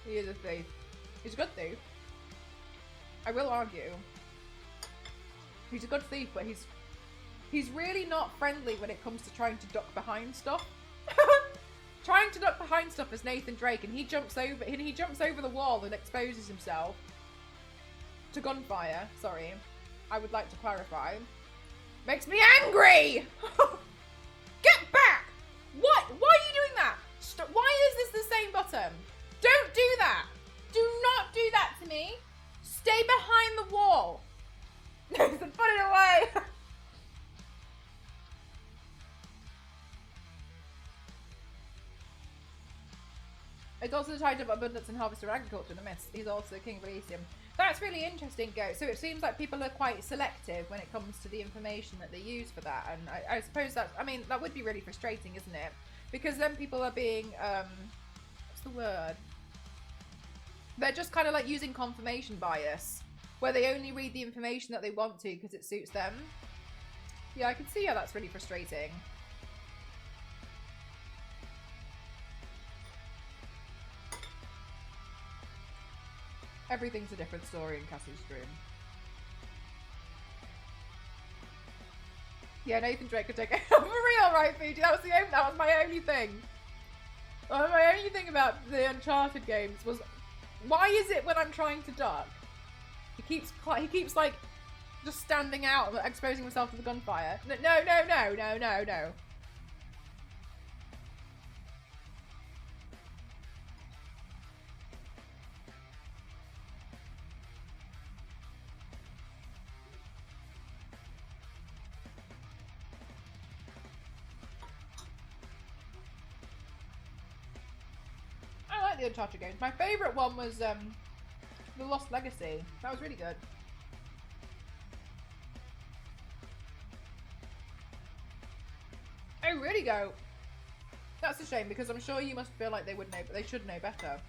He is a thief. He's a good thief. I will argue. He's a good thief, but he's really not friendly when it comes to trying to duck behind stuff. Trying to duck behind stuff is Nathan Drake, and he jumps over the wall and exposes himself to gunfire. Sorry, I would like to clarify. Makes me angry. Get back! Put it away! It's also the title of Abundance and Harvester Agriculture in the Mist. He's also King of Elysium. That's really interesting, Goat. So it seems like people are quite selective when it comes to the information that they use for that. And I suppose that, I mean, that would be really frustrating, isn't it? Because then people are being, what's the word? They're just kind of like using confirmation bias, where they only read the information that they want to because it suits them. Yeah, I can see how that's really frustrating. Everything's a different story in Cassie's Dream. Yeah, Nathan Drake could take it. For real, right, Fiji? That was my only thing. My only thing about the Uncharted games was, why is it when I'm trying to duck, he keeps like just standing out, exposing himself to the gunfire? No. I like the Uncharted games. My favourite one was The Lost Legacy. That was really good. Oh, really, Go? That's a shame, because I'm sure you must feel like they would know, but they should know better.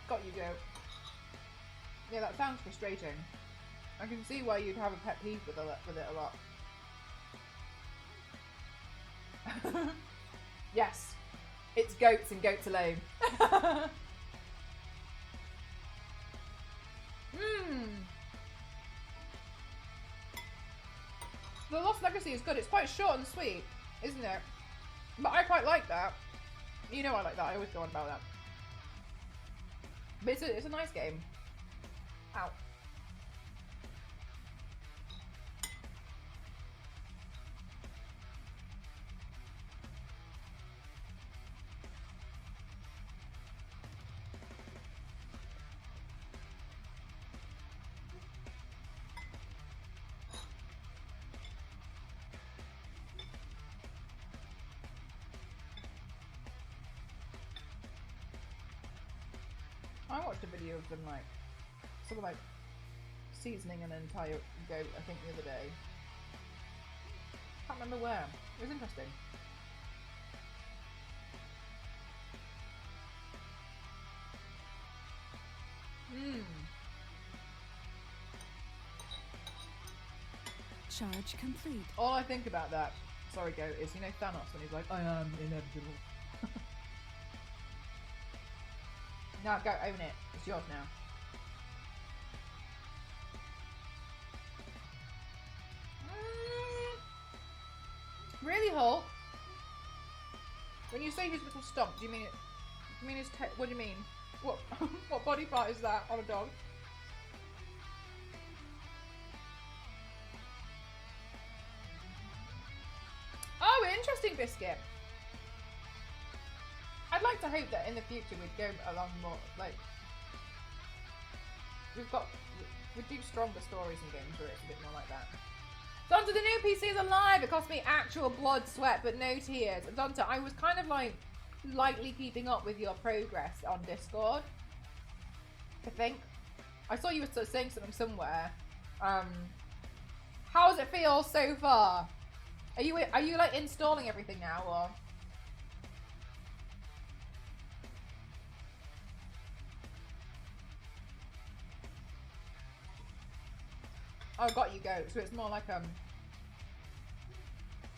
Got you, Go. Yeah, that sounds frustrating. I can see why you'd have a pet peeve with it a lot. Yes, it's goats and goats alone. The Lost Legacy is good. It's quite short and sweet, isn't it? But I quite like that. You know I like that. I always go on about that. But it's a nice game. Ow. I watched a video of them like sort of like seasoning an entire goat, I think, the other day. Can't remember where. It was interesting. Charge complete. All I think about that, sorry Goat, is, you know, Thanos when he's like, I am inevitable. No, go own it. It's yours now. Really, Hulk? When you say his little stump, do you mean it? Do you mean his? What do you mean? What? What body part is that on a dog? Oh, interesting, Biscuit. I'd like to hope that in the future we'd go along more, like, we'd do stronger stories in games where it's a bit more like that. Donta, the new PC is alive! It cost me actual blood, sweat, but no tears. Donta, I was kind of like, lightly keeping up with your progress on Discord, I think. I saw you were sort of saying something somewhere. How does it feel so far? Are you like installing everything now, or? Oh, got you, Goat. So it's more like a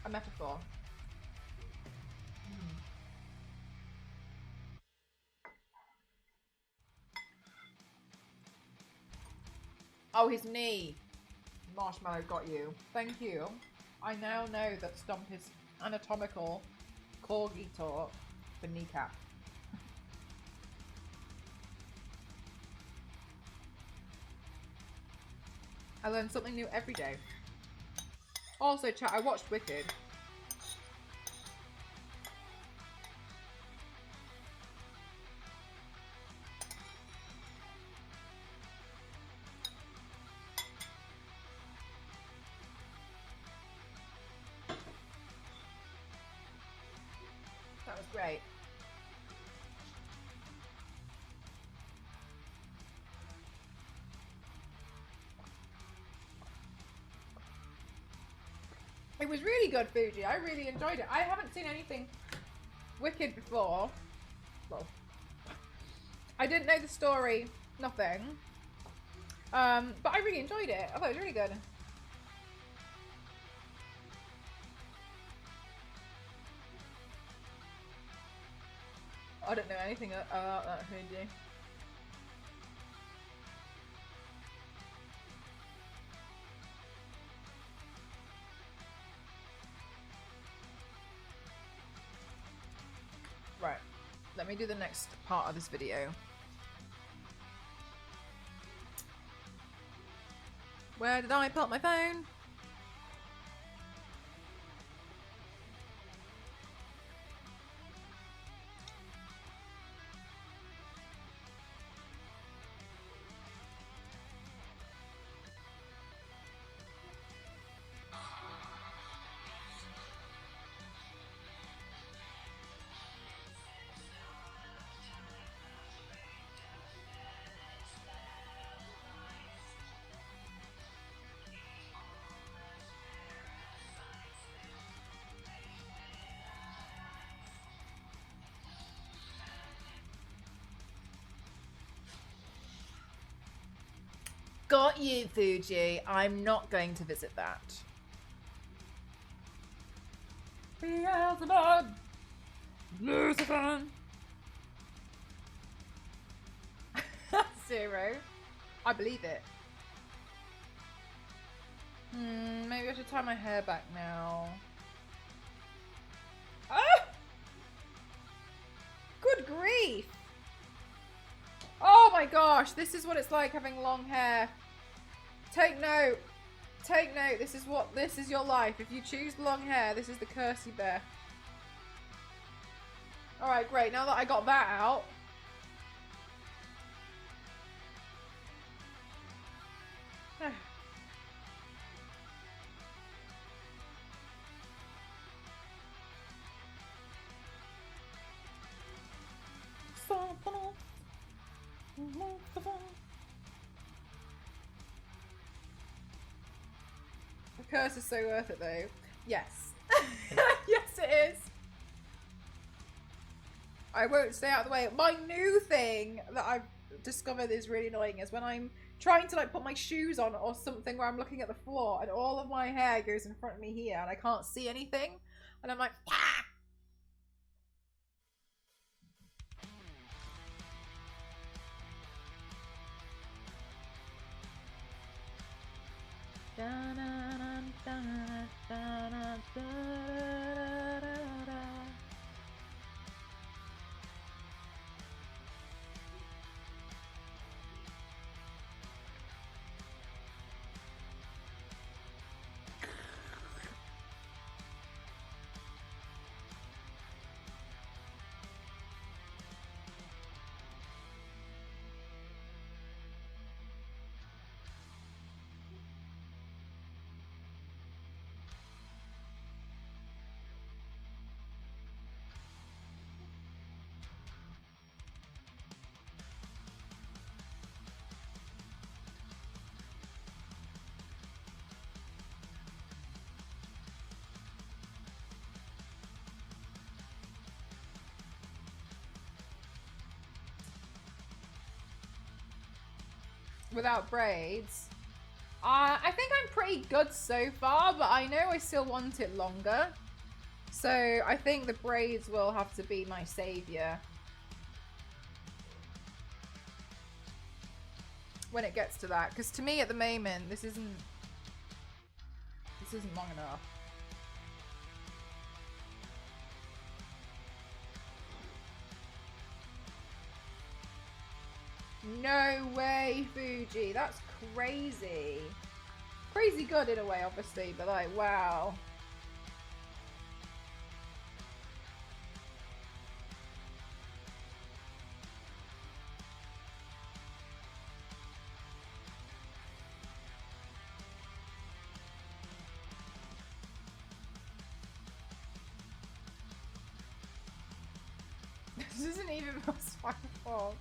metaphor. Oh, his knee. Marshmallow got you. Thank you. I now know that Stomp is anatomical corgi talk for kneecap. I learn something new every day. Also, chat, I watched Wicked. That was great. It was really good, Fuji. I really enjoyed it. I haven't seen anything Wicked before. Well, I didn't know the story, nothing. But I really enjoyed it. I thought it was really good. I don't know anything about that, Fuji. Right. Let me do the next part of this video. Where did I put my phone? Got you, Fuji. I'm not going to visit that. Beelzebub! Lucifer! 0. I believe it. Maybe I should tie my hair back now. Ah! Good grief! Oh my gosh, this is what it's like having long hair. Take note. Take note. This is your life. If you choose long hair, this is the curse you bear. Alright, great. Now that I got that out. The curse is so worth it though. Yes. Yes it is. I won't stay out of the way. My new thing that I've discovered is really annoying is when I'm trying to like put my shoes on or something where I'm looking at the floor and all of my hair goes in front of me here and I can't see anything. And I'm like, ah! Without braids. I think I'm pretty good so far, but I know I still want it longer. So I think the braids will have to be my savior when it gets to that. Because to me at the moment, this isn't long enough. No way, Fuji. That's crazy. Crazy good in a way, obviously, but like, wow. This isn't even my fault.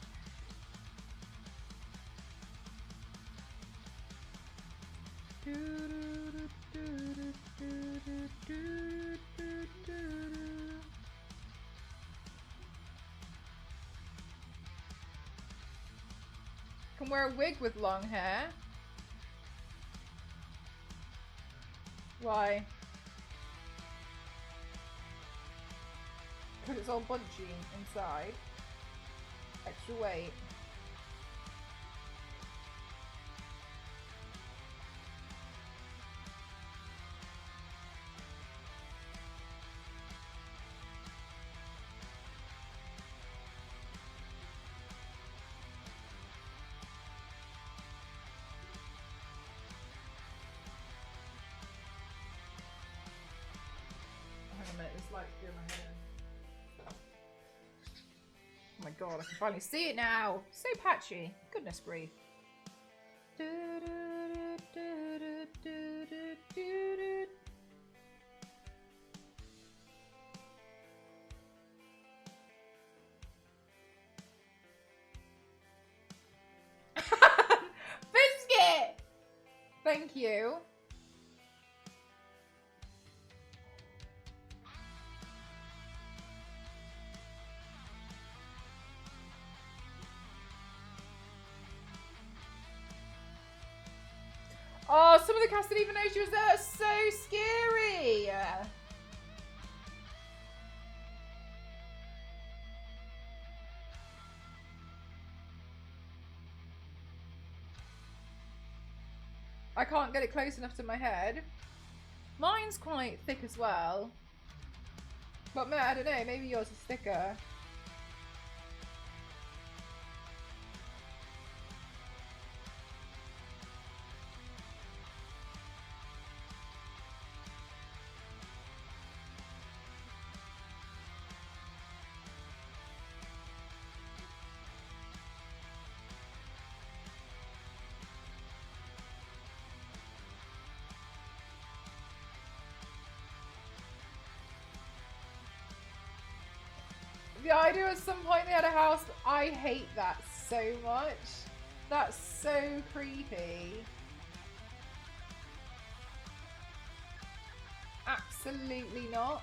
Can wear a wig with long hair. Why? Because it's all bunchy inside. Extra weight. Hang on a minute, this light's doing my head in. Oh my god, I can finally see it now! So patchy. Goodness grief. Biscuit! Thank you. Oh, some of the cast didn't even know she was there. So scary. I can't get it close enough to my head. Mine's quite thick as well. But I don't know, maybe yours is thicker. The idea at some point they had a house, I hate that so much. That's so creepy. Absolutely not.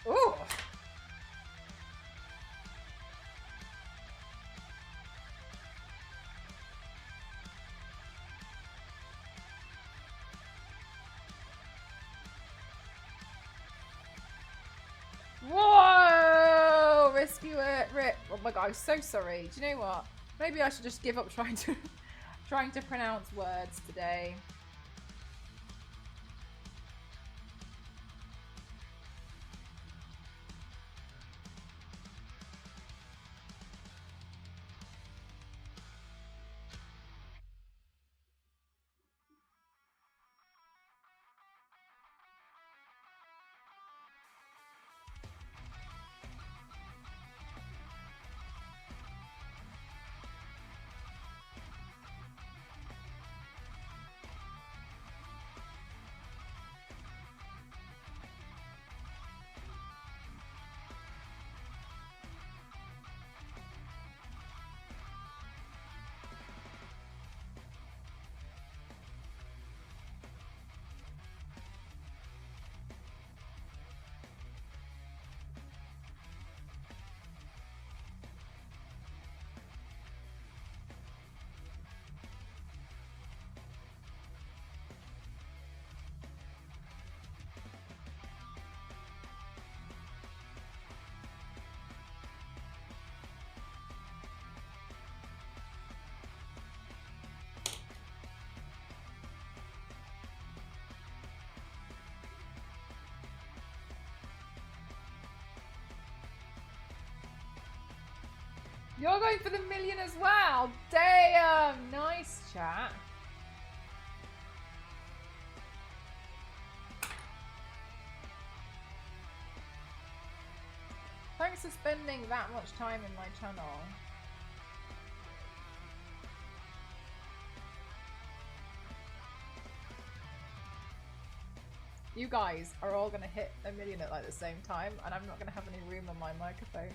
Ooh. Whoa! Rescue it, Rip. Oh my god, I'm so sorry. Do you know what? Maybe I should just give up trying to pronounce words today. You're going for the million as well. Damn. Nice, chat. Thanks for spending that much time in my channel. You guys are all gonna hit a million at like the same time, and I'm not gonna have any room on my microphone.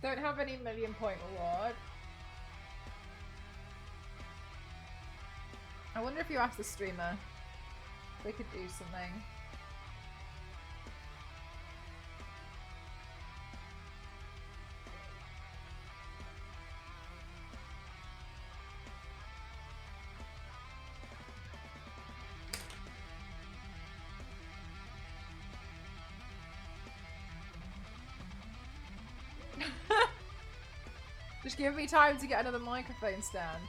Don't have any million point reward. I wonder if you ask the streamer, they could do something. Just give me time to get another microphone stand.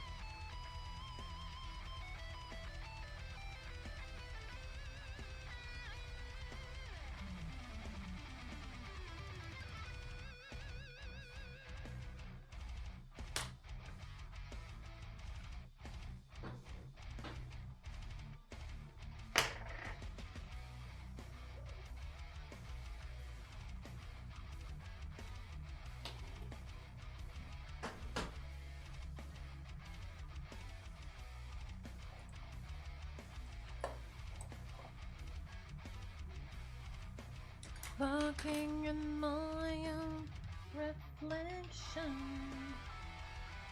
Looking in my own reflection,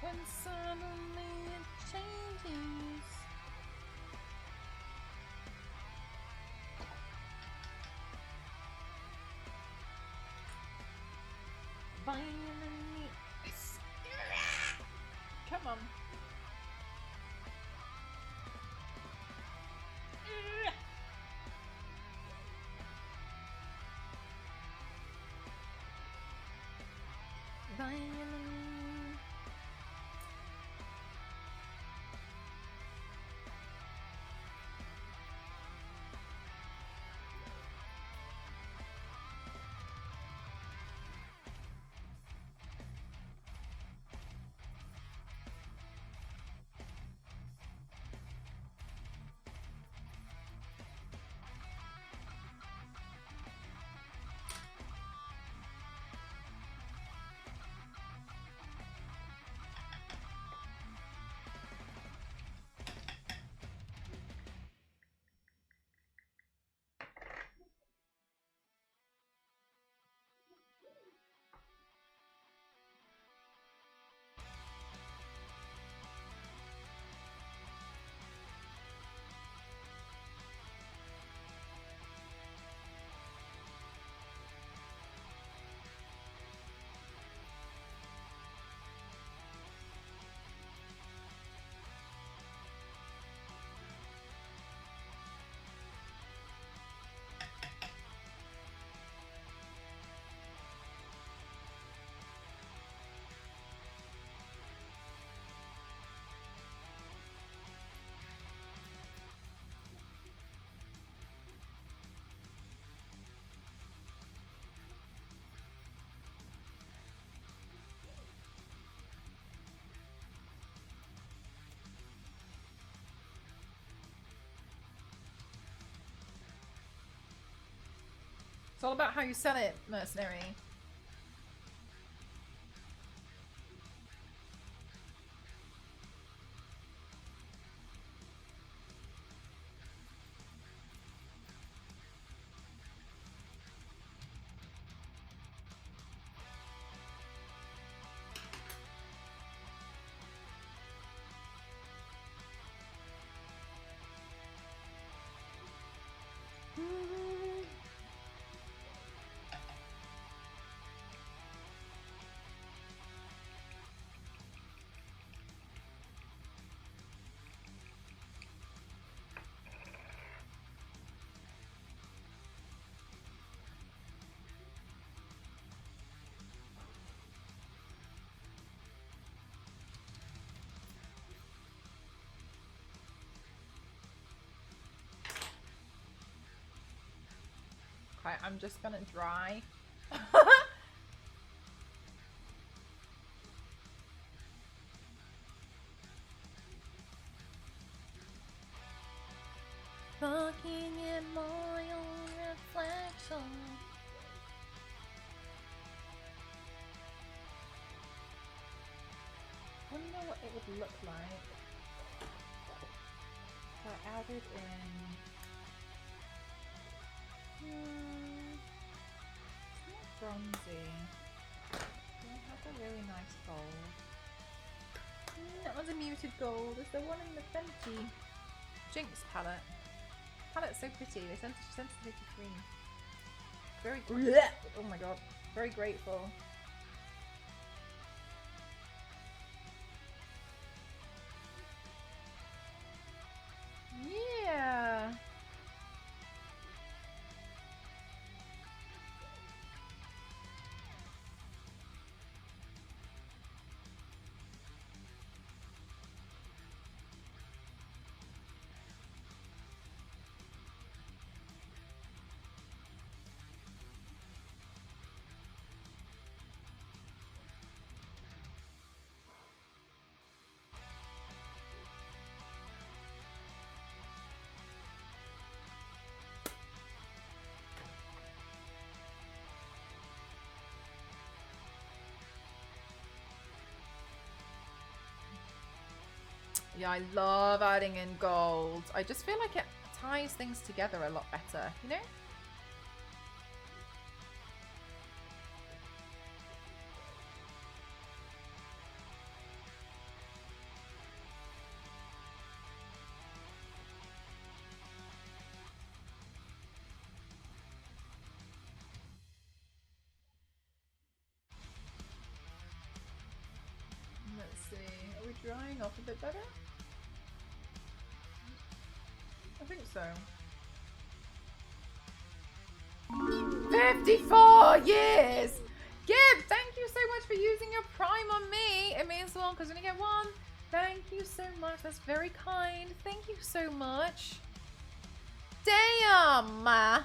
when suddenly it changes. Finally, come on. It's all about how you sell it, mercenary. Right, I'm just gonna dry. Looking at my own reflection. Wonder what it would look like if I added in. It's not bronzy. I have a really nice gold. That one's a muted gold. Is there one in the Fenty Jinx palette? Palette's so pretty. They sent it to me for free. Very. Oh my god. Very grateful. Yeah. Yeah, I love adding in gold. I just feel like it ties things together a lot better, you know? Let's see. Are we drying off a bit better? I think so. 54 years! Gib, thank you so much for using your Prime on me. It means a lot because you only get one. Thank you so much. That's very kind. Thank you so much. Damn!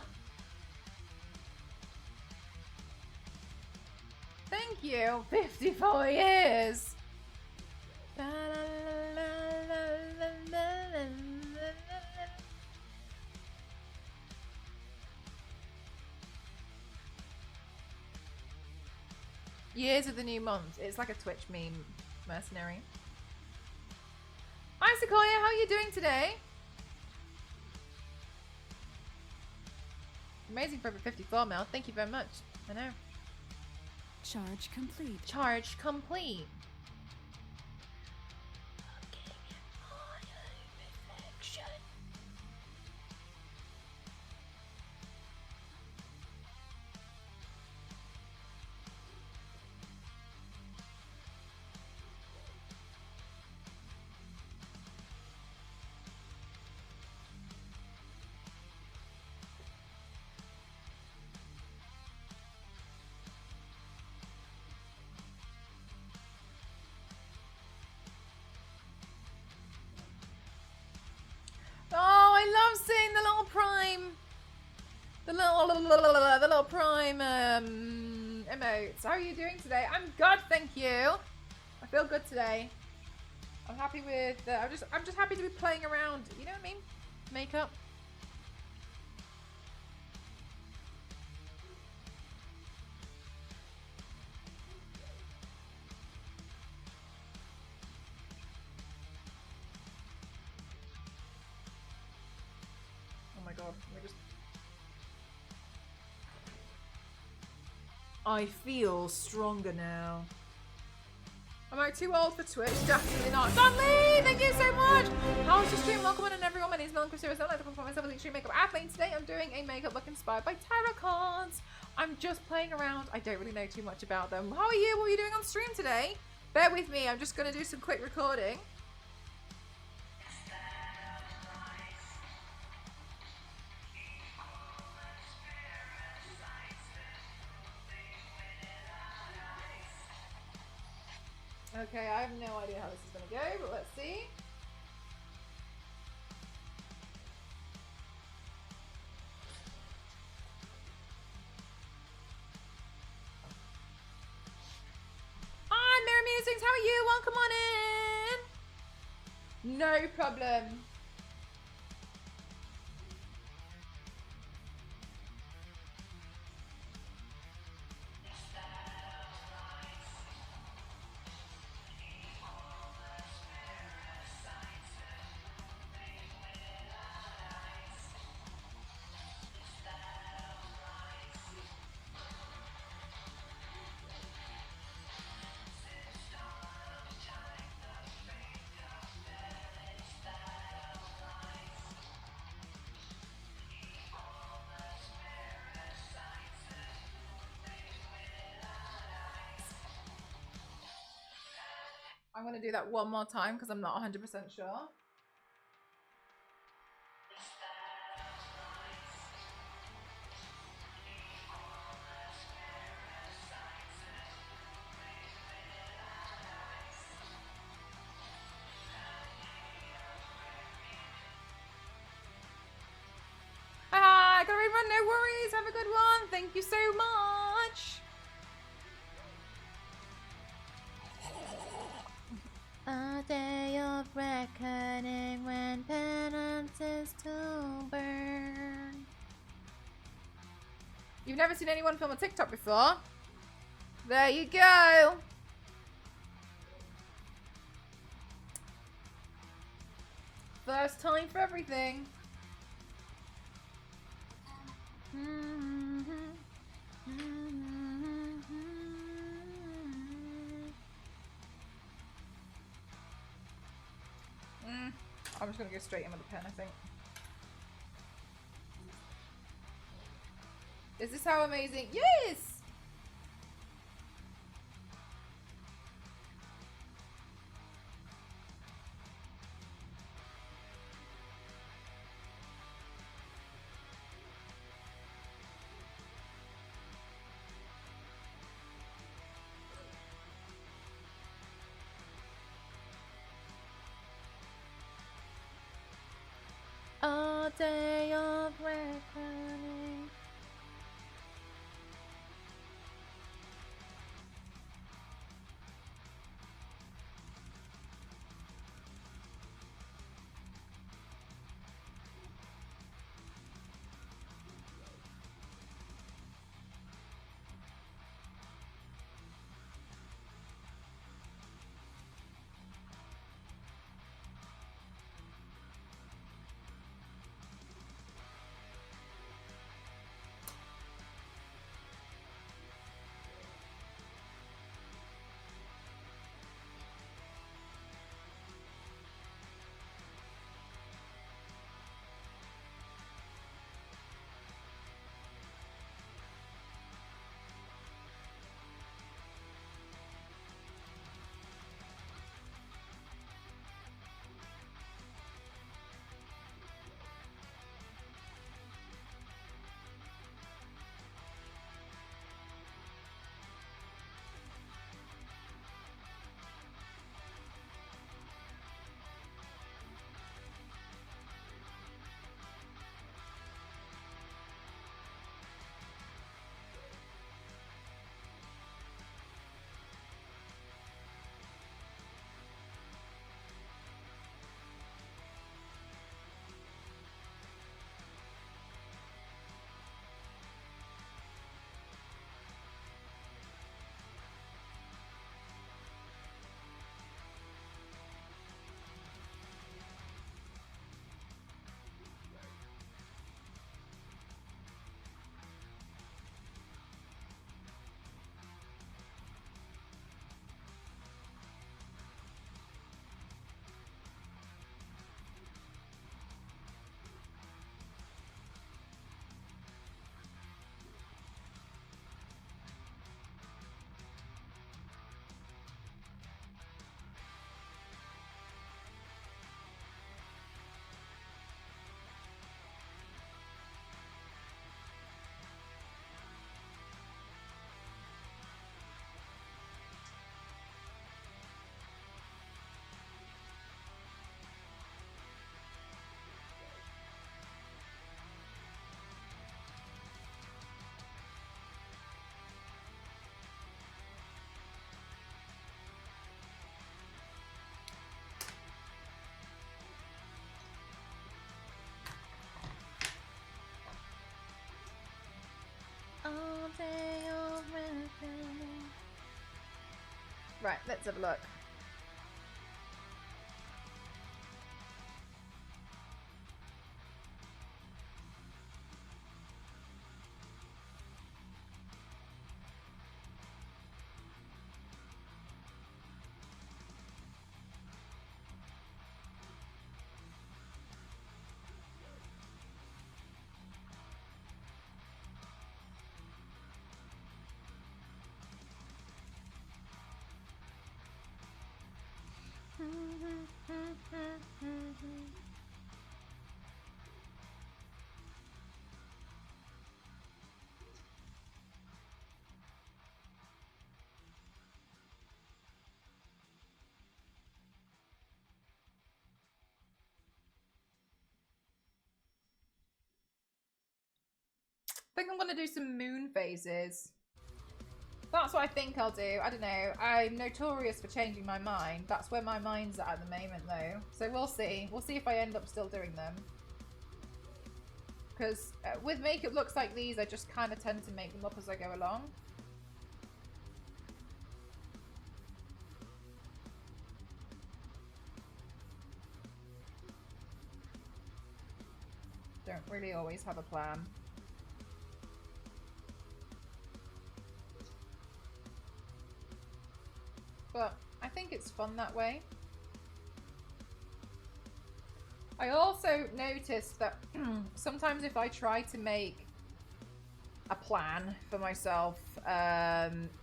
Thank you. 54 years. Years of the new month. It's like a Twitch meme, mercenary. Hi Sequoia, how are you doing today? Amazing for over 54 mil. Thank you very much. I know. Charge complete. Charge complete. Seeing the little prime, the little prime emotes. How are you doing today? I'm good, thank you. I feel good today. I'm happy with. I'm just happy to be playing around. You know what I mean? Makeup. God, I feel stronger now. Am I too old for Twitch? Definitely not. Dudley, thank you so much. How was your stream? Welcome in everyone. My name is Melon Chris. I like to perform myself as an extreme makeup athlete. Today I'm doing a makeup look inspired by tarot cards. I'm just playing around. I don't really know too much about them. How are you? What are you doing on stream today? Bear with me. I'm just going to do some quick recording. Okay, I have no idea how this is going to go, but let's see. Hastings, how are you? Welcome on in. No problem. I'm going to do that one more time because I'm not 100% sure. Ah, gotta rerun, no worries. Have a good one. Thank you so much. A day of reckoning when penance is to burn. You've never seen anyone film a TikTok before? There you go. First time for everything. I'm just gonna go straight in with the pen, I think. Is this how amazing? Yes! A day of reckoning. Right, let's have a look. I think I'm gonna do some moon phases. That's what I think I'll do. I don't know. I'm notorious for changing my mind. That's where my mind's at the moment, though. So we'll see. We'll see if I end up still doing them. Because with makeup looks like these, I just kind of tend to make them up as I go along. Don't really always have a plan. But I think it's fun that way. I also noticed that sometimes if I try to make a plan for myself,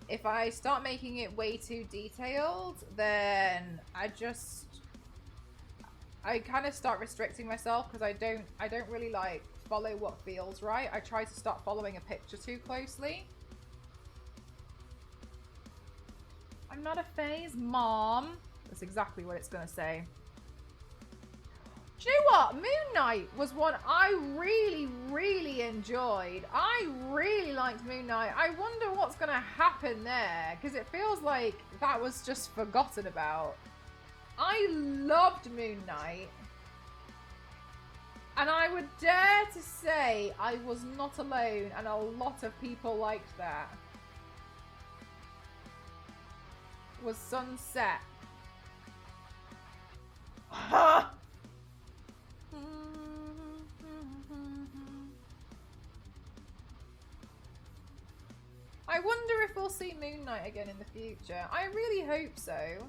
if I start making it way too detailed, then I kind of start restricting myself because I don't really like follow what feels right. I try to start following a picture too closely. I'm not a phase, Mom. That's exactly what it's gonna say. Do you know what? Moon Knight was one I really, really enjoyed. I really liked Moon Knight. I wonder what's gonna happen there, because it feels like that was just forgotten about. I loved Moon Knight. And I would dare to say I was not alone, and a lot of people liked that. Was Sunset. I wonder if we'll see Moon Knight again in the future. I really hope so.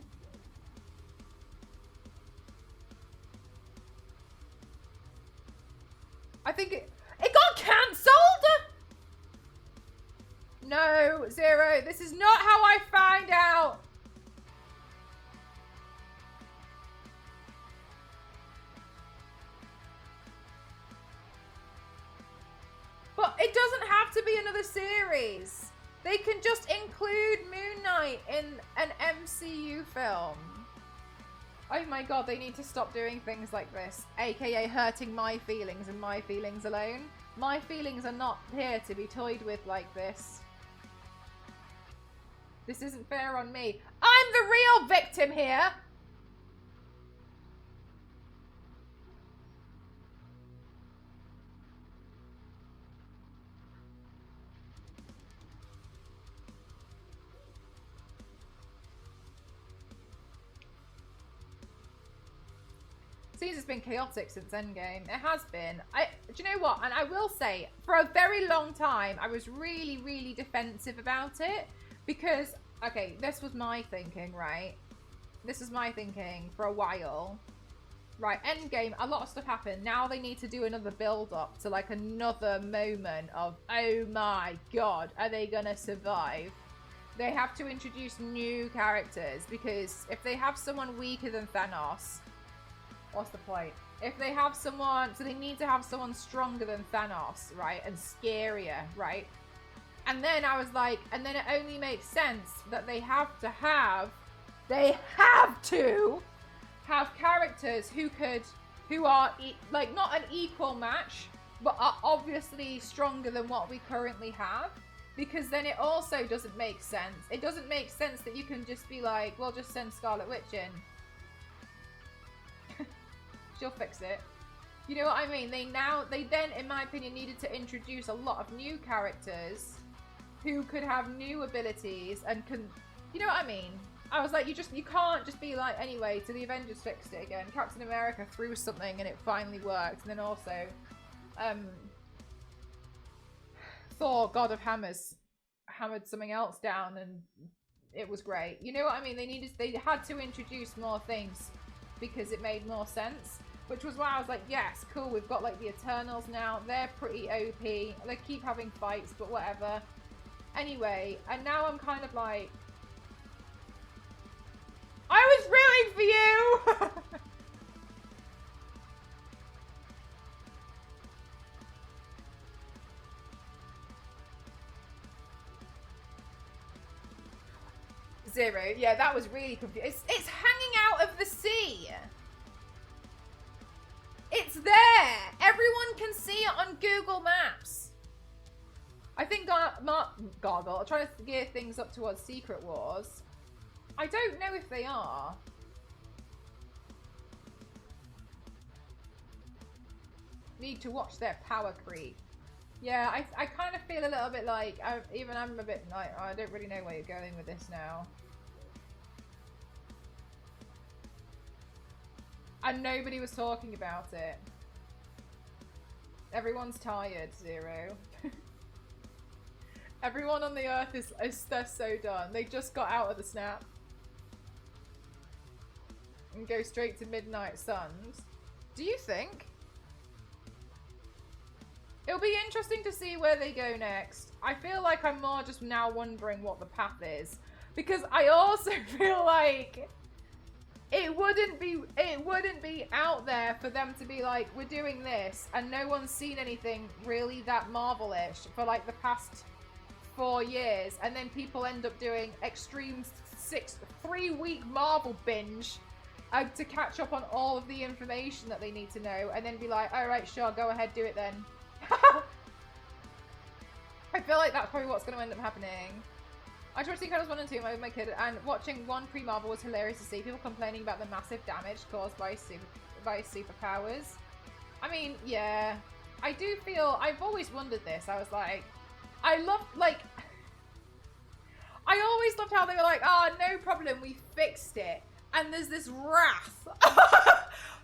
I think it got cancelled! No, Zero, this is not how I find out. But it doesn't have to be another series. They can just include Moon Knight in an MCU film. Oh my god, they need to stop doing things like this. AKA hurting my feelings and my feelings alone. My feelings are not here to be toyed with like this. This isn't fair on me. I'm the real victim here! Seems it's been chaotic since Endgame. It has been. Do you know what? And I will say, for a very long time, I was really, really defensive about it. Because, okay, this was my thinking, right? This was my thinking for a while. Right, Endgame, a lot of stuff happened. Now they need to do another build-up to, like, another moment of, oh my god, are they gonna survive? They have to introduce new characters. Because if they have someone weaker than Thanos... What's the point? If they have someone... So they need to have someone stronger than Thanos, right? And scarier, right? And then I was like... And then it only makes sense that they have to have... They have to have characters who are, like, not an equal match, but are obviously stronger than what we currently have. Because then it also doesn't make sense. It doesn't make sense that you can just be like, well, just send Scarlet Witch in. She'll fix it. You know what I mean? They then, in my opinion, needed to introduce a lot of new characters who could have new abilities and can, you know what I mean? I was like, you can't just be like, anyway, so the Avengers fixed it again. Captain America threw something and it finally worked. And then also, Thor, God of Hammers, hammered something else down and it was great. You know what I mean? They had to introduce more things because it made more sense. Which was why I was like, yes, cool, we've got like the Eternals now. They're pretty OP. They keep having fights, but whatever. Anyway, and now I'm kind of like, I was rooting for you! Zero. Yeah, that was really confusing. It's hanging out of the sea. It's there. Everyone can see it on Google Maps. I think Gargle are trying to gear things up towards Secret Wars. I don't know if they are. Need to watch their power creep. Yeah, I kind of feel a little bit like, I'm a bit like, oh, I don't really know where you're going with this now. And nobody was talking about it. Everyone's tired, Zero. Everyone on the earth is they're so done. They just got out of the snap. And go straight to Midnight Suns. Do you think? It'll be interesting to see where they go next. I feel like I'm more just now wondering what the path is. Because I also feel like it wouldn't be out there for them to be like, we're doing this, and no one's seen anything really that Marvel-ish for like the past 4 years, and then people end up doing extreme 3-week Marvel binge to catch up on all of the information that they need to know, and then be like, all right, sure, go ahead, do it then. I feel like that's probably what's going to end up happening. I tried to see Incredibles 1 and 2 with my kid, and watching 1 pre-Marvel was hilarious to see people complaining about the massive damage caused by superpowers. I mean, yeah. I do feel, I've always wondered this. I was like, I always loved how they were like, oh, no problem, we fixed it. And there's this wrath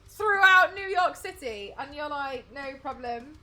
throughout New York City. And you're like, no problem.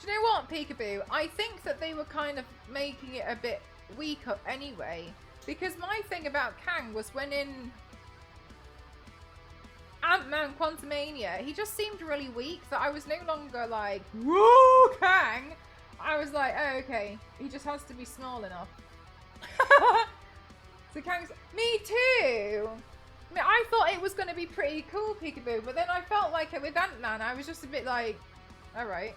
Do you know what, Peekaboo? I think that they were kind of making it a bit weaker anyway. Because my thing about Kang was when in Ant-Man Quantumania, he just seemed really weak, that I was no longer like, whoa, Kang! I was like, oh, okay, he just has to be small enough. So Kang's, me too! I mean, I thought it was going to be pretty cool, Peekaboo, but then I felt like it with Ant-Man, I was just a bit like, alright.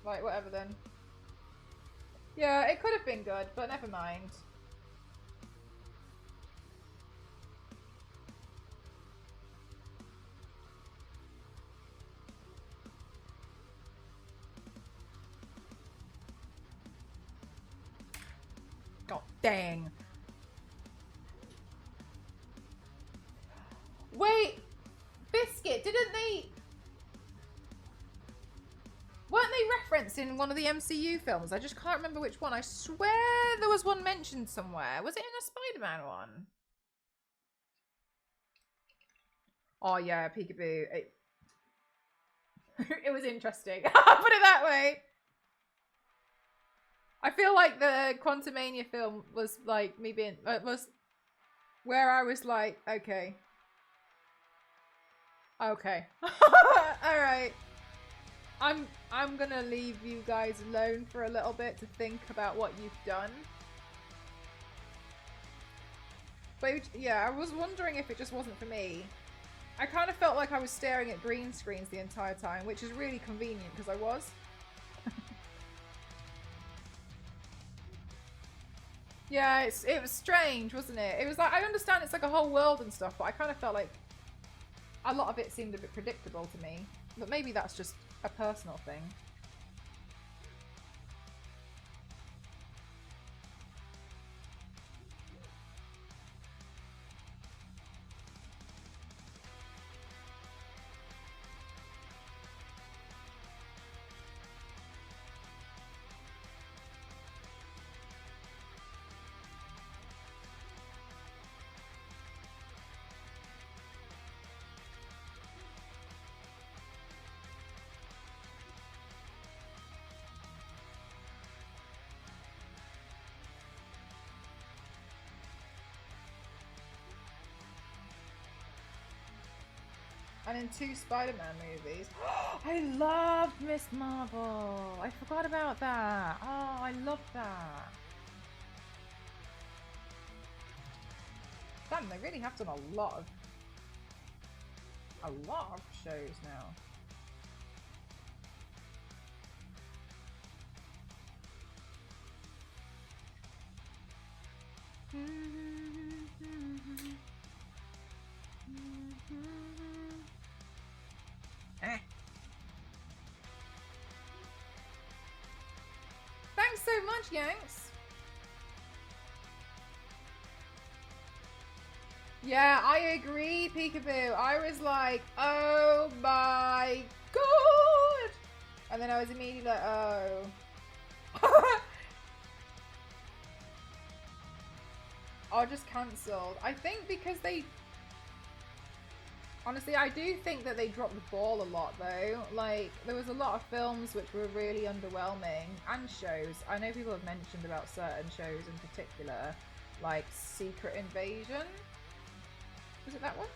Right, whatever then. Yeah, it could have been good, but never mind. God dang. Wait, Biscuit, didn't they... Weren't they referenced in one of the MCU films? I just can't remember which one. I swear there was one mentioned somewhere. Was it in a Spider-Man one? Oh yeah, Peekaboo. It was interesting. I'll put it that way. I feel like the Quantumania film was like me being... was where I was like, okay. Okay. Alright. I'm gonna leave you guys alone for a little bit to think about what you've done. But yeah, I was wondering if it just wasn't for me. I kind of felt like I was staring at green screens the entire time, which is really convenient because I was. Yeah, it was strange, wasn't it? It was like, I understand it's like a whole world and stuff, but I kind of felt like a lot of it seemed a bit predictable to me. But maybe that's just a personal thing. And in 2 Spider-Man movies. I loved Miss Marvel. I forgot about that. Oh, I love that. Damn, they really have done a lot of shows now. Thanks so much, Yanks. Yeah, I agree, Peekaboo. I was like, oh my god! And then I was immediately like, oh. Oh, just cancelled. I think because they... Honestly, I do think that they dropped the ball a lot, though. Like, there was a lot of films which were really underwhelming, and shows. I know people have mentioned about certain shows in particular, like Secret Invasion. Was it that one?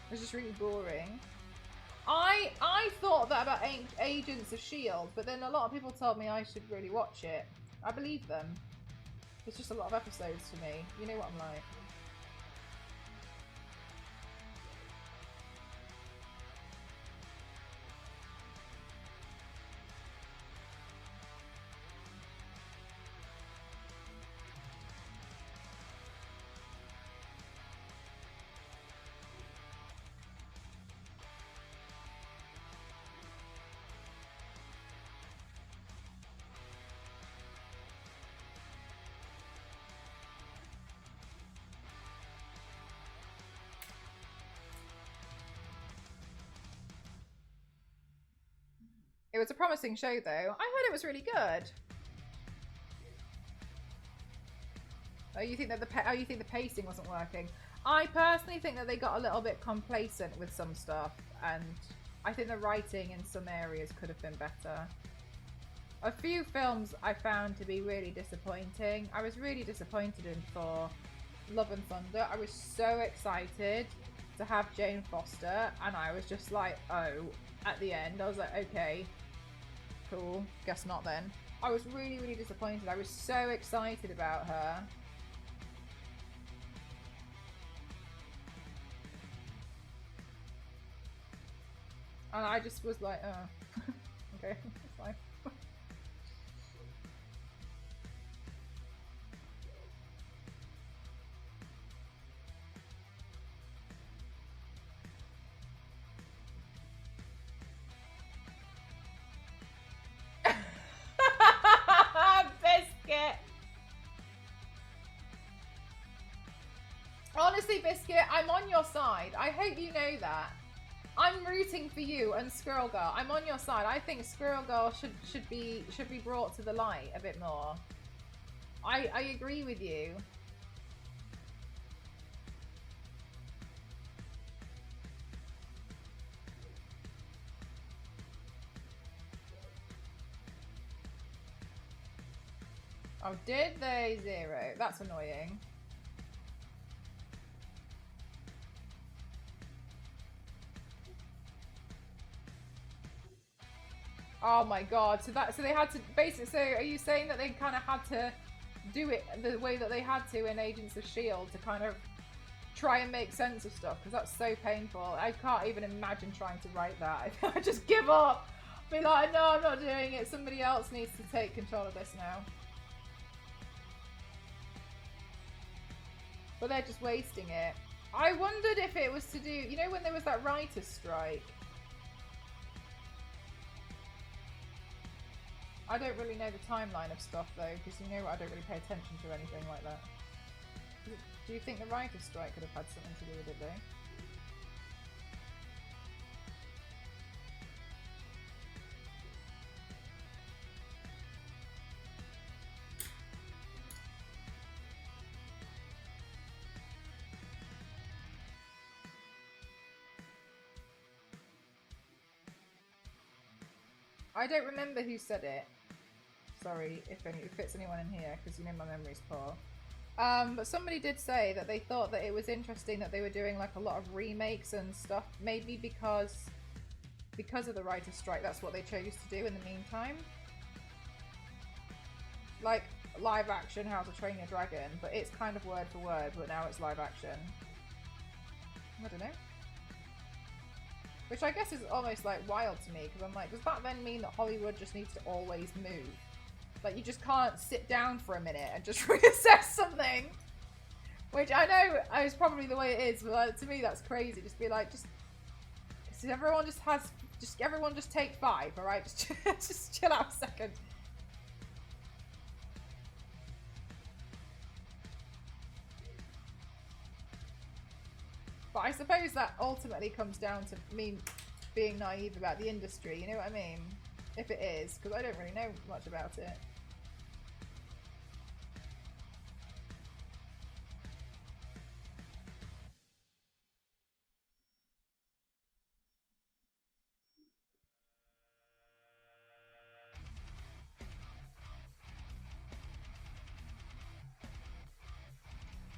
It was just really boring. I thought that about Agents of S.H.I.E.L.D., but then a lot of people told me I should really watch it. I believe them. It's just a lot of episodes for me. You know what I'm like. It was a promising show, though. I heard it was really good. Oh, you think that the pacing wasn't working? I personally think that they got a little bit complacent with some stuff, and I think the writing in some areas could have been better. A few films I found to be really disappointing. I was really disappointed in Thor: Love and Thunder. I was so excited to have Jane Foster, and I was just like, oh, at the end, I was like, okay, cool, guess not then. I was really, really disappointed. I was so excited about her. And I just was like, oh, okay, that's fine. Biscuit! Honestly, Biscuit, I'm on your side. I hope you know that. I'm rooting for you and Squirrel Girl. I'm on your side. I think Squirrel Girl should be brought to the light a bit more. I agree with you. Oh, did they? Zero. That's annoying. Oh my god. So they had to basically. So are you saying that they kind of had to do it the way that they had to in Agents of S.H.I.E.L.D. to kind of try and make sense of stuff? Because that's so painful. I can't even imagine trying to write that. I just give up. Be like, no, I'm not doing it. Somebody else needs to take control of this now. But they're just wasting it. I wondered if it was to do, you know, when there was that writer's strike. I don't really know the timeline of stuff though, because you know I don't really pay attention to anything like that. Do you think the writer's strike could have had something to do with it though? I don't remember who said it. Sorry if it's anyone in here, because you know my memory's poor. But somebody did say that they thought that it was interesting that they were doing like a lot of remakes and stuff. Maybe because of the writer's strike, that's what they chose to do in the meantime. Like live action How to Train Your Dragon, but it's kind of word for word, but now it's live action. I don't know. Which I guess is almost like wild to me, because I'm like, does that then mean that Hollywood just needs to always move? Like you just can't sit down for a minute and just reassess something? Which I know is probably the way it is, but like, to me that's crazy. Just be like, just everyone just take 5, alright? Just chill out a second. But I suppose that ultimately comes down to me being naive about the industry, you know what I mean? If it is, because I don't really know much about it.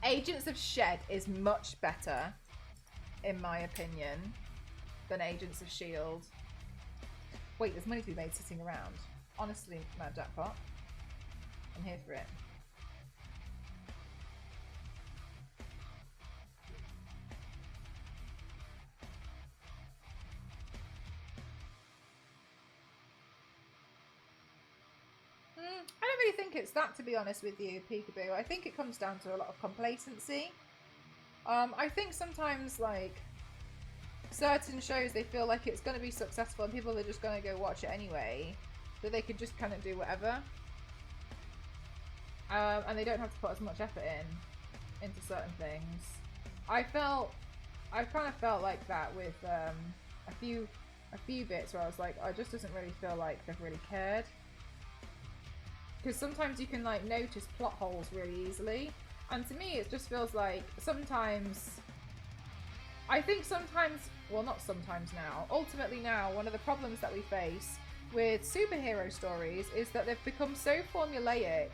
Agents of Shed is much better, in my opinion, than Agents of S.H.I.E.L.D. Wait, there's money to be made sitting around. Honestly, Mad Jackpot. I'm here for it. I don't really think it's that, to be honest with you, Peekaboo. I think it comes down to a lot of complacency. I think sometimes, like, certain shows, they feel like it's going to be successful and people are just going to go watch it anyway, that they could just kind of do whatever. And they don't have to put as much effort into certain things. I kind of felt like that with a few bits where I was like, oh, it just doesn't really feel like they've really cared. Because sometimes you can like notice plot holes really easily, and to me it just feels like sometimes, I think sometimes, well not sometimes now, ultimately now, one of the problems that we face with superhero stories is that they've become so formulaic,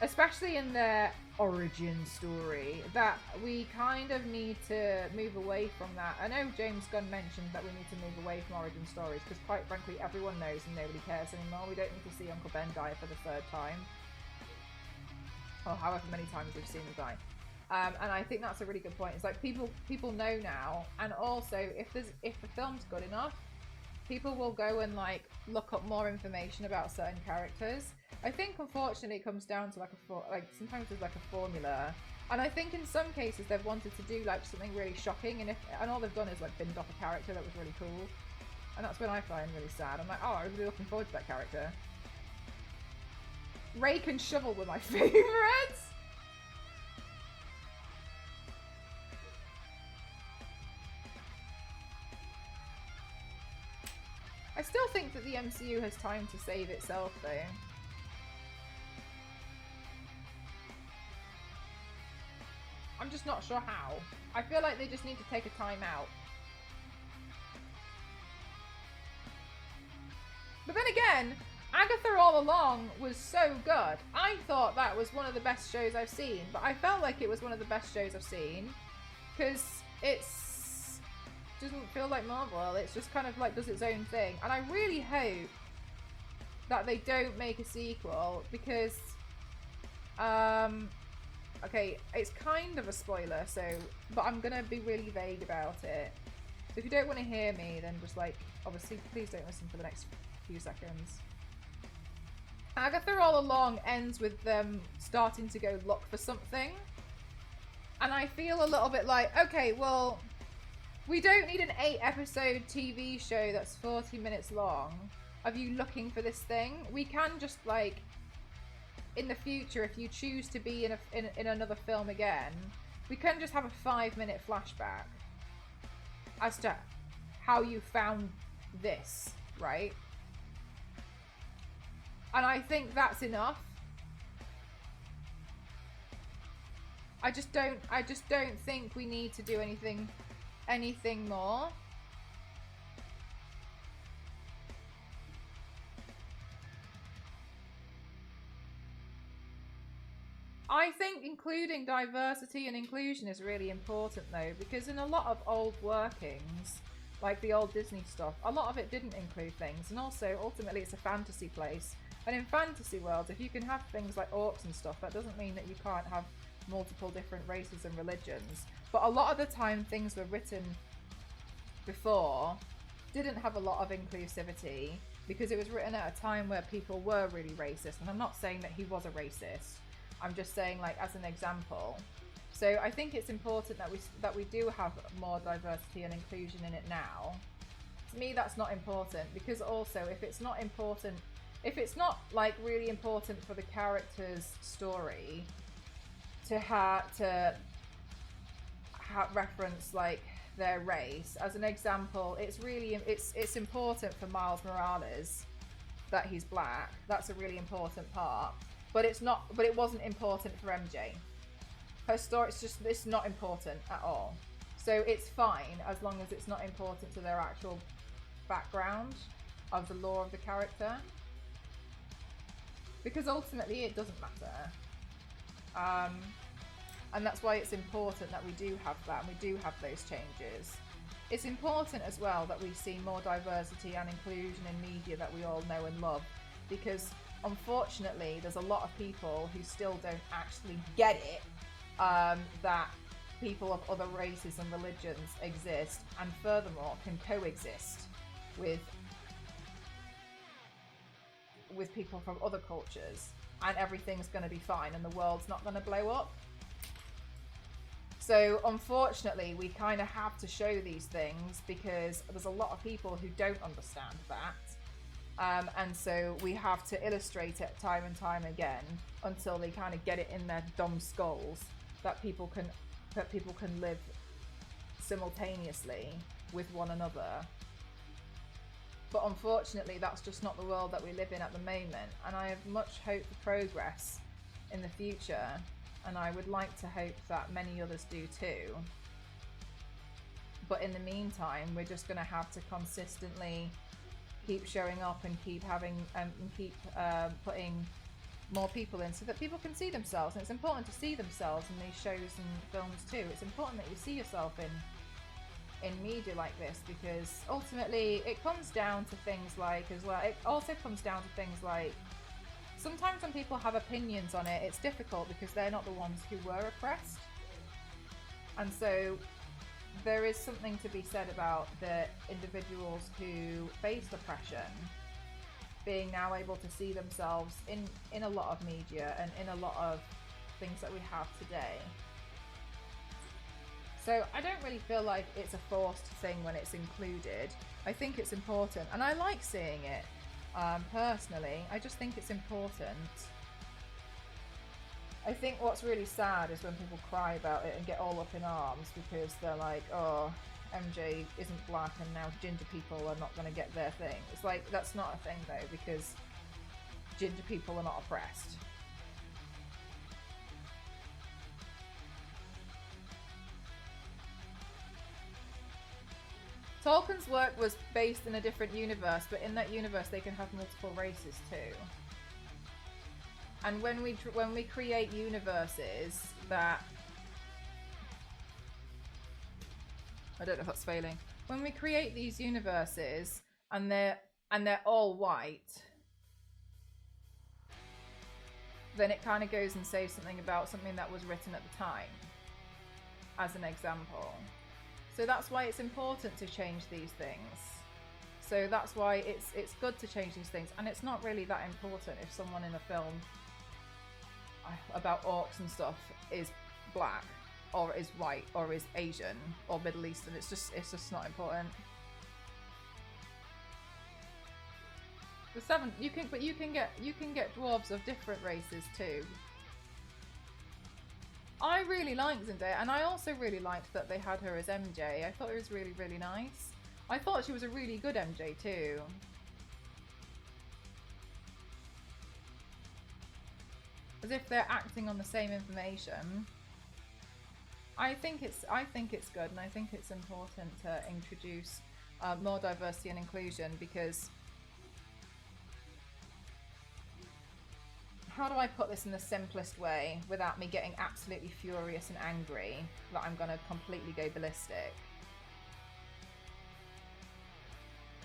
especially in their origin story, that we kind of need to move away from that. I know James Gunn mentioned that we need to move away from origin stories because quite frankly everyone knows and nobody cares anymore. We don't need to see Uncle Ben die for the 3rd time, or however many times we've seen him die. And I think that's a really good point. It's like people know now, and also if the film's good enough, people will go and like look up more information about certain characters. I think unfortunately it comes down to like sometimes there's like a formula, and I think in some cases they've wanted to do like something really shocking, and all they've done is like binned off a character that was really cool, and that's when I find really sad. I'm like, oh, I'm really looking forward to that character. Rake and Shovel were my favourites. I still think that the MCU has time to save itself though. I'm just not sure how. I feel like they just need to take a time out. But then again, Agatha all along was so good. I thought that was one of the best shows I've seen, but I felt like it was one of the best shows I've seen because doesn't feel like Marvel. It's just kind of like does its own thing. And I really hope that they don't make a sequel because, okay, it's kind of a spoiler, so, but I'm gonna be really vague about it. So if you don't want to hear me, then just like, obviously, please don't listen for the next few seconds. Agatha all along ends with them starting to go look for something. And I feel a little bit like, okay, well, we don't need an 8-episode TV show that's 40 minutes long of you looking for this thing. We can just like, in the future, if you choose to be in another film again, we can just have a 5-minute flashback as to how you found this, right? And I think that's enough. I just don't think we need to do anything more. I think including diversity and inclusion is really important though, because in a lot of old workings, like the old Disney stuff, a lot of it didn't include things, and also ultimately it's a fantasy place. And in fantasy worlds, if you can have things like orcs and stuff, that doesn't mean that you can't have multiple different races and religions. But a lot of the time things were written before didn't have a lot of inclusivity because it was written at a time where people were really racist. And I'm not saying that he was a racist. I'm just saying, like, as an example. So I think it's important that we do have more diversity and inclusion in it now. To me, that's not important because also if it's not important, if it's not like really important for the character's story to reference like their race, as an example, it's important for Miles Morales that he's black. That's a really important part. But it wasn't important for MJ. Her story, it's not important at all. So it's fine as long as it's not important to their actual background of the lore of the character. Because ultimately it doesn't matter. And that's why it's important that we do have that and we do have those changes. It's important as well that we see more diversity and inclusion in media that we all know and love, because unfortunately there's a lot of people who still don't actually get it, that people of other races and religions exist and furthermore can coexist with people from other cultures, and everything's going to be fine and the world's not going to blow up. So unfortunately we kind of have to show these things because there's a lot of people who don't understand that, and so we have to illustrate it time and time again until they kind of get it in their dumb skulls that people can live simultaneously with one another. But unfortunately, that's just not the world that we live in at the moment. And I have much hope for progress in the future. And I would like to hope that many others do too. But in the meantime, we're just going to have to consistently keep showing up and keep having putting more people in so that people can see themselves. And it's important to see themselves in these shows and films too. It's important that you see yourself in media like this, because ultimately it comes down to things like, as well, it also comes down to things like, sometimes when people have opinions on it, it's difficult because they're not the ones who were oppressed. And so there is something to be said about the individuals who faced oppression being now able to see themselves in a lot of media and in a lot of things that we have today. So I don't really feel like it's a forced thing when it's included. I think it's important, and I like seeing it, personally. I just think it's important. I think what's really sad is when people cry about it and get all up in arms because they're like, oh, MJ isn't black and now ginger people are not going to get their thing. It's like, that's not a thing though, because ginger people are not oppressed. Tolkien's work was based in a different universe, but in that universe they can have multiple races too. And when we create universes that, I don't know if that's failing. when we create these universes and they're all white, then it kind of goes and says something about something that was written at the time, as an example. So that's why it's important to change these things. So that's why it's good to change these things. And it's not really that important if someone in a film about orcs and stuff is black or is white or is Asian or Middle Eastern. It's just not important. The seven, you can get dwarves of different races too. I really liked Zendaya, and I also really liked that they had her as MJ. I thought it was really, really nice. I thought she was a really good MJ too. As if they're acting on the same information. I think it's good, and I think it's important to introduce more diversity and inclusion, because how do I put this in the simplest way without me getting absolutely furious and angry that I'm going to completely go ballistic?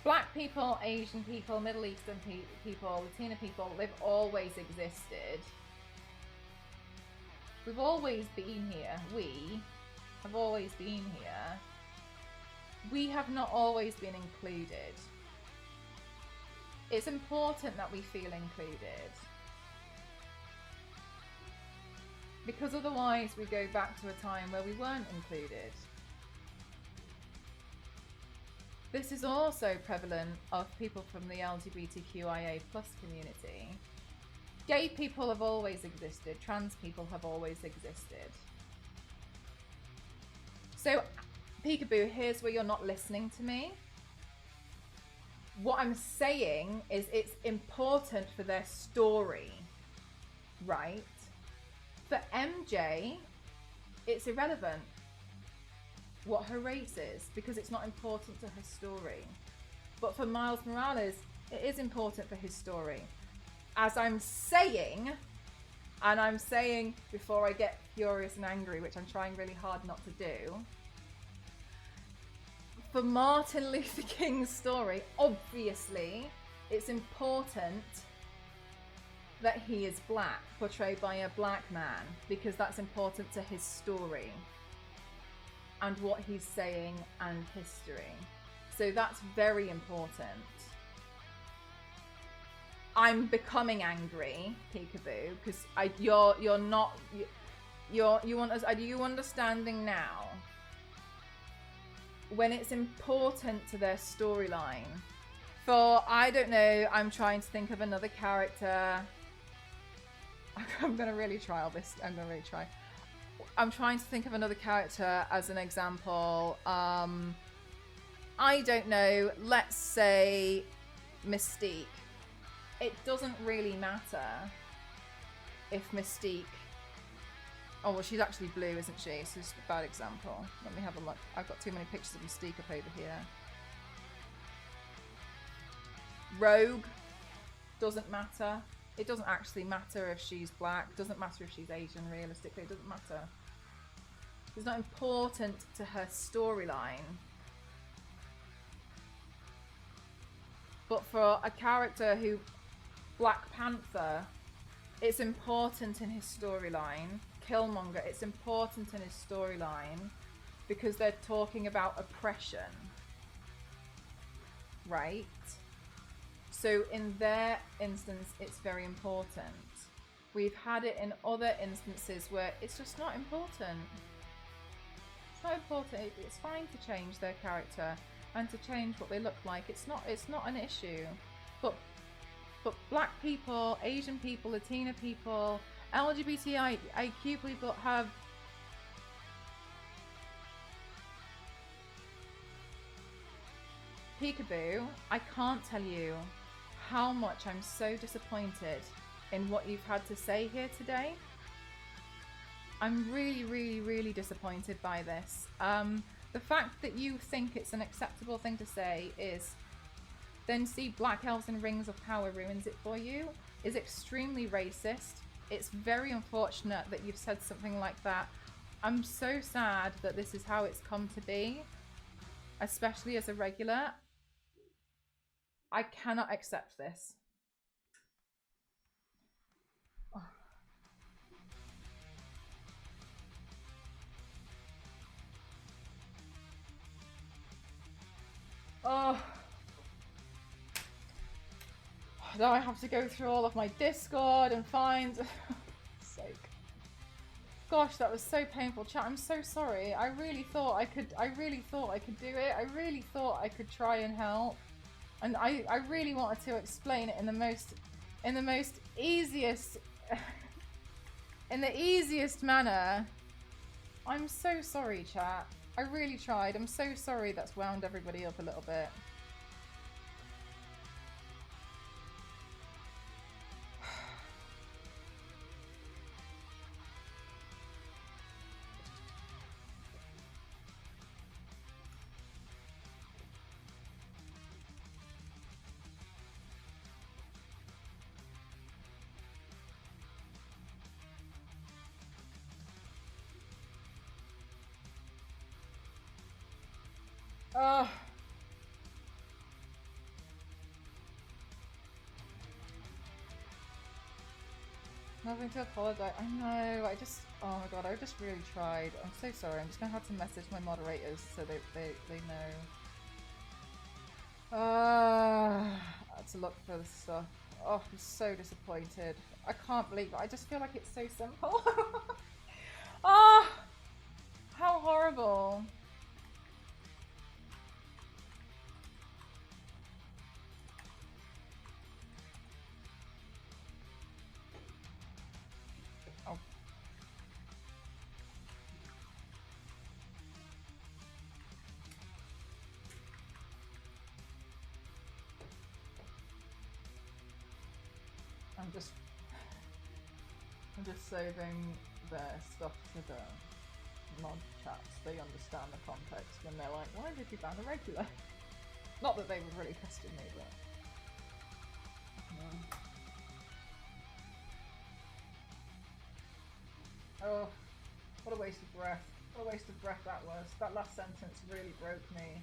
Black people, Asian people, Middle Eastern people, Latina people, they've always existed. We've always been here. We have always been here. We have not always been included. It's important that we feel included, because otherwise we go back to a time where we weren't included. This is also prevalent of people from the LGBTQIA+ community. Gay people have always existed. Trans people have always existed. So, Peekaboo, here's where you're not listening to me. What I'm saying is it's important for their story, right? For MJ, it's irrelevant what her race is, because it's not important to her story. But for Miles Morales, it is important for his story. As I'm saying, and I'm saying before I get furious and angry, which I'm trying really hard not to do, for Martin Luther King's story, obviously, it's important that he is black, portrayed by a black man, because that's important to his story and what he's saying and history. So that's very important. I'm becoming angry, Peekaboo, because you're not you want us. Are you understanding now? When it's important to their storyline. For, I don't know, I'm trying to think of another character. I'm gonna really try all this. I'm gonna really try. I'm trying to think of another character as an example. I don't know. Let's say Mystique. It doesn't really matter if Mystique... Oh, well, she's actually blue, isn't she? So it's a bad example. Let me have a look. I've got too many pictures of Mystique up over here. Rogue. Doesn't matter. It doesn't actually matter if she's black. Doesn't matter if she's Asian, realistically. It doesn't matter. It's not important to her storyline. But for a character who... Black Panther, it's important in his storyline. Killmonger, it's important in his storyline because they're talking about oppression, right? So in their instance, it's very important. We've had it in other instances where it's just not important. It's not important. It's fine to change their character and to change what they look like. It's not an issue. But black people, Asian people, Latina people, LGBTIQ people have Peekaboo. I can't tell you how much I'm so disappointed in what you've had to say here today. I'm really, really, really disappointed by this. The fact that you think it's an acceptable thing to say is then see Black Elves and Rings of Power ruins it for you is extremely racist. It's very unfortunate that you've said something like that. I'm so sad that this is how it's come to be. especially as a regular. I cannot accept this. Oh. Now I have to go through all of my Discord and find... sake. Gosh, that was so painful, chat. I'm so sorry. I really thought I could do it. I really thought I could try and help. And I really wanted to explain it in the most easiest in the easiest manner. I'm so sorry, chat. I really tried. I'm so sorry that's wound everybody up a little bit. Oh. Nothing to apologize. I know. Oh my god, I just really tried. I'm so sorry. I'm just gonna have to message my moderators so they know. I had to look for this stuff. Oh, I'm so disappointed. I can't believe it. I just feel like it's so simple. Ah, how horrible. I'm just saving their stuff to the mod chats. They understand the context when they're like, why did you ban a regular? Not that they were really testing me, but... Yeah. Oh, what a waste of breath. What a waste of breath that was. That last sentence really broke me.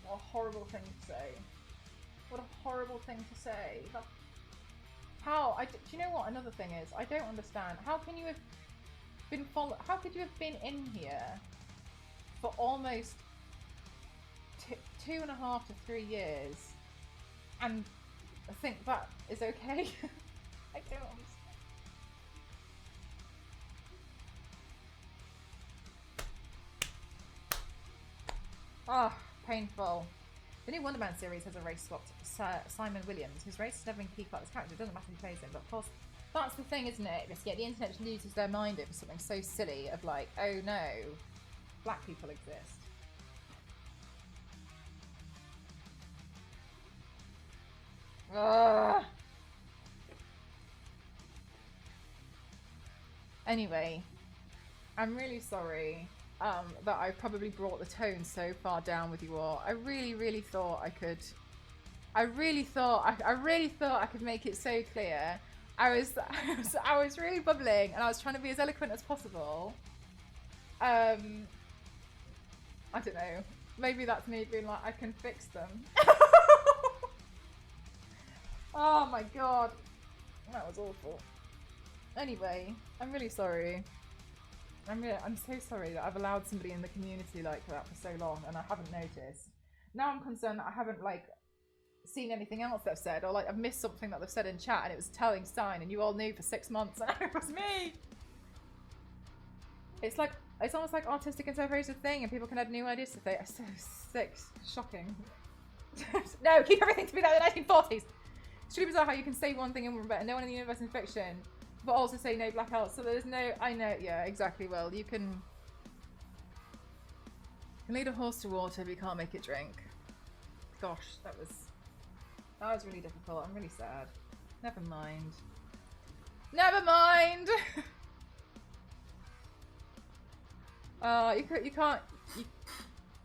What a horrible thing to say. What a horrible thing to say. That... do you know what another thing is? I don't understand. How can you have been how could you have been in here for almost 2.5 to 3 years and think that is okay? I don't understand. Ah, painful. The new Wonder Man series has a race swapped Simon Williams, whose race has never been key part of his character. It doesn't matter who plays him, but of course, that's the thing, isn't it? Yeah, the internet just loses their mind over something so silly of like, oh no, black people exist. Ugh. Anyway, I'm really sorry that I probably brought the tone so far down with you all. I really thought I could. I really thought I could make it so clear. I was really bubbling and I was trying to be as eloquent as possible. I don't know. Maybe that's me being like, I can fix them. Oh my god. That was awful. Anyway, I'm really sorry. I'm so sorry that I've allowed somebody in the community like that for so long and I haven't noticed. Now I'm concerned that I haven't like seen anything else they've said, or like I've missed something that they've said in chat and it was a telling sign and you all knew for 6 months and it was me. It's like, it's almost like autistic interpretation thing and people can add new ideas to it. So sick, shocking. No, keep everything to be like the 1940s. It's really bizarre how you can say one thing and remember no one in the universe in fiction, but also say no blackouts. So there's no, I know, yeah, exactly. Well, you can lead a horse to water, but you can't make it drink. Gosh, that was really difficult. I'm really sad. Never mind. Never mind.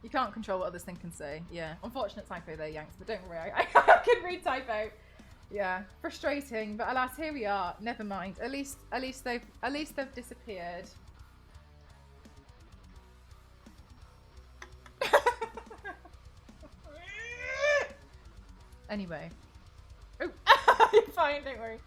You can't control what others think and say. Yeah, unfortunate typo there, Yanks. But don't worry, I can read typo. Yeah, frustrating, but alas, here we are. Never mind. At least they've disappeared. Anyway. Oh, you're fine, don't worry.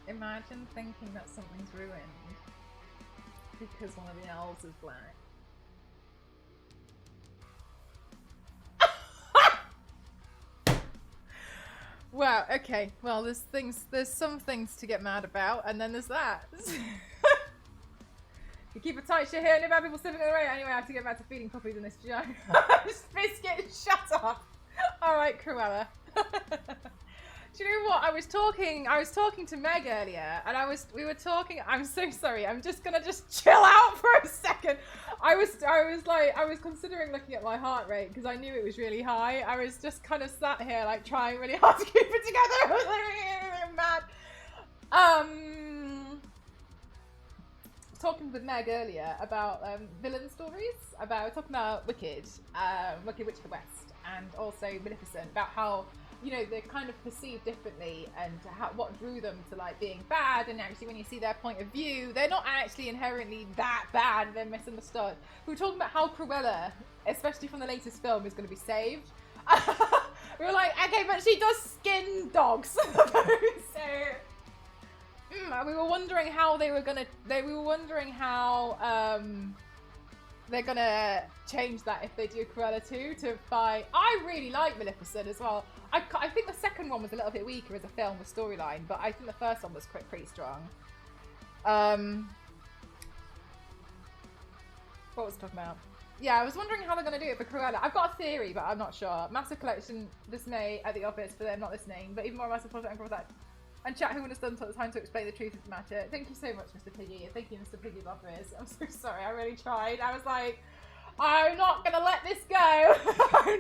Imagine thinking that something's ruined because one of the elves is black. Wow, okay. Well, there's some things to get mad about, and then there's that. You keep a tight shit here, no bad people slipping in the rain. Anyway, I have to get back to feeding puppies in this giant biscuit. Shut up. Alright, Cruella. Do you know what? I was talking to Meg earlier, and we were talking. I'm so sorry. I'm just gonna chill out for a second. I was considering looking at my heart rate because I knew it was really high. I was just kind of sat here like trying really hard to keep it together. I was like mad. Talking with Meg earlier about villain stories. Talking about Wicked, Wicked Witch of the West, and also Maleficent. About how, you know, they're kind of perceived differently, and what drew them to like being bad, and actually when you see their point of view, they're not actually inherently that bad, they're misunderstood. We were talking about how Cruella, especially from the latest film, is going to be saved. We were like, okay, but she does skin dogs. So we were wondering how they're gonna change that if they do Cruella 2 to fight. I really like Maleficent as well. I think the second one was a little bit weaker as a film with storyline, but I think the first one was pretty strong. What was I talking about? Yeah, I was wondering how they're going to do it for Cruella. I've got a theory, but I'm not sure. Massive collection dismay at the office for them not listening, but even more massive project and that. And chat, who would have done time to explain the truth of the matter. Thank you so much, Mr. Piggy, and thank you, Mr. Piggy Lovers. I'm so sorry, I really tried. I was like, I'm not gonna let this go. I'm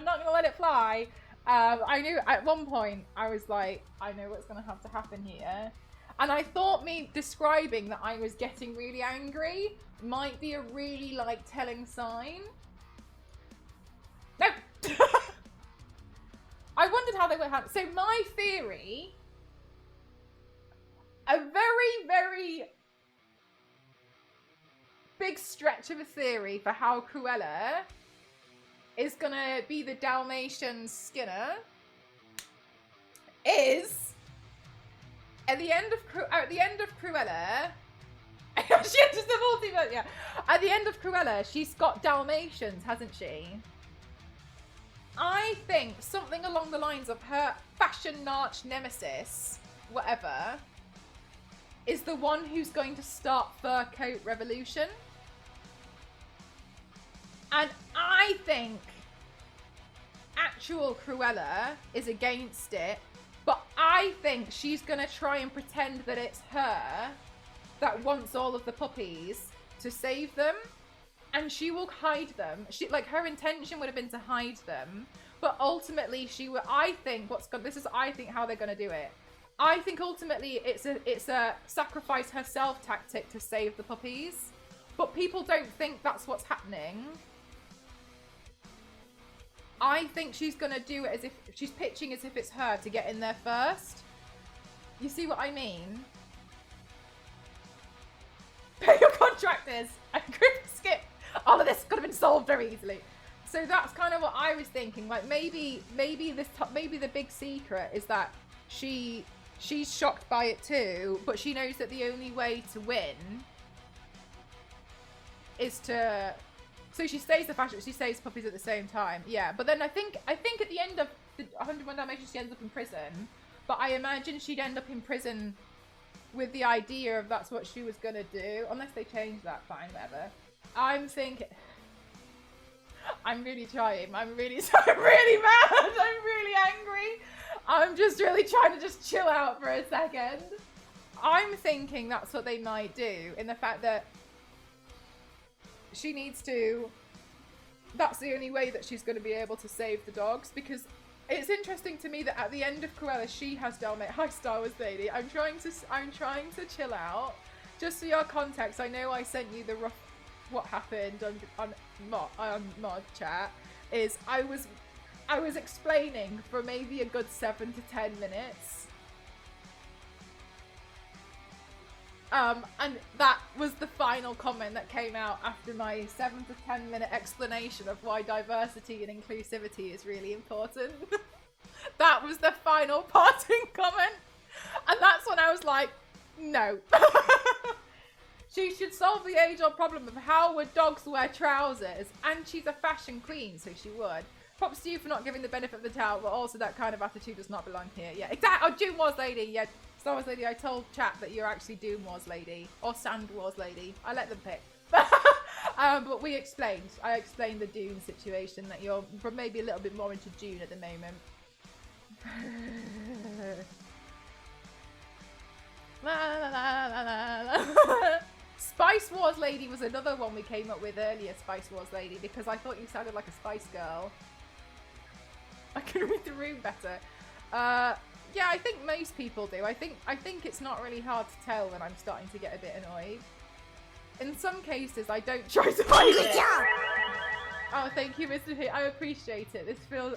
not gonna let it fly. I knew at one point, I was like, I know what's gonna have to happen here. And I thought me describing that I was getting really angry might be a really like telling sign. No. I wondered how they would handle. So my theory, a very, very big stretch of a theory for how Cruella is gonna be the Dalmatian Skinner, is at the end of Cruella. She enters the multiverse. Yeah, at the end of Cruella, she's got Dalmatians, hasn't she? I think something along the lines of her fashion arch nemesis, whatever, is the one who's going to start Fur Coat Revolution. And I think actual Cruella is against it, but I think she's going to try and pretend that it's her that wants all of the puppies to save them. And she will hide them. Her intention would have been to hide them, but ultimately I think how they're going to do it. I think ultimately it's a sacrifice herself tactic to save the puppies, but people don't think that's what's happening. I think she's going to do it as if she's pitching as if it's her to get in there first. You see what I mean? Pay your contractors and group skip. All of this could have been solved very easily. So that's kind of what I was thinking. Like maybe the big secret is that she's shocked by it too, but she knows that the only way to win is to. So she saves the fashion. She saves puppies at the same time. Yeah, but then I think at the end of the 101 Dalmatians, she ends up in prison. But I imagine she'd end up in prison with the idea of that's what she was gonna do, unless they change that. Fine, whatever. I'm thinking. I'm really trying. I'm really mad. I'm really angry. I'm just really trying to just chill out for a second. I'm thinking that's what they might do, in the fact that she needs to. That's the only way that she's going to be able to save the dogs, because it's interesting to me that at the end of Cruella, she has Dalmatian. Hi, Star Wars lady. I'm trying to chill out, Just for your context, I know I sent you the rough what happened on mod chat. Is I was explaining for maybe a good 7 to 10 minutes. And that was the final comment that came out after my 7 to 10 minute explanation of why diversity and inclusivity is really important. That was the final parting comment. And that's when I was like, no. She should solve the age-old problem of how would dogs wear trousers, and she's a fashion queen, so she would. Props to you for not giving the benefit of the doubt, but also that kind of attitude does not belong here. Yeah, exactly. Oh, Doom Wars Lady. Yeah, Star Wars Lady. I told chat that you're actually Doom Wars Lady or Sand Wars Lady. I let them pick. But we explained. I explained the Dune situation, that you're maybe a little bit more into Dune at the moment. Spice Wars Lady was another one we came up with earlier, Spice Wars Lady, because I thought you sounded like a Spice Girl. I can read the room better. Yeah, I think most people do. I think it's not really hard to tell when I'm starting to get a bit annoyed. In some cases, I don't try to hide it. Oh, thank you, Mr. H. I appreciate it. This feels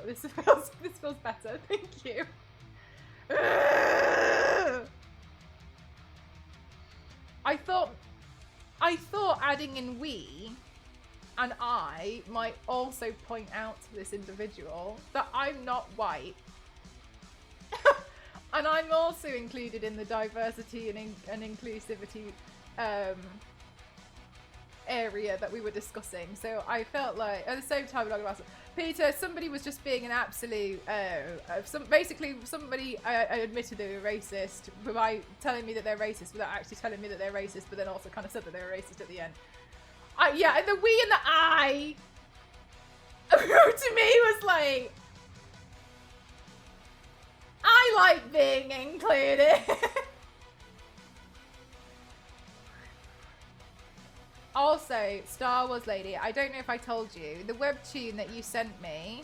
better. Thank you. I thought adding in we and I might also point out to this individual that I'm not white. And I'm also included in the diversity and inclusivity area that we were discussing. So I felt like, at the same time, Peter, somebody was just being an absolute, basically somebody admitted they were racist by telling me that they're racist without actually telling me that they're racist, but then also kind of said that they were racist at the end. Yeah, and the we and the I to me was like, I like being included. Also, Star Wars Lady, I don't know if I told you, the webtoon that you sent me,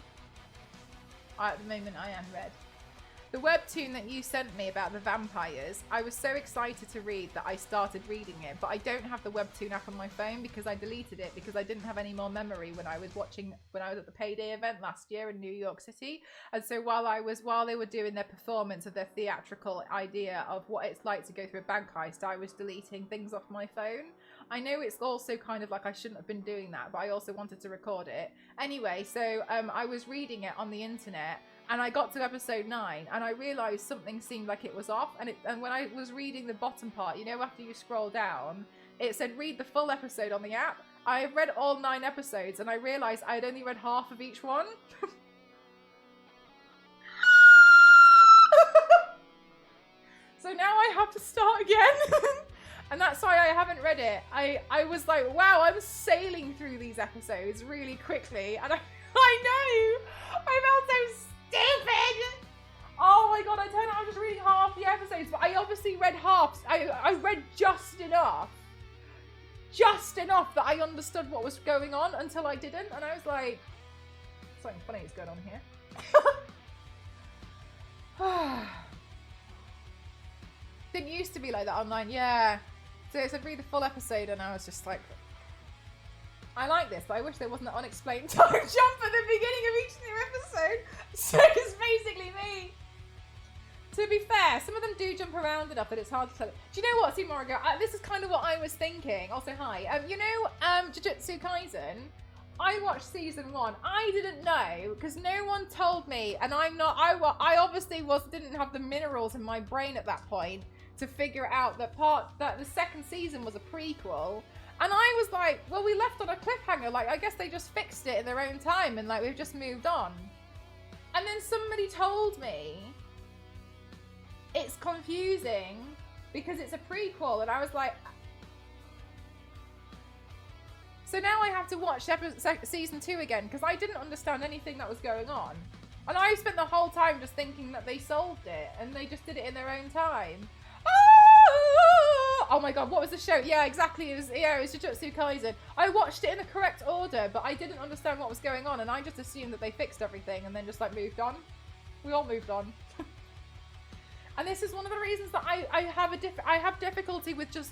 at the moment I am red. The webtoon that you sent me about the vampires, I was so excited to read that I started reading it, but I don't have the webtoon app on my phone because I deleted it because I didn't have any more memory when I was at the Payday event last year in New York City. And so while they were doing their performance of their theatrical idea of what it's like to go through a bank heist, I was deleting things off my phone. I know it's also kind of like I shouldn't have been doing that, but I also wanted to record it. Anyway, so I was reading it on the internet, and I got to episode 9, and I realised something seemed like it was off. And when I was reading the bottom part, you know, after you scroll down, it said read the full episode on the app. I read all 9 episodes, and I realised I had only read half of each one. So now I have to start again. And that's why I haven't read it. I was like, wow, I'm sailing through these episodes really quickly. And I know! I felt so stupid! Oh my god, I turned out I was just reading half the episodes, but I obviously read half. I read just enough. Just enough that I understood what was going on until I didn't. And I was like, something funny is going on here. Didn't used to be like that online, yeah. So it said read the full episode, and I was just like, I like this, but I wish there wasn't an unexplained time jump at the beginning of each new episode. So it's basically me. To be fair, some of them do jump around enough that it's hard to tell. Do you know what, Morigo? This is kind of what I was thinking. Also, hi. You know, Jujutsu Kaisen? I watched season 1. I didn't know because no one told me, and I obviously didn't have the minerals in my brain at that point to figure out that the second season was a prequel. And I was like, well, we left on a cliffhanger. Like, I guess they just fixed it in their own time and like we've just moved on. And then somebody told me it's confusing because it's a prequel, and I was like, so now I have to watch season 2 again because I didn't understand anything that was going on. And I spent the whole time just thinking that they solved it and they just did it in their own time. Oh my god, what was the show? Yeah, exactly. It was Jujutsu Kaisen. I watched it in the correct order, but I didn't understand what was going on, and I just assumed that they fixed everything and then just like moved on. We all moved on. And this is one of the reasons that I have difficulty with just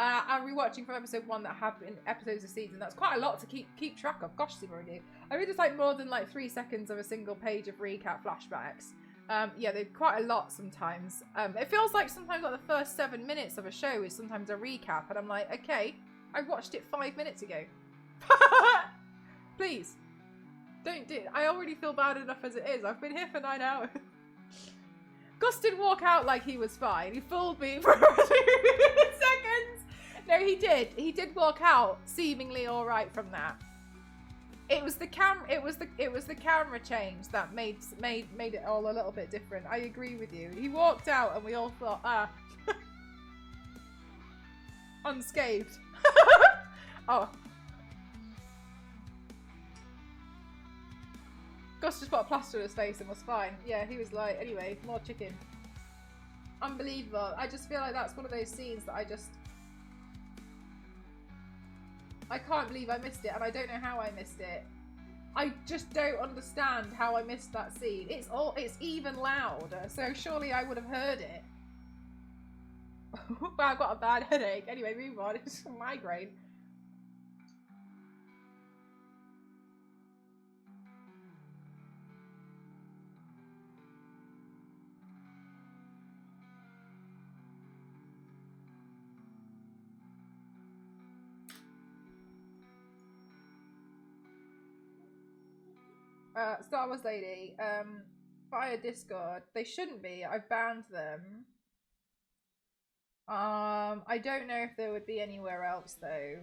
I'm rewatching from episode 1 that have been episodes of season. That's quite a lot to keep track of. Gosh, Simone. I mean, it's like more than like 3 seconds of a single page of recap flashbacks. Yeah, they're quite a lot sometimes. It feels like sometimes like the first 7 minutes of a show is sometimes a recap, and I'm like, okay, I watched it 5 minutes ago. Please, don't do it. I already feel bad enough as it is. I've been here for 9 hours. Gus did walk out like he was fine. He fooled me for 2 seconds. No, he did. He did walk out seemingly all right from that. It was the camera change that made it all a little bit different. I agree with you. He walked out and we all thought, ah, unscathed. Oh. Gus just put a plaster on his face and was fine. Yeah, he was like, anyway, more chicken. Unbelievable. I just feel like that's one of those scenes that I can't believe I missed it, and I don't know how I missed it. I just don't understand how I missed that scene. It's even louder, so surely I would have heard it. But I've got a bad headache. Anyway, move on. It's a migraine. Star Wars Lady, via Discord. They shouldn't be. I've banned them. I don't know if there would be anywhere else though.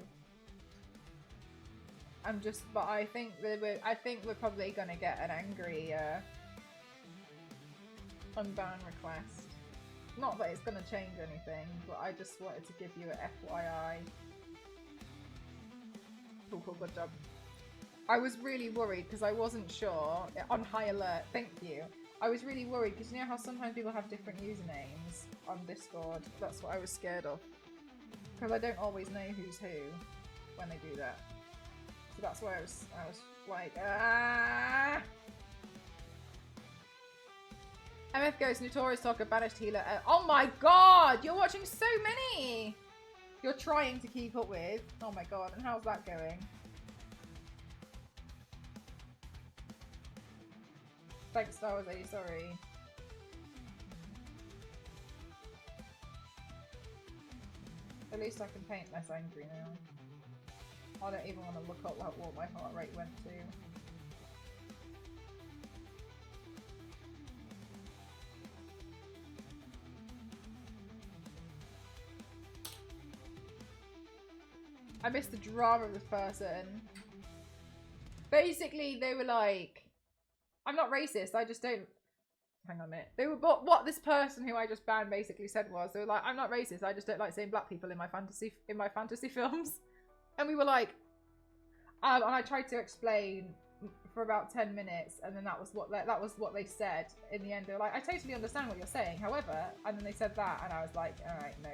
But I think we're probably gonna get an angry unban request. Not that it's gonna change anything, but I just wanted to give you an FYI. Cool, good job. I was really worried because I wasn't sure. On high alert, thank you. I was really worried because you know how sometimes people have different usernames on Discord? That's what I was scared of. Because I don't always know who's who when they do that. So that's why I was like, ah! MF Ghost, Notorious Talker, Banished Healer. Oh my god! You're watching so many! You're trying to keep up with. Oh my god, and how's that going? Thanks, Star Wars Lady, sorry. At least I can paint less angry now. I don't even want to look up what my heart rate went to. I missed the drama of this person. Basically, they were like, I'm not racist, I just don't... Hang on a minute. They were, what this person who I just banned basically said was, they were like, I'm not racist, I just don't like seeing black people in my fantasy films. And we were like... and I tried to explain for about 10 minutes, and then that was what they said in the end. They were like, I totally understand what you're saying, however... And then they said that, and I was like, alright, no.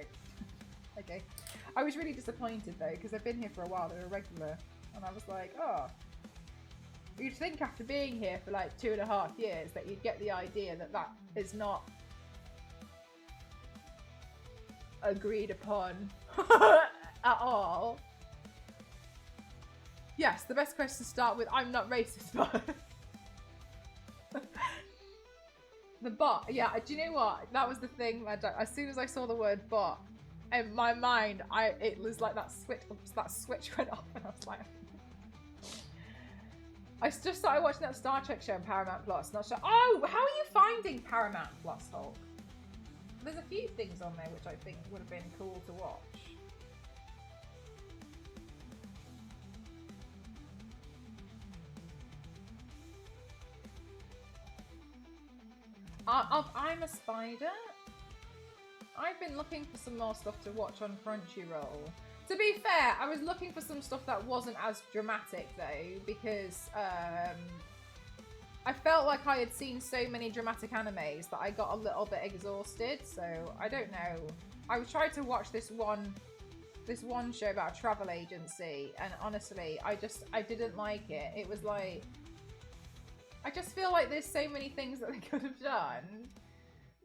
Okay. I was really disappointed though, because I've been here for a while, they're a regular. And I was like, oh... You'd think after being here for like 2.5 years that you'd get the idea that that is not agreed upon at all. Yes, the best question to start with, I'm not racist, but... The bot, yeah, do you know what? That was the thing, as soon as I saw the word bot, in my mind, it was like that switch went off and I was like... I just started watching that Star Trek show on Paramount Plus. Not sure. Oh, how are you finding Paramount Plus, Hulk? There's a few things on there which I think would have been cool to watch. I'm a Spider. I've been looking for some more stuff to watch on Crunchyroll. To be fair, I was looking for some stuff that wasn't as dramatic though, because I felt like I had seen so many dramatic animes that I got a little bit exhausted, so I don't know. I tried to watch this one show about a travel agency, and honestly, I didn't like it. It was like, I just feel like there's so many things that they could have done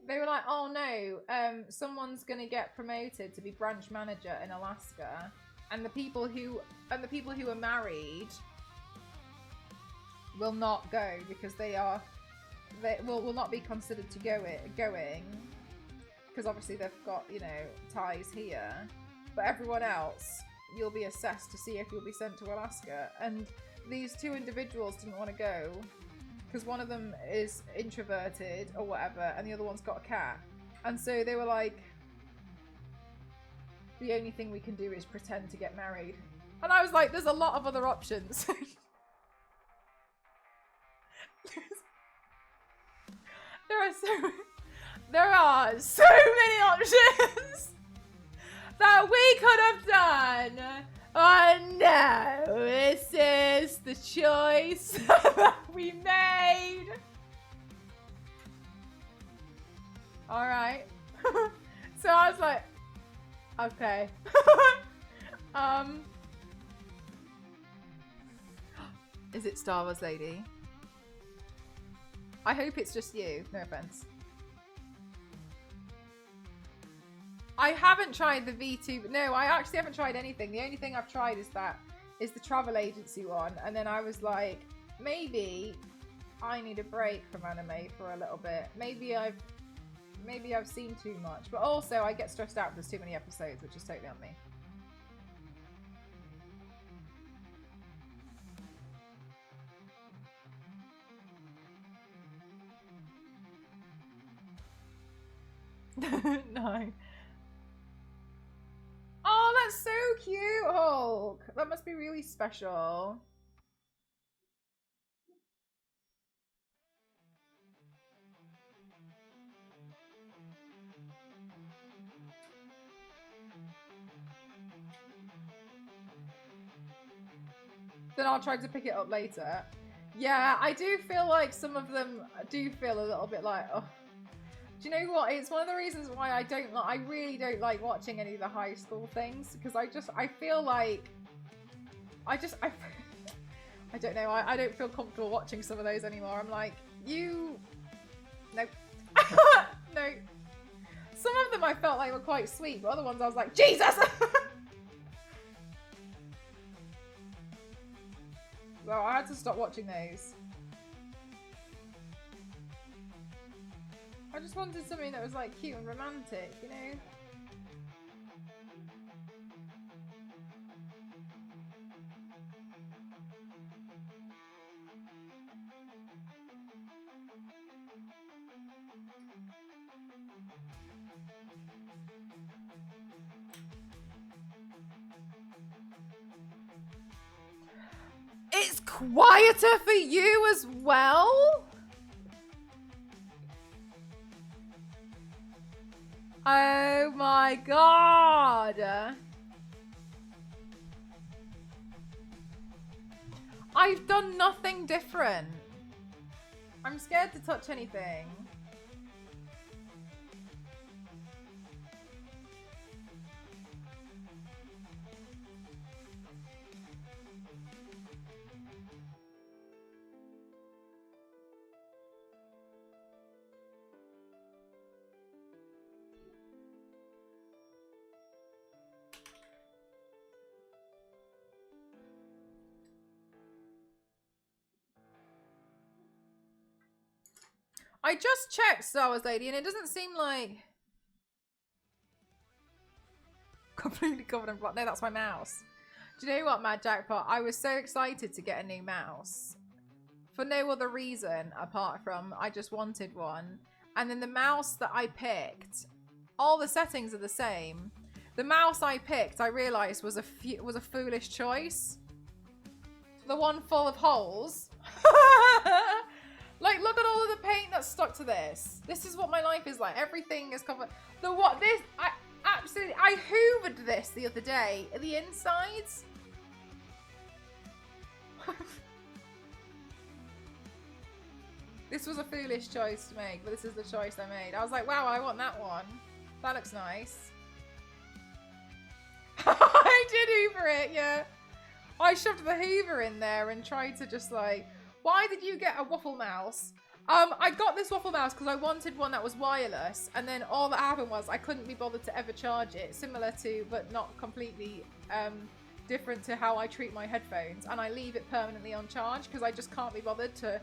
They were like, oh no, someone's gonna get promoted to be branch manager in Alaska, and the people who are married will not go because they will not be considered to going because obviously they've got, you know, ties here. But everyone else, you'll be assessed to see if you'll be sent to Alaska. And these two individuals didn't want to go because one of them is introverted or whatever, and the other one's got a cat. And so they were like, the only thing we can do is pretend to get married. And I was like, there's a lot of other options. There are so many options that we could have done. Oh no, this is the choice that we made. All right. So I was like, okay. Is it Star Wars Lady? I hope it's just you. No offense. I haven't tried the V2. No, I actually haven't tried anything. The only thing I've tried is the travel agency one. And then I was like, maybe I need a break from anime for a little bit. Maybe I've seen too much. But also I get stressed out if there's too many episodes, which is totally on me. No. Oh, that's so cute, Hulk. That must be really special. Then I'll try to pick it up later. Yeah, I do feel like some of them do feel a little bit like, oh. Do you know what? It's one of the reasons why I really don't like watching any of the high school things, because I feel like I don't know. I don't feel comfortable watching some of those anymore. I'm like, no. No. Some of them I felt like were quite sweet, but other ones I was like, Jesus! Well, I had to stop watching those. I just wanted something that was like cute and romantic, you know? It's quieter for you as well? Oh my god! I've done nothing different. I'm scared to touch anything. I just checked Star Wars Lady and it doesn't seem like... Completely covered in blood. No, that's my mouse. Do you know what, Mad Jackpot? I was so excited to get a new mouse. For no other reason apart from I just wanted one. And then the mouse that I picked, all the settings are the same. The mouse I picked, I realised was a foolish choice. The one full of holes. Like, look at all of the paint that's stuck to this. This is what my life is like. Everything is covered. I hoovered this the other day. The insides. This was a foolish choice to make, but this is the choice I made. I was like, wow, I want that one. That looks nice. I did hoover it, yeah. I shoved the hoover in there and tried to just like... Why did you get a waffle mouse I got this waffle mouse because I wanted one that was wireless, and then all that happened was I couldn't be bothered to ever charge it, similar to, but not completely different to how I treat my headphones, and I leave it permanently on charge because I just can't be bothered to,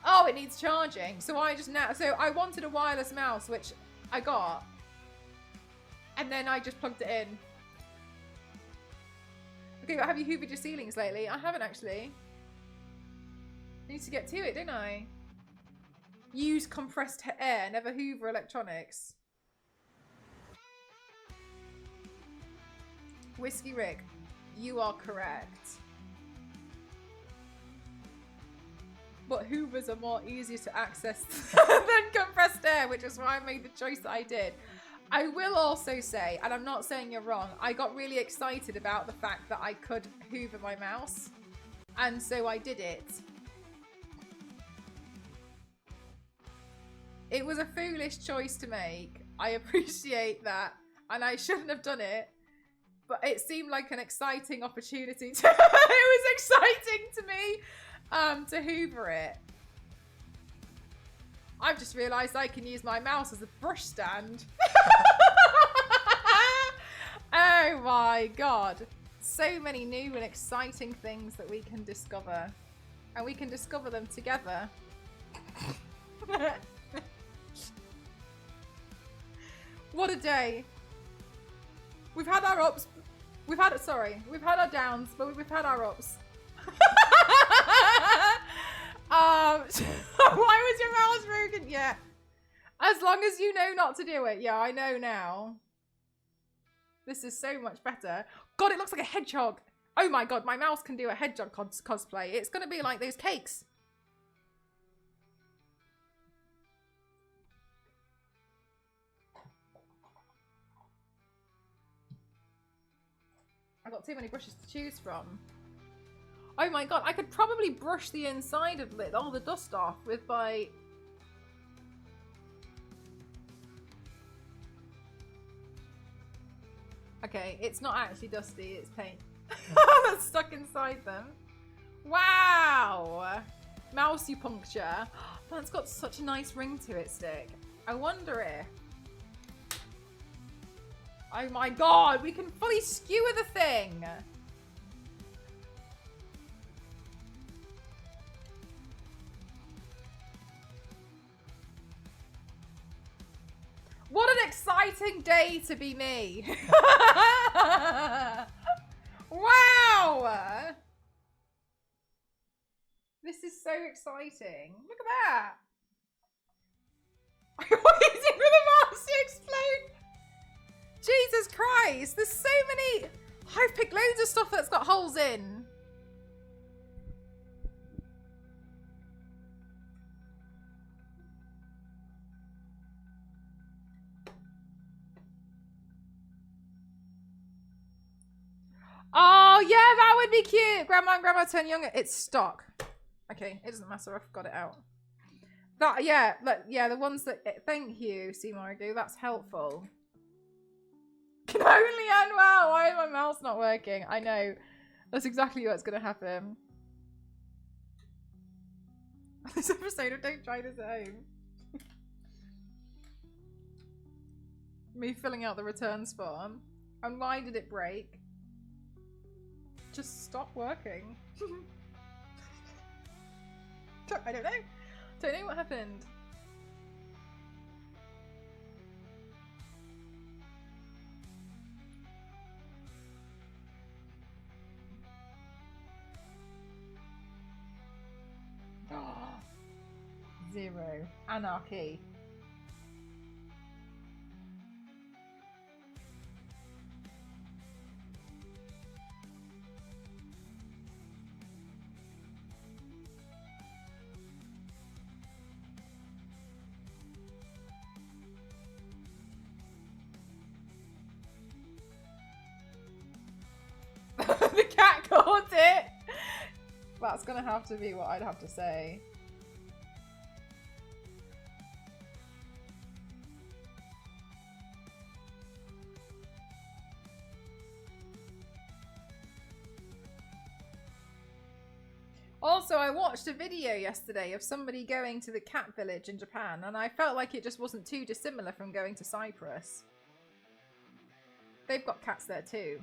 oh, it needs charging. So I wanted a wireless mouse, which I got, and then I just plugged it in. Okay, but have you hoovered your ceilings lately? I haven't actually. I need to get to it, don't I? Use compressed air, never hoover electronics. Whiskey Rick, you are correct. But hoovers are more easier to access than compressed air, which is why I made the choice that I did. I will also say, and I'm not saying you're wrong, I got really excited about the fact that I could hoover my mouse. And so I did it. It was a foolish choice to make. I appreciate that. And I shouldn't have done it. But it seemed like an exciting opportunity. It was exciting to me to hoover it. I've just realised I can use my mouse as a brush stand. Oh my god. So many new and exciting things that we can discover. And we can discover them together. What a day. We've had our ups. We've had our downs, but we've had our ups. Why was your mouse broken? Yeah. As long as you know not to do it. Yeah, I know now. This is so much better. God, it looks like a hedgehog. Oh my god, my mouse can do a hedgehog cosplay. It's going to be like those cakes. I've got too many brushes to choose from. Oh my god, I could probably brush the inside of all the dust off with my... Okay, it's not actually dusty, it's paint. That's stuck inside them. Wow! Mousey puncture. That's got such a nice ring to it, Stick. I wonder if... Oh my god, we can fully skewer the thing! What an exciting day to be me! Wow! This is so exciting. Look at that! I'm waiting for the mouse to explode! Jesus Christ! There's so many... I've picked loads of stuff that's got holes in. Oh, yeah, that would be cute. Grandma and Grandma turn younger. It's stock. Okay, it doesn't matter. I've got it out. That, yeah, look, yeah, the ones that... Thank you, Margo. That's helpful. Can only end well. Why is my mouse not working? I know. That's exactly what's going to happen. This episode of Don't Try This at Home. Me filling out the returns form. And why did it break? Just stop working. I don't know. Don't know what happened. Zero. Anarchy. The cat caught it! That's gonna have to be what I'd have to say. Also, I watched a video yesterday of somebody going to the cat village in Japan, and I felt like it just wasn't too dissimilar from going to Cyprus. They've got cats there too.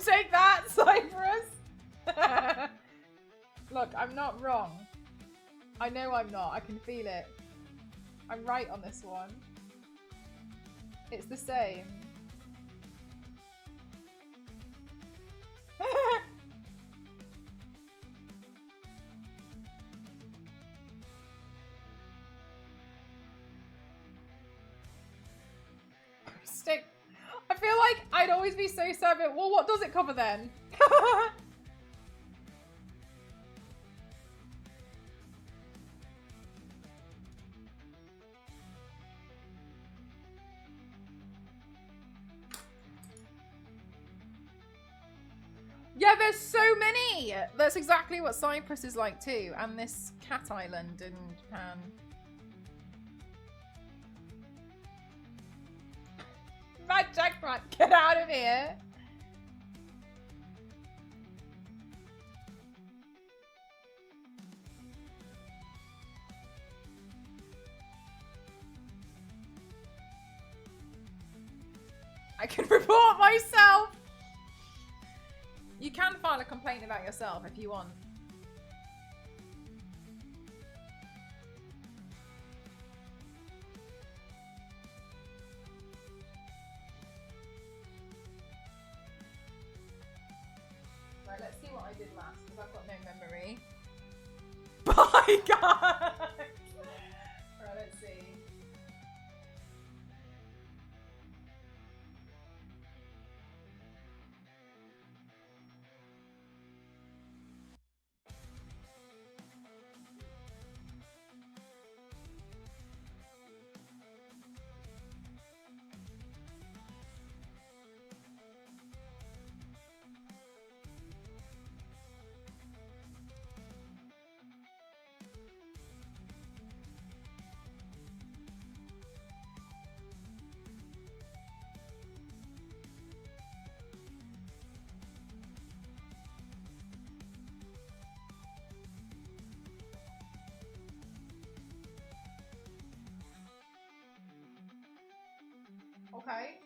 Take that, Cyprus! Look, I'm not wrong. I know I'm not. I can feel it. I'm right on this one. It's the same. Stick. I feel like I'd always be so savage. Well, what does it cover then? Yeah, there's so many! That's exactly what Cyprus is like too, and this cat island in Japan. Mad Jackpot, get out of here! I can report myself! You can file a complaint about yourself if you want. Right, let's see what I did last, because I've got no memory. By God! Right, let's see. Okay.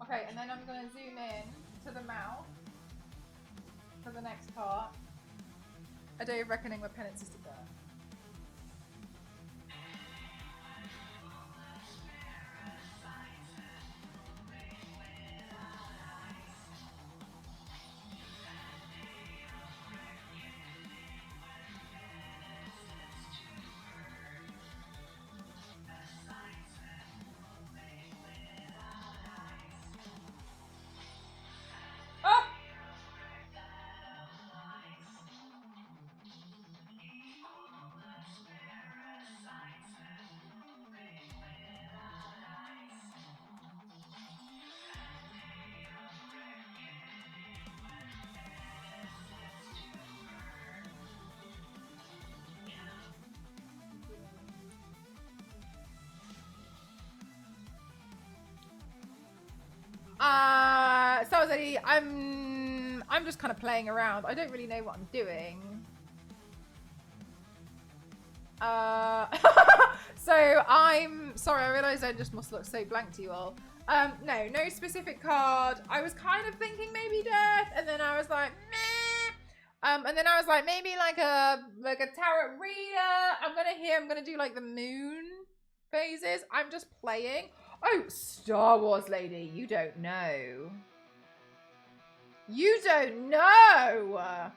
Okay, and then I'm going to zoom in to the mouth for the next part. A Day of Reckoning where penance is to burn. Star Wars Lady, I'm just kind of playing around. I don't really know what I'm doing. So I'm sorry, I realised I just must look so blank to you all. No specific card. I was kind of thinking maybe death, and then I was like, meh. And then I was like, maybe like a tarot reader. I'm gonna do like the moon phases. I'm just playing. Oh, Star Wars Lady, you don't know. You don't know.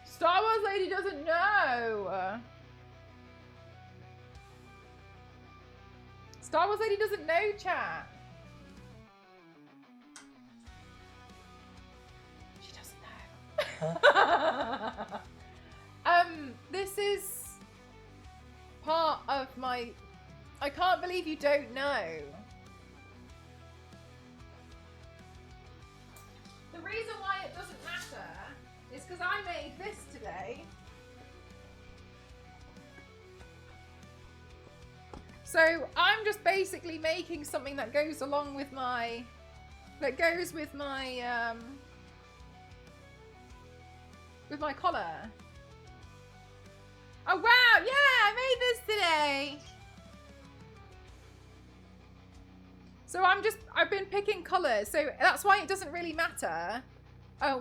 Star Wars Lady doesn't know. Star Wars Lady doesn't know, chat. She doesn't know. This is part of my... I can't believe you don't know. The reason why it doesn't matter is because I made this today. So I'm just basically making something that goes along with my, with my collar. Oh wow, yeah, I made this today. So I've been picking colors, so that's why it doesn't really matter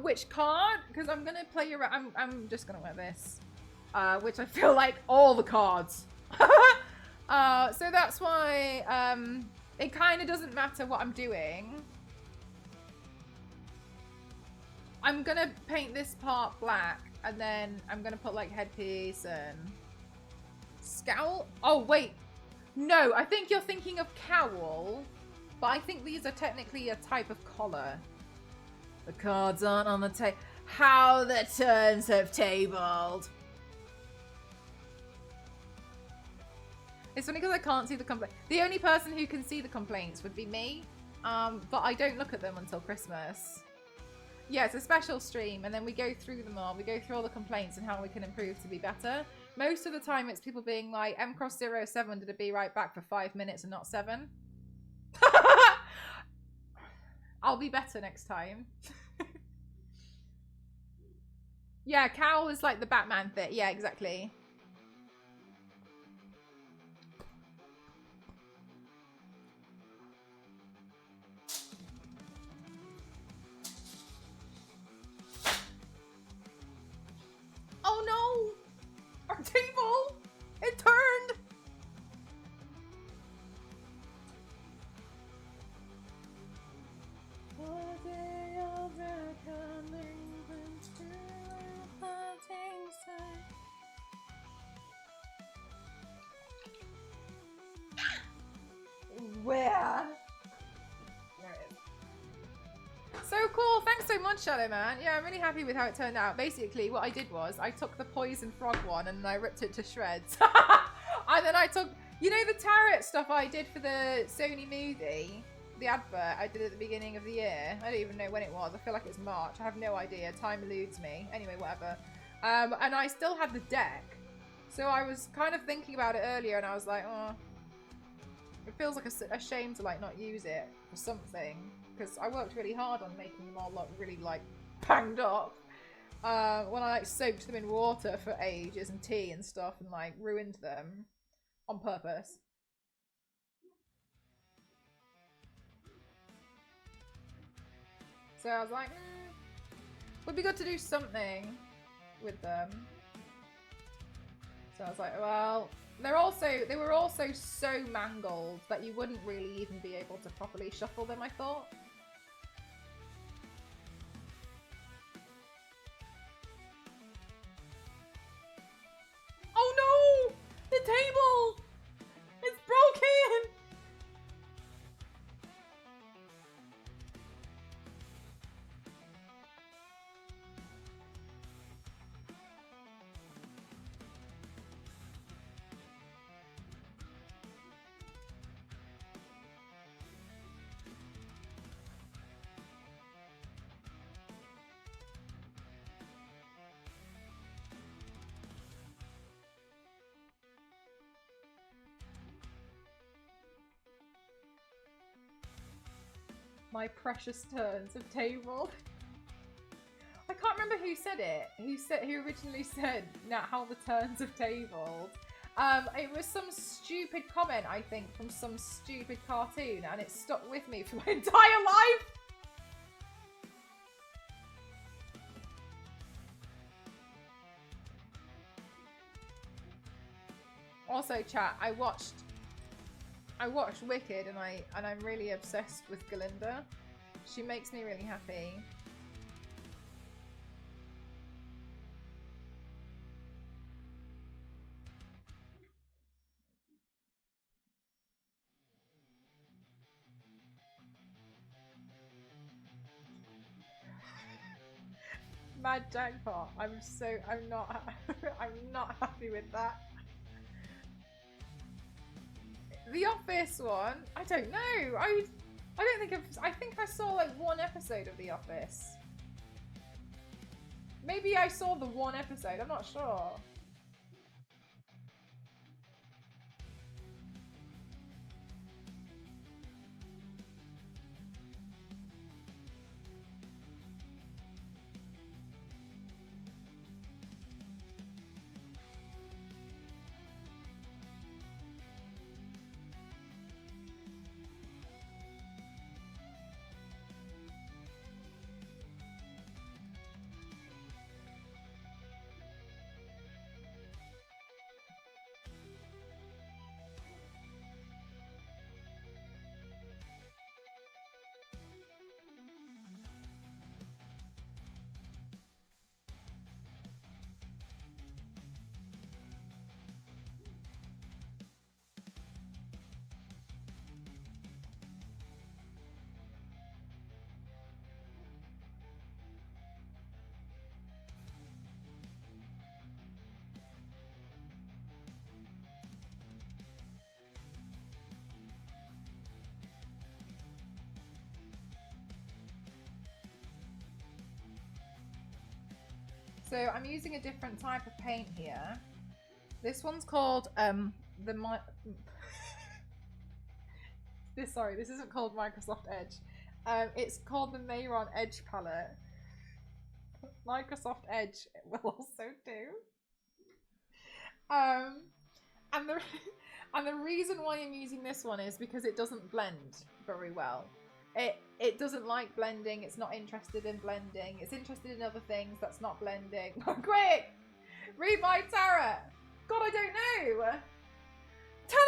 which card, because I'm gonna play around. I'm just gonna wear this, which I feel like all the cards. So that's why it kind of doesn't matter what I'm doing. I'm gonna paint this part black, and then I'm gonna put like headpiece and scowl. Oh wait, no, I think you're thinking of cowl, but I think these are technically a type of collar. The cards aren't on the table. How the turns have tabled. It's funny because I can't see the complaints. The only person who can see the complaints would be me, but I don't look at them until Christmas. Yeah, it's a special stream, and then we go through them all. We go through all the complaints and how we can improve to be better. Most of the time, it's people being like, mcross07 did a be right back for 5 minutes and not 7. I'll be better next time. Yeah, cowl is like the Batman thing. Yeah, exactly. Oh no! Our table! It turned! Where? There it is. So cool. Thanks so much, Shadow Man. Yeah, I'm really happy with how it turned out. Basically, what I did was I took the poison frog one and I ripped it to shreds. And then I took, you know, the tarot stuff I did for the Sony movie, the advert I did at the beginning of the year. I don't even know when it was. I feel like it's March. I have no idea. Time eludes me. Anyway, whatever. And I still had the deck. So I was kind of thinking about it earlier and I was like, oh, it feels like a shame to like not use it for something. Because I worked really hard on making them all look really like banged up. When I like soaked them in water for ages and tea and stuff and like ruined them on purpose. So I was like, would be good to do something with them. So I was like, well, they were also so mangled that you wouldn't really even be able to properly shuffle them, I thought. Oh no! The table! It's broken! My precious turns have tabled. I can't remember who said it. Who originally said now how the turns have tabled. It was some stupid comment, I think, from some stupid cartoon, and it stuck with me for my entire life. Also, chat, I watched Wicked, and I'm really obsessed with Galinda. She makes me really happy. Mad jackpot. I'm not happy with that. The Office one? I don't know. I don't think I think I saw like one episode of The Office. Maybe I saw the one episode, I'm not sure. So I'm using a different type of paint here. This one's called this isn't called Microsoft Edge. It's called the Mayron Edge palette. Microsoft Edge will also do. And the reason why I'm using this one is because it doesn't blend very well. It doesn't like blending. It's not interested in blending. It's interested in other things. That's not blending. Quick! Read my tarot! God, I don't know! Ta-da!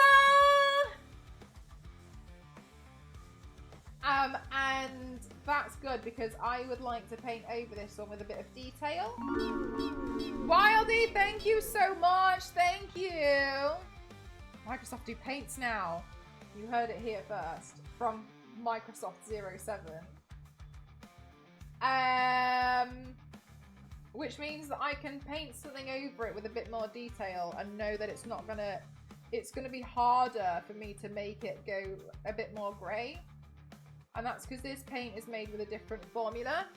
And that's good because I would like to paint over this one with a bit of detail. Wildy, thank you so much. Thank you. Microsoft do paints now. You heard it here first from Microsoft 07. Which means that I can paint something over it with a bit more detail and know that it's gonna be harder for me to make it go a bit more grey. And that's because this paint is made with a different formula.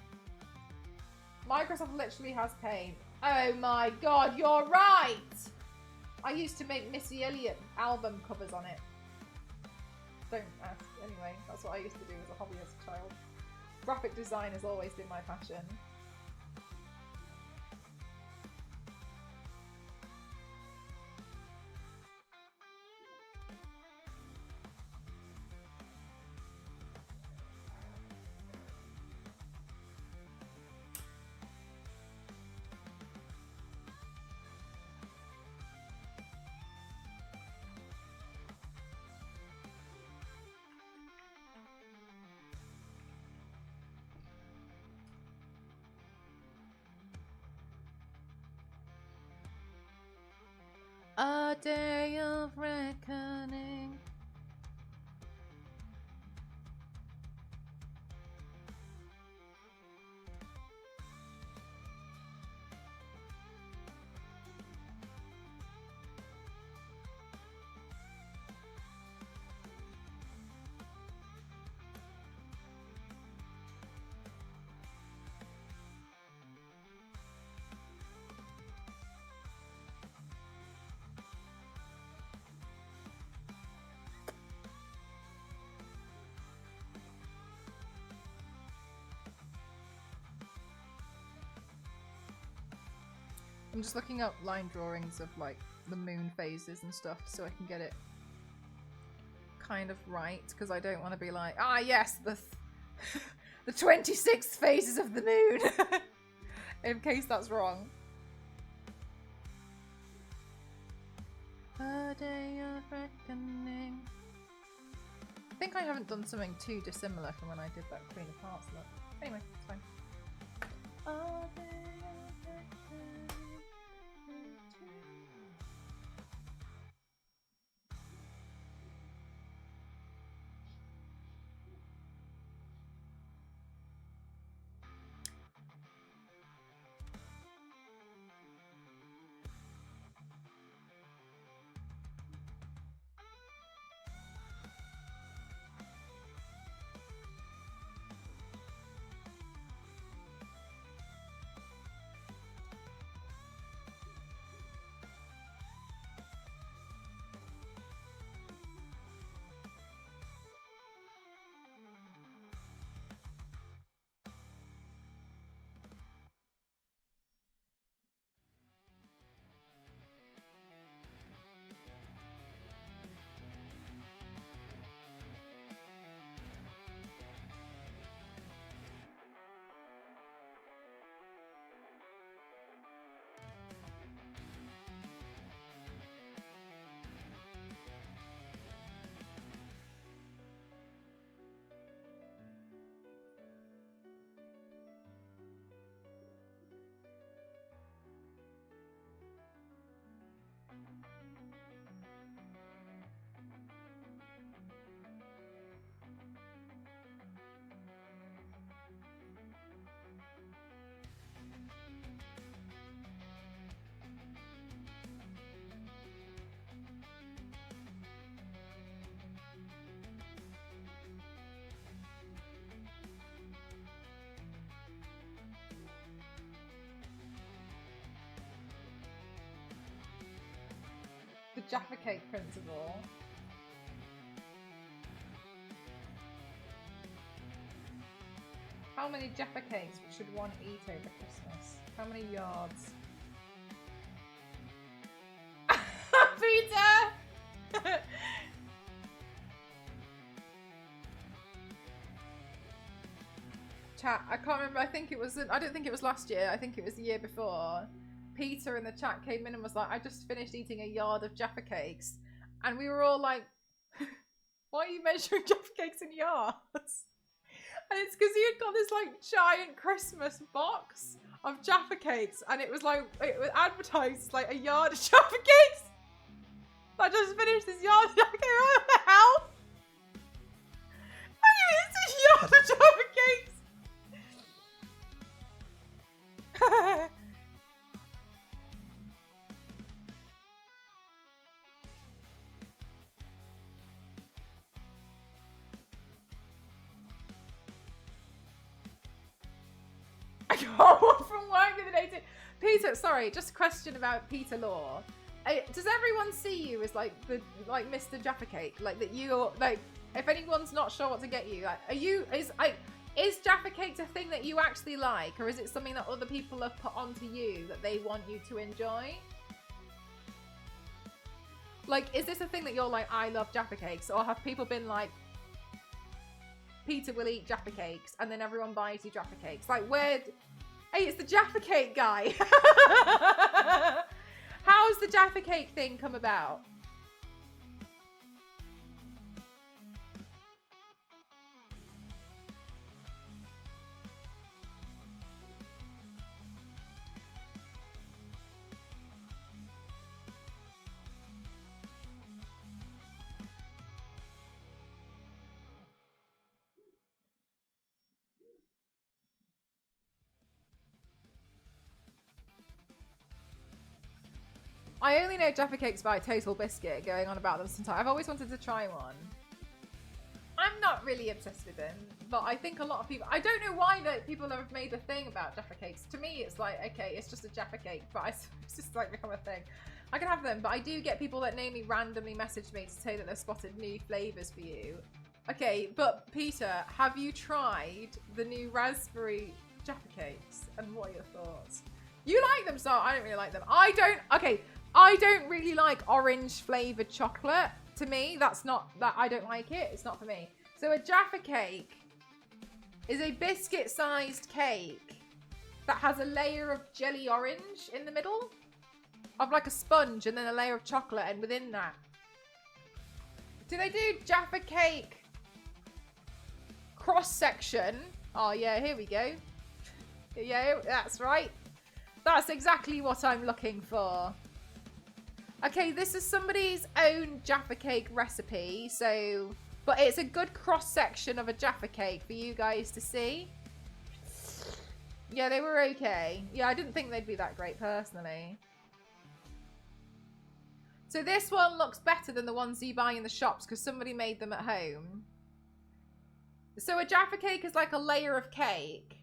Microsoft literally has paint. Oh my god, you're right! I used to make Missy Elliott album covers on it. Don't ask. Anyway, that's what I used to do as a hobby as a child. Graphic design has always been my passion. A day of reckoning. I'm just looking up line drawings of like the moon phases and stuff so I can get it kind of right, because I don't want to be like, ah yes, the 26 phases of the moon, in case that's wrong. A day of reckoning. I think I haven't done something too dissimilar from when I did that Queen of Hearts look. Anyway, it's fine. A day of reckoning. The Jaffa Cake principle. How many Jaffa Cakes should one eat over Christmas? How many yards? Peter! Chat, I can't remember, I don't think it was last year, I think it was the year before. Peter in the chat came in and was like, I just finished eating a yard of Jaffa Cakes. And we were all like, why are you measuring Jaffa Cakes in yards? And it's because he had got this like giant Christmas box of Jaffa Cakes, and it was advertised like a yard of Jaffa Cakes. I just finished this yard of Jaffa Cakes. What the hell? And you eat this yard of Jaffa Cakes? I got one from work the other day too. Peter, sorry, just a question about Peter Law. Does everyone see you as like Mr. Jaffa Cake? Like that you're like, if anyone's not sure what to get you, like, is Jaffa Cake a thing that you actually like, or is it something that other people have put onto you that they want you to enjoy? Like, is this a thing that you're like, I love Jaffa Cakes, or have people been like, Peter will eat Jaffa Cakes, and then everyone buys you Jaffa Cakes? Like, where? Hey, it's the Jaffa Cake guy. How's the Jaffa Cake thing come about? I only know Jaffa Cakes by Total Biscuit, going on about them sometimes. I've always wanted to try one. I'm not really obsessed with them, but I think a lot of people, I don't know why that people have made a thing about Jaffa Cakes. To me, it's like, okay, it's just a Jaffa Cake, but it's just like become a thing. I can have them, but I do get people that namely randomly message me to say that they've spotted new flavours for you. Okay, but Peter, have you tried the new raspberry Jaffa Cakes? And what are your thoughts? You like them, so I don't really like them. I don't really like orange flavored chocolate. To me, I don't like it. It's not for me. So a Jaffa cake is a biscuit-sized cake that has a layer of jelly orange in the middle of like a sponge and then a layer of chocolate, and within that. Do they do Jaffa cake cross-section? Oh yeah, here we go. Yeah, that's right. That's exactly what I'm looking for. Okay, this is somebody's own Jaffa cake recipe, so... But it's a good cross-section of a Jaffa cake for you guys to see. Yeah, they were okay. Yeah, I didn't think they'd be that great, personally. So this one looks better than the ones you buy in the shops because somebody made them at home. So a Jaffa cake is like a layer of cake.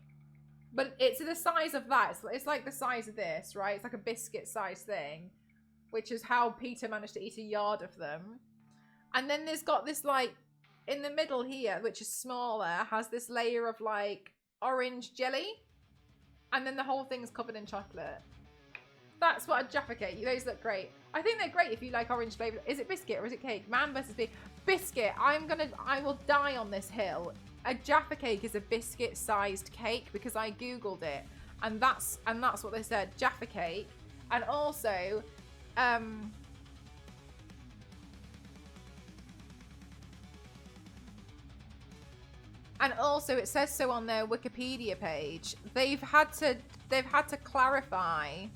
But it's the size of that. It's like the size of this, right? It's like a biscuit-sized thing. Which is how Peter managed to eat a yard of them. And then there's got this, like, in the middle here, which is smaller, has this layer of, like, orange jelly. And then the whole thing's covered in chocolate. That's what a Jaffa cake. Those look great. I think they're great if you like orange flavor. Is it biscuit or is it cake? Man versus bee. Biscuit. I will die on this hill. A Jaffa cake is a biscuit-sized cake because I googled it, and that's what they said. Jaffa cake, and also, and also it says so on their Wikipedia page. They've had to clarify.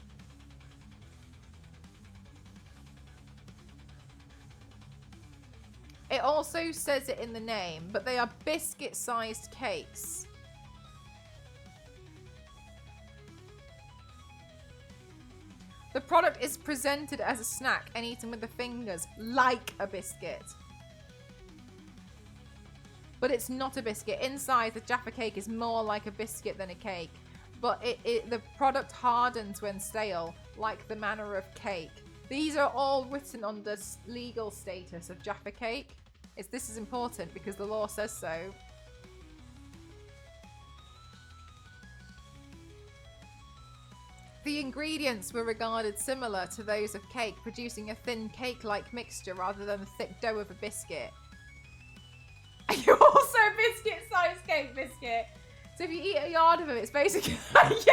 It also says it in the name, but they are biscuit-sized cakes. The product is presented as a snack and eaten with the fingers, like a biscuit. But it's not a biscuit. Inside, the Jaffa cake is more like a biscuit than a cake. But the product hardens when stale, like the manner of cake. These are all written on the legal status of Jaffa cake. This is important because the law says so. The ingredients were regarded similar to those of cake, producing a thin cake-like mixture rather than the thick dough of a biscuit. You're also a biscuit-sized cake biscuit. So if you eat a yard of them, it's basically yeah, basically.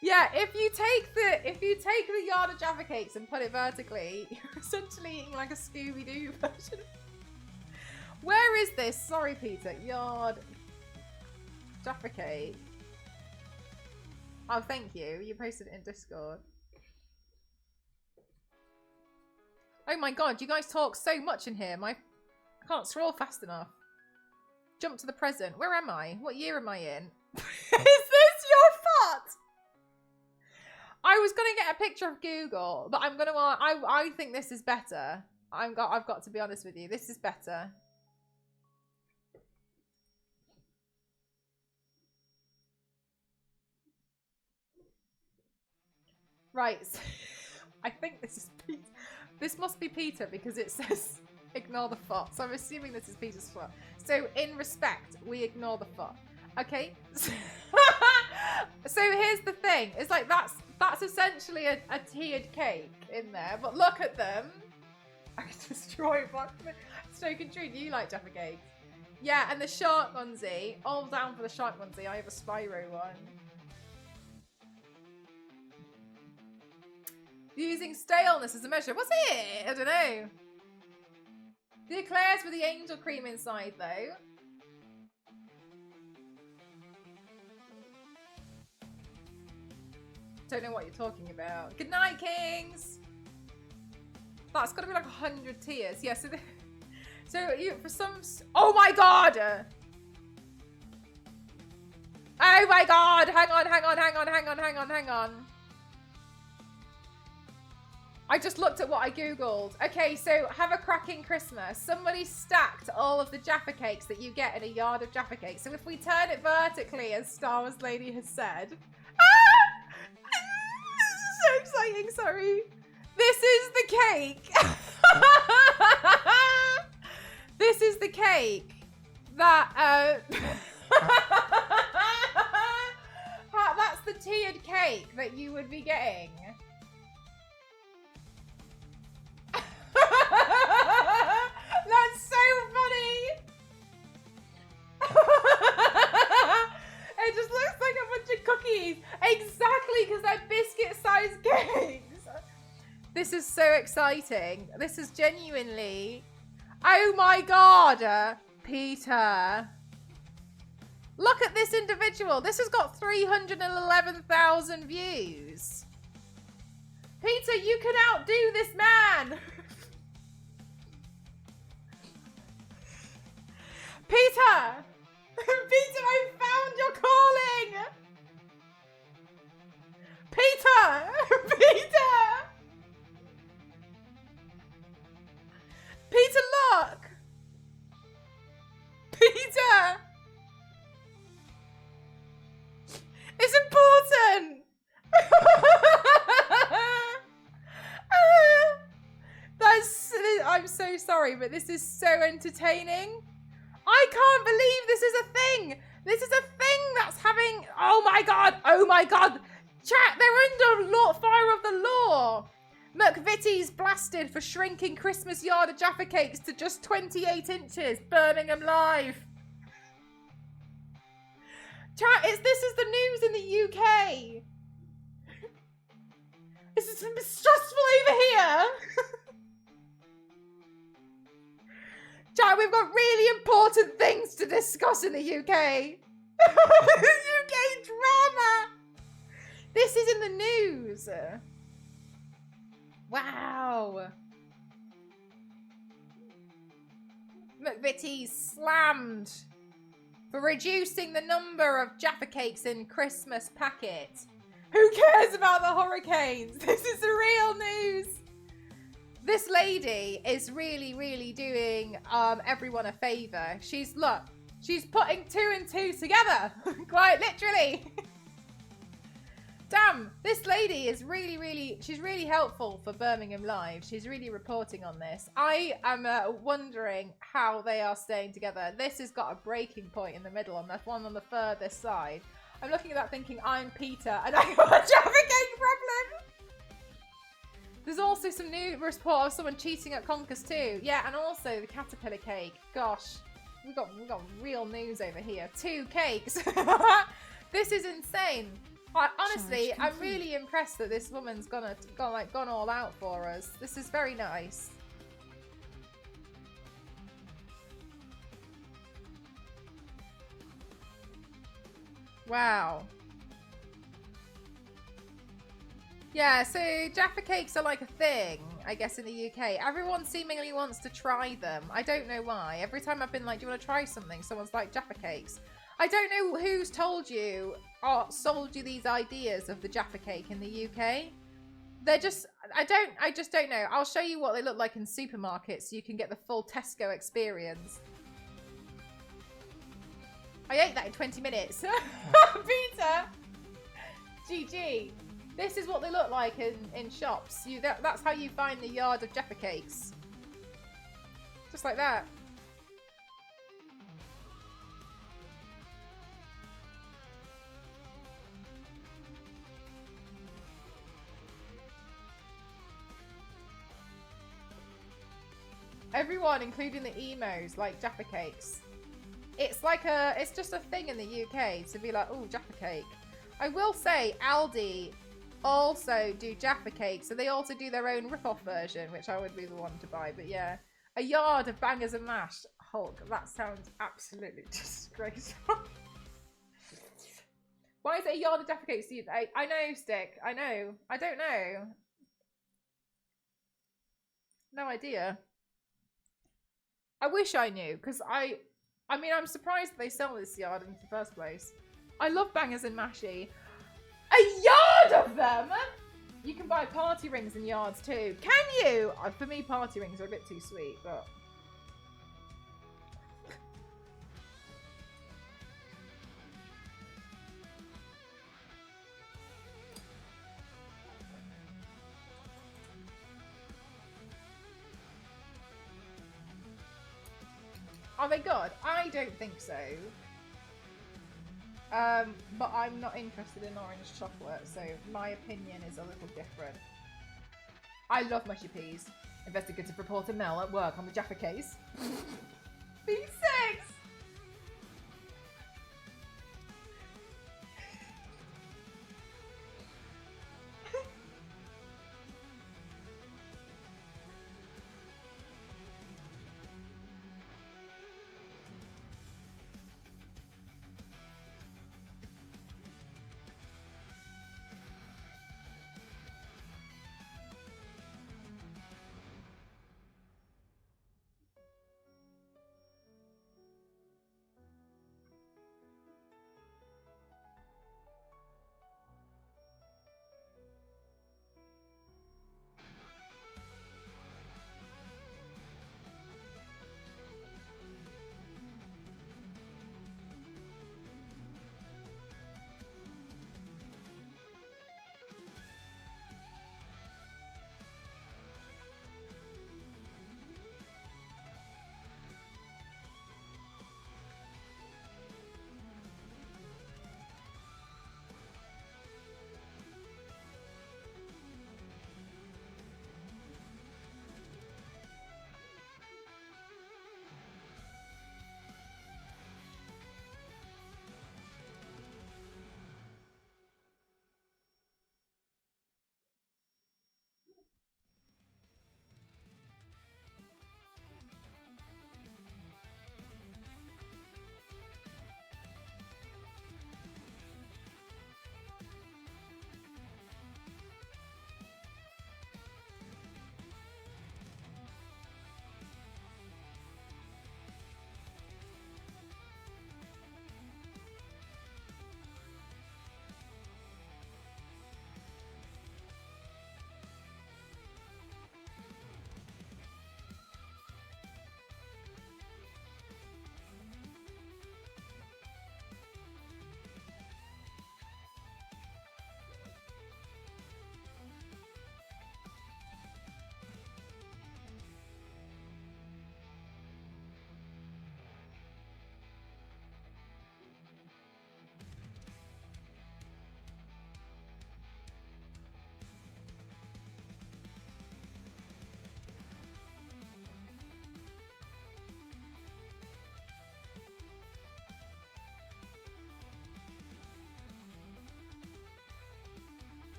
Yeah, if you take the yard of Jaffa cakes and put it vertically, you're essentially eating like a Scooby-Doo version. Where is this? Sorry, Peter. Yard Jaffa cake. Oh, thank you. You posted it in Discord. Oh my god, you guys talk so much in here. I can't scroll fast enough. Jump to the present. Where am I? What year am I in? Is this your fault? I was gonna get a picture of Google, but I'm gonna. I think this is better. I've got to be honest with you. This is better. Right. So, I think this is Peter. This must be Peter because it says ignore the foot. So I'm assuming this is Peter's foot. So in respect, we ignore the foot. Okay. So here's the thing. It's like that's essentially a tiered cake in there. But look at them. I can destroy one. Stoke and True, do you like Jaffa cakes? Yeah, and the shark onesie. All down for the shark onesie. I have a Spyro one. Using staleness as a measure. What's it? I don't know. The eclairs with the angel cream inside, though. Don't know what you're talking about. Good night, Kings. That's got to be like 100 tiers. Yeah, so you for some. Oh my god! Oh my god! Hang on. I just looked at what I googled. Okay, so have a cracking Christmas. Somebody stacked all of the Jaffa cakes that you get in a yard of Jaffa cakes. So if we turn it vertically, as Star Wars Lady has said. This is so exciting, sorry. This is the cake. This is the cake that cake that you would be getting? That's so funny. It just looks like a bunch of cookies. Exactly, because they're biscuit-sized cakes. This is so exciting. This is genuinely... Oh my god, Peter. Look at this individual. This has got 311,000 views. Peter, you can outdo this man. Peter! Peter, I found your calling! Peter! Peter! Peter, look! Peter! It's important! I'm so sorry, but this is so entertaining. I can't believe this is a thing. This is a thing that's having... Oh my god. Oh my god. Chat, they're under fire of the law. McVitie's blasted for shrinking Christmas yard of Jaffa Cakes to just 28 inches. Birmingham Live. Chat, this is the news in the UK. This is stressful over here. Chat, we've got really important things to discuss in the UK. UK drama. This is in the news. Wow. McVitie's slammed for reducing the number of Jaffa Cakes in Christmas packet. Who cares about the hurricanes? This is the real news. This lady is really, really doing everyone a favour. She's putting 2 and 2 together. Quite literally. Damn, this lady is she's really helpful for Birmingham Live. She's really reporting on this. I am wondering how they are staying together. This has got a breaking point in the middle and there's one on the furthest side. I'm looking at that thinking, I'm Peter and I got a Jaffa Cake problem. There's also some new report of someone cheating at Conkers too. Yeah, and also the caterpillar cake. Gosh, we got real news over here. 2 cakes. This is insane. Honestly, I'm really impressed that this woman's gone all out for us. This is very nice. Wow. Yeah, so Jaffa Cakes are like a thing, I guess, in the UK. Everyone seemingly wants to try them. I don't know why. Every time I've been like, do you want to try something? Someone's like, Jaffa Cakes. I don't know who's told you or sold you these ideas of the Jaffa Cake in the UK. They're just, I just don't know. I'll show you what they look like in supermarkets so you can get the full Tesco experience. I ate that in 20 minutes. Peter! GG. This is what they look like in shops. That's how you find the yard of Jaffa Cakes. Just like that. Everyone, including the emos, like Jaffa Cakes. It's just a thing in the UK to be like, oh, Jaffa Cake. I will say Aldi also do Jaffa Cakes, so they also do their own rip-off version, which I would be the one to buy. But yeah, a yard of bangers and mash. Hulk, that sounds absolutely disgraceful. Why is it a yard of Jaffa Cakes? I know, Stick. I know. I don't know. No idea. I wish I knew, because I mean, I'm surprised they sell this yard in the first place. I love bangers and mashy. A yard of them? You can buy party rings in yards too. Can you? For me, party rings are a bit too sweet, but... Are they good? I don't think so. But I'm not interested in orange chocolate, so my opinion is a little different. I love mushy peas. Investigative reporter Mel at work on the Jaffa case. B6!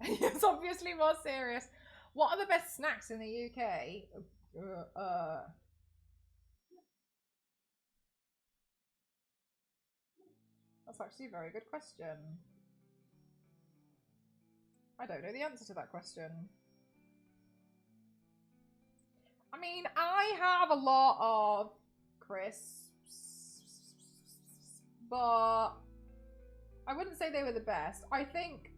It's obviously more serious. What are the best snacks in the UK? That's actually a very good question. I don't know the answer to that question. I mean, I have a lot of crisps, but I wouldn't say they were the best. I think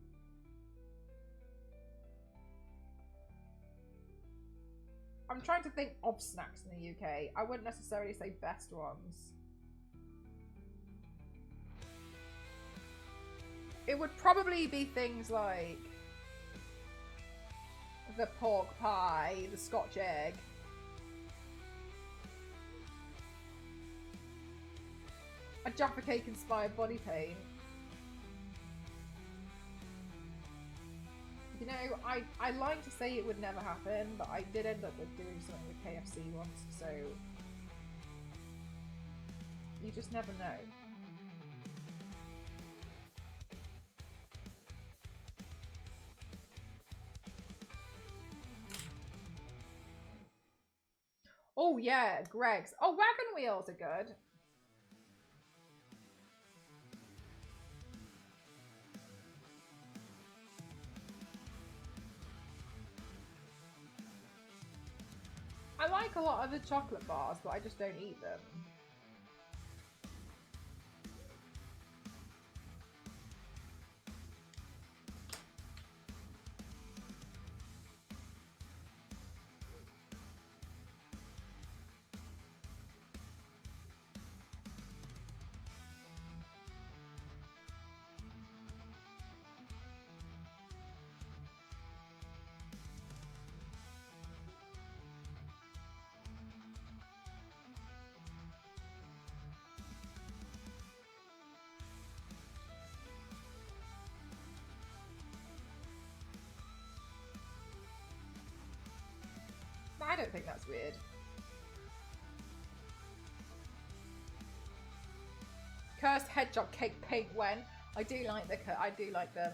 I'm trying to think of snacks in the UK. I wouldn't necessarily say best ones. It would probably be things like the pork pie, the Scotch egg. A Jaffa Cake inspired body paint. You know, I like to say it would never happen, but I did end up with doing something with KFC once, so you just never know. Oh yeah, Greg's. Oh, wagon wheels are good. I like a lot of the chocolate bars, but I just don't eat them. don't think that's weird. Cursed hedgehog cake pig when I do like the I do like them.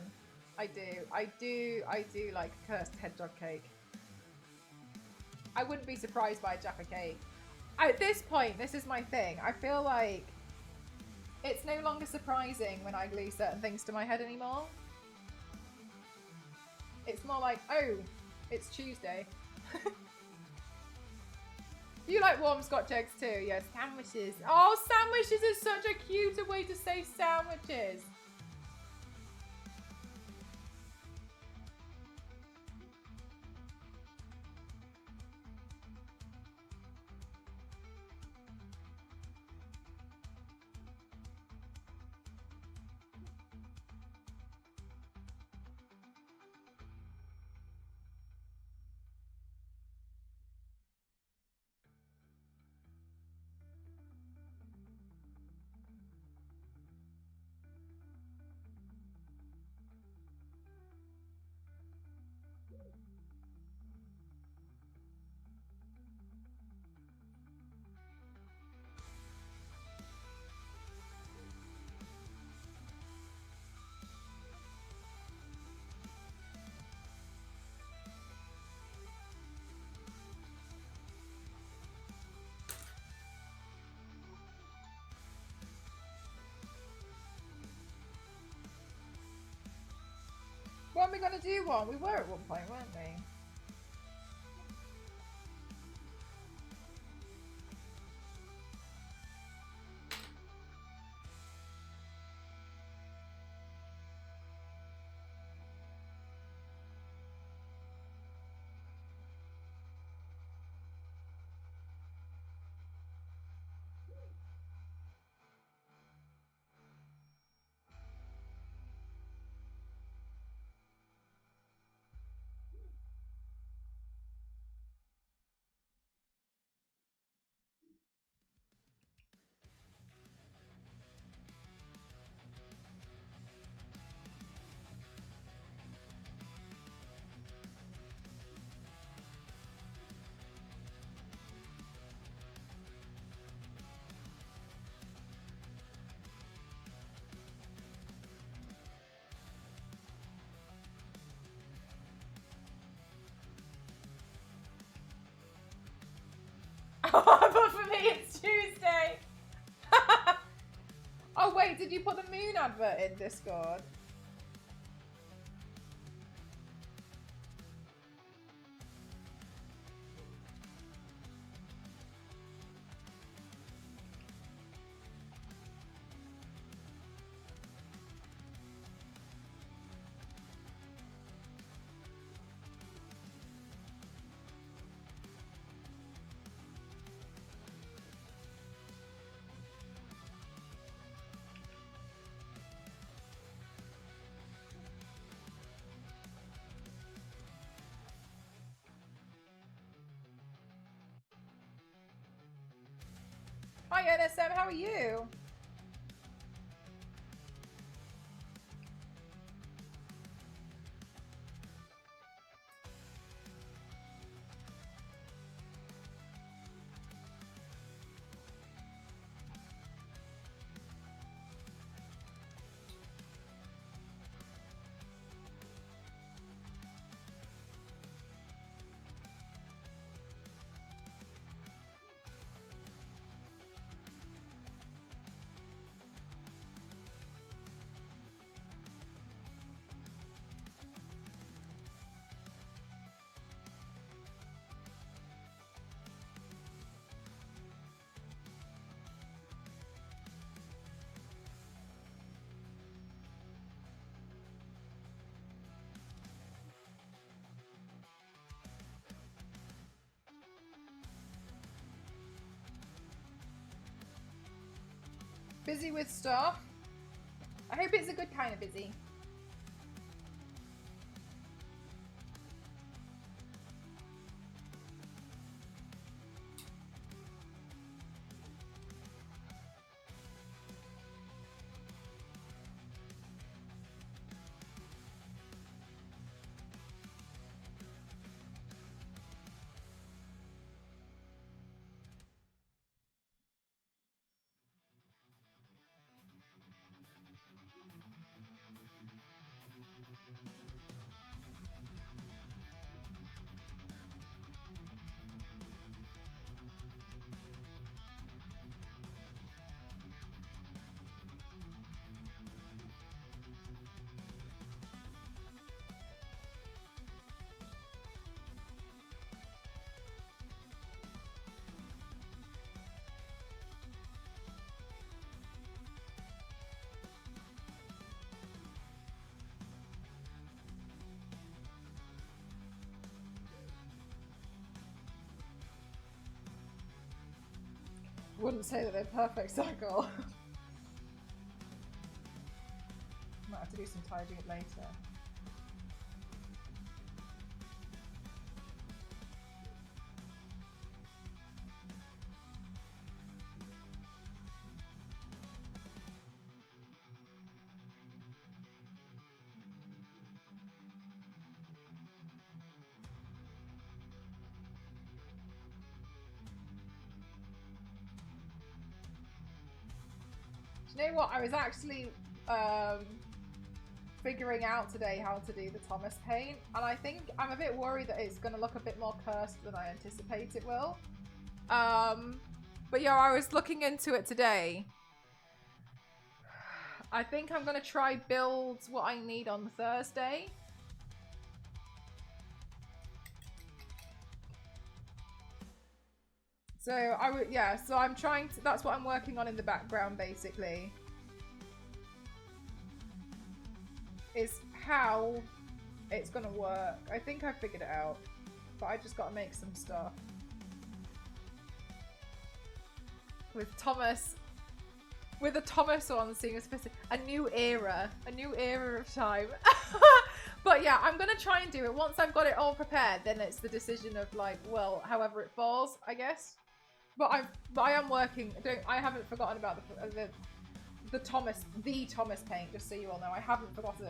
I do like cursed hedgehog cake. I wouldn't be surprised by a Jaffa cake. At this point, this is my thing. I feel like it's no longer surprising when I glue certain things to my head anymore. It's more like, oh, it's Tuesday. You like warm Scotch eggs too? Yes, sandwiches. Oh, sandwiches is such a cuter way to say sandwiches. When are we gonna do one? We were at one point, weren't we? But for me, it's Tuesday. Oh wait, did you put the moon advert in Discord? Hi NSM, how are you? Busy with stuff? I hope it's a good kind of busy. Wouldn't say that they're perfect cycle. Might have to do some tidying up later. Do you know what? I was actually figuring out today how to do the Thomas paint, and I think I'm a bit worried that it's going to look a bit more cursed than I anticipate it will. But yeah, I was looking into it today. I think I'm going to try build what I need on Thursday. So so I'm trying to, that's what I'm working on in the background basically. Is how it's gonna work. I think I figured it out, but I just gotta make some stuff. With Thomas, with a Thomas on seeing a new era of time. But yeah, I'm gonna try and do it. Once I've got it all prepared, then it's the decision of like, well, however it falls, I guess. But I am working. I haven't forgotten about the Thomas paint. Just so you all know, I haven't forgotten.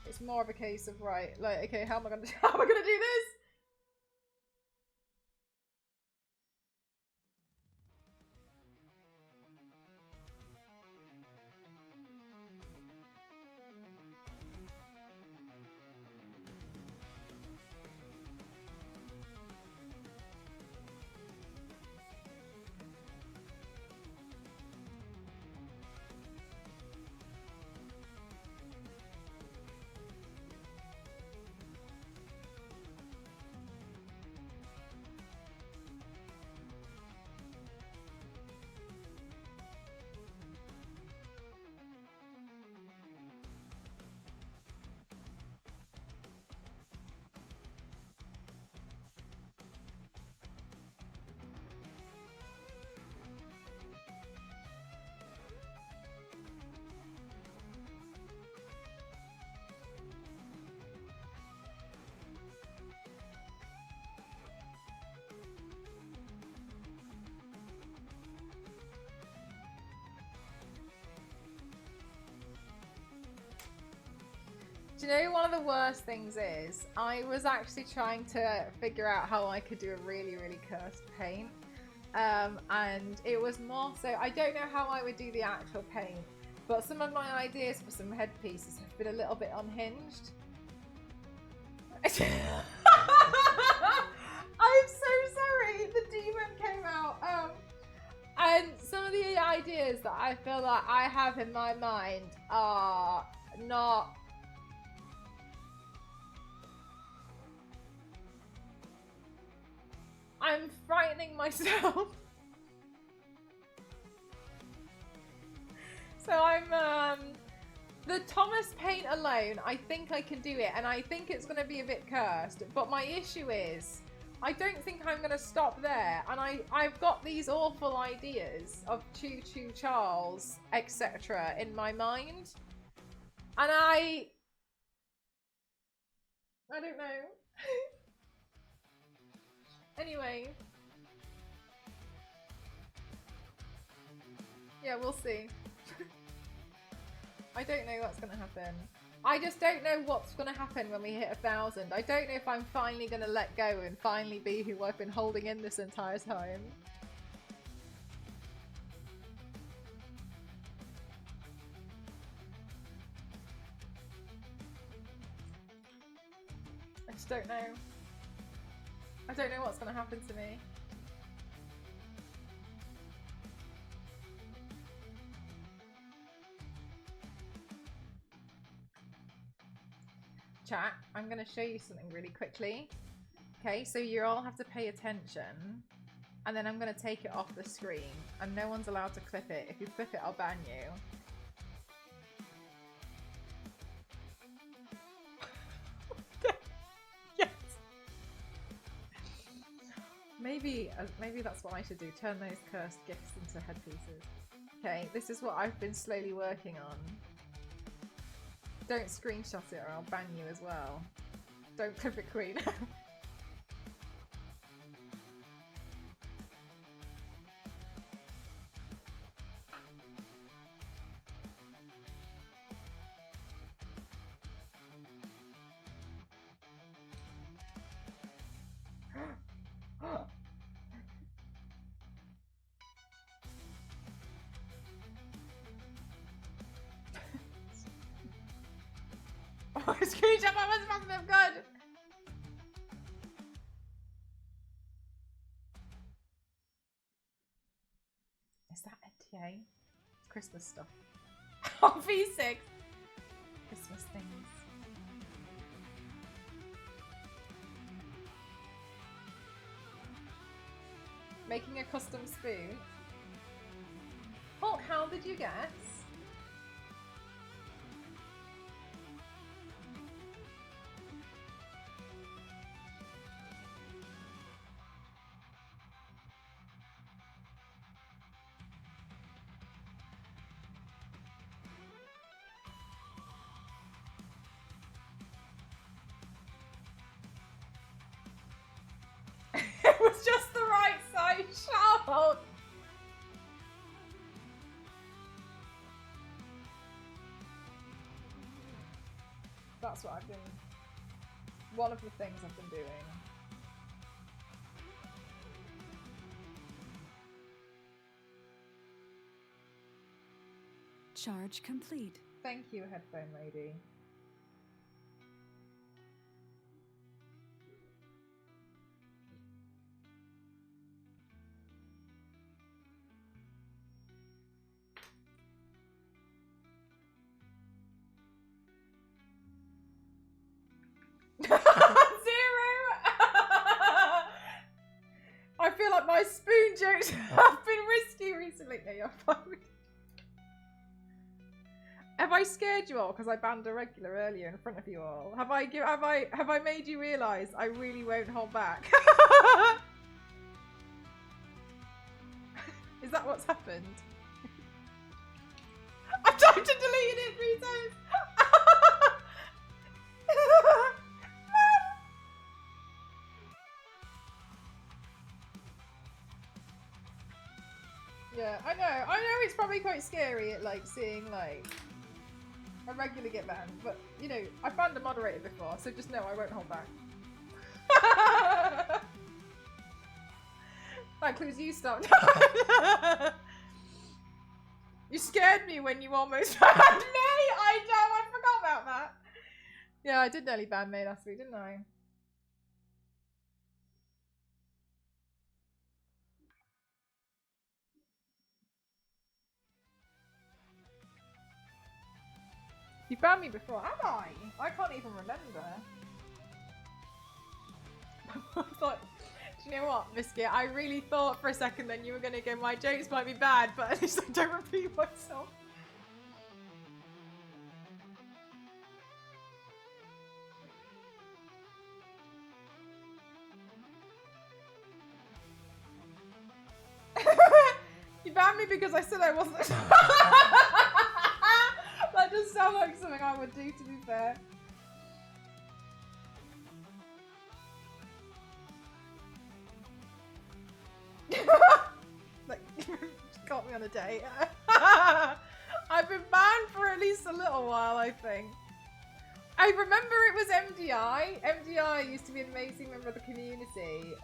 It's more of a case of right, like, okay, how am I gonna do this? Do you know one of the worst things is, I was actually trying to figure out how I could do a really, really cursed paint. And it was more so, I don't know how I would do the actual paint, but some of my ideas for some headpieces have been a little bit unhinged. I'm so sorry, the demon came out. And some of the ideas that I feel like I have in my mind are not... I'm frightening myself. So I'm, the Thomas paint alone, I think I can do it, and I think it's going to be a bit cursed, but my issue is, I don't think I'm going to stop there, and I've got these awful ideas of Choo Choo Charles, etc. in my mind, and I don't know. Anyway. Yeah, we'll see. I don't know what's gonna happen. I just don't know what's gonna happen when we hit 1,000. I don't know if I'm finally gonna let go and finally be who I've been holding in this entire time. I just don't know. I don't know what's going to happen to me. Chat, I'm going to show you something really quickly. Okay, so you all have to pay attention. And then I'm going to take it off the screen. And no one's allowed to clip it. If you clip it, I'll ban you. Maybe that's what I should do. Turn those cursed gifts into headpieces. Okay, this is what I've been slowly working on. Don't screenshot it or I'll ban you as well. Don't clip it, Queen. Oh, screenshot that was fucking up good! Is that NTA? It's Christmas stuff. Oh, V6! Christmas things. Making a custom spoon. Hulk, how did you guess? It was just the right size shot! That's what I've been... one of the things I've been doing. Charge complete. Thank you, headphone lady. Zero! I feel like my spoon jokes have been risky recently. No, you're fine. Have I scared you all because I banned a regular earlier in front of you all? Have I made you realise I really won't hold back? Is that what's happened? I've tried to delete it 3 times. Yeah, I know it's probably quite scary at like seeing like a regular get banned, but you know, I've banned a moderator before, so just know I won't hold back. That includes you, stop. You scared me when you almost banned me! I know, I forgot about that. Yeah, I did nearly ban May last week, didn't I? You banned me before, have I? I can't even remember. I thought, do you know what, Misky? I really thought for a second then you were going to go, my jokes might be bad, but at least I don't repeat myself. You banned me because I said I wasn't. That just sounds like something I would do, to be fair. Like, got me on a date. I've been banned for at least a little while, I think. I remember it was MDI. MDI used to be an amazing member of the community,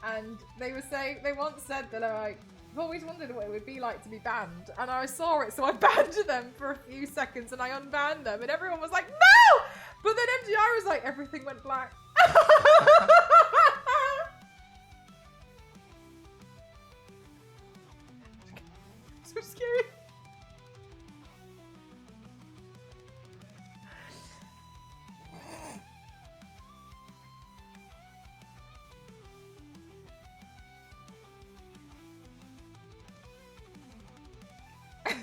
and they were saying, they once said that like, I've always wondered what it would be like to be banned, and I saw it, so I banned them for a few seconds, and I unbanned them, and everyone was like, no! But then MDI was like, everything went black. So scary.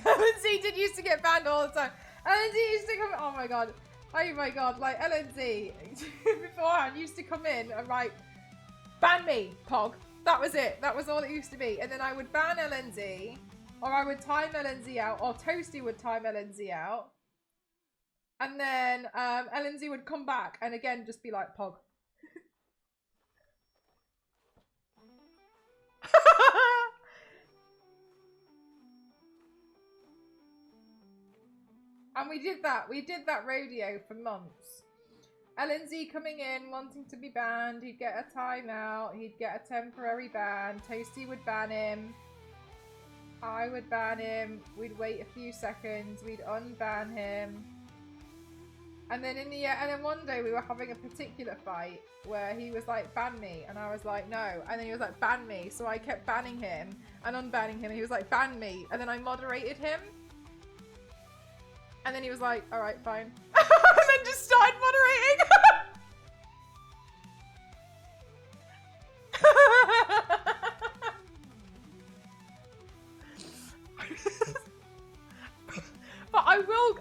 LNZ did used to get banned all the time. LNZ used to come. Oh my god. Like LNZ beforehand used to come in and write, ban me, Pog. That was it. That was all it used to be. And then I would ban LNZ, or I would time LNZ out, or Toasty would time LNZ out. And then LNZ would come back and again just be like, Pog. And we did that. We did that rodeo for months. LNZ coming in, wanting to be banned. He'd get a timeout. He'd get a temporary ban. Toasty would ban him. I would ban him. We'd wait a few seconds. We'd unban him. And then and then one day we were having a particular fight where he was like, ban me. And I was like, no. And then he was like, ban me. So I kept banning him and unbanning him. And he was like, ban me. And then I moderated him. And then he was like, all right, fine. And then just started moderating. But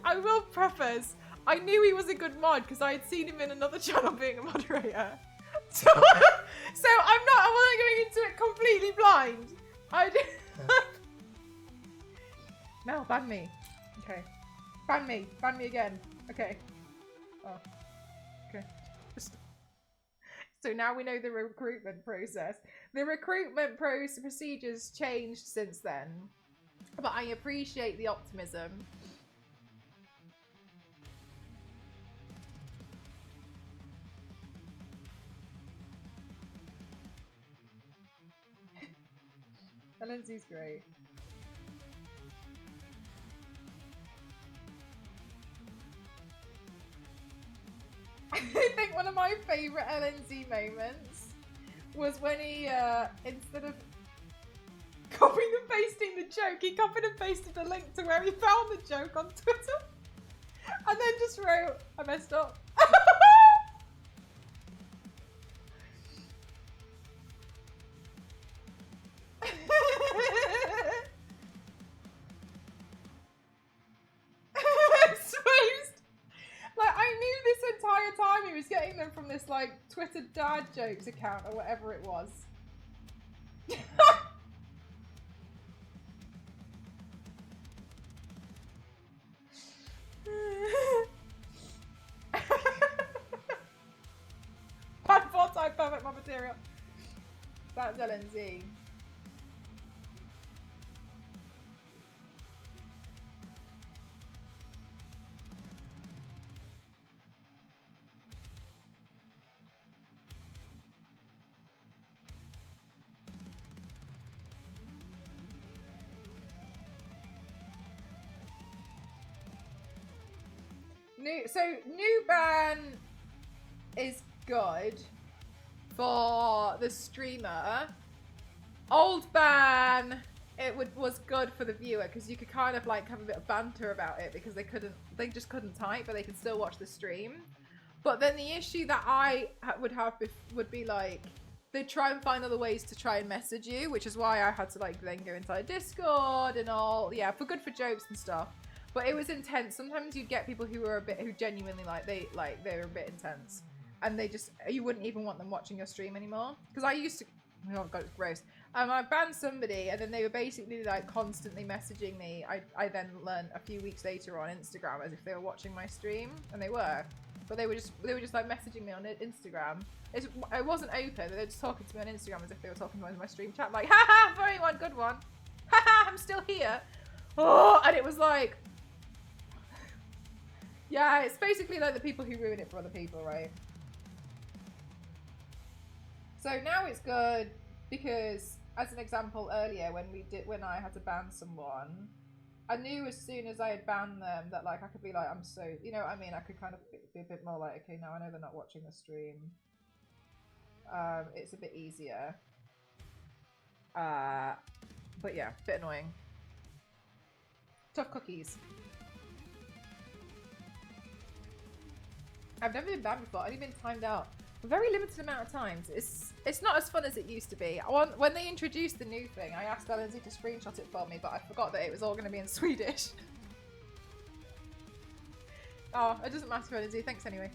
I will preface, I knew he was a good mod because I had seen him in another channel being a moderator. So I wasn't going into it completely blind. I did. Mel, ban me. Okay. Ban me again. Okay. Oh. Okay. So now we know the recruitment process. The recruitment procedures changed since then. But I appreciate the optimism. LNZ's great. I think one of my favourite LNZ moments was when he, instead of copying and pasting the joke, he copied and pasted a link to where he found the joke on Twitter. And then just wrote, I messed up. He was getting them from this like Twitter dad jokes account or whatever it was. Bad bot type perfect mod material. That's LNZ. New ban is good for the streamer. Old ban, was good for the viewer because you could kind of like have a bit of banter about it because they just couldn't type, but they could still watch the stream. But then the issue that I would have would be like they'd try and find other ways to try and message you, which is why I had to like then go inside Discord and all, yeah, for jokes and stuff. But it was intense. Sometimes you'd get people who were who genuinely they were a bit intense, and you wouldn't even want them watching your stream anymore. Because I used to, oh god, it's gross. I banned somebody, and then they were basically like constantly messaging me. I then learned a few weeks later on Instagram as if they were watching my stream, and they were, but they were just like messaging me on Instagram. It wasn't open. They were just talking to me on Instagram as if they were talking to me in my stream chat, like, haha, very one, good one, haha, I'm still here. Oh, and it was like. Yeah, it's basically like the people who ruin it for other people, right? So now it's good because, as an example earlier, when I had to ban someone, I knew as soon as I had banned them that like I could be like, I'm so, you know what I mean? I could kind of be a bit more like, okay, now I know they're not watching the stream. It's a bit easier. But yeah, a bit annoying. Tough cookies. I've never been banned before. I've only been timed out a very limited amount of times. It's not as fun as it used to be. When they introduced the new thing, I asked LNZ to screenshot it for me, but I forgot that it was all going to be in Swedish. Oh, it doesn't matter for LNZ. Thanks anyway.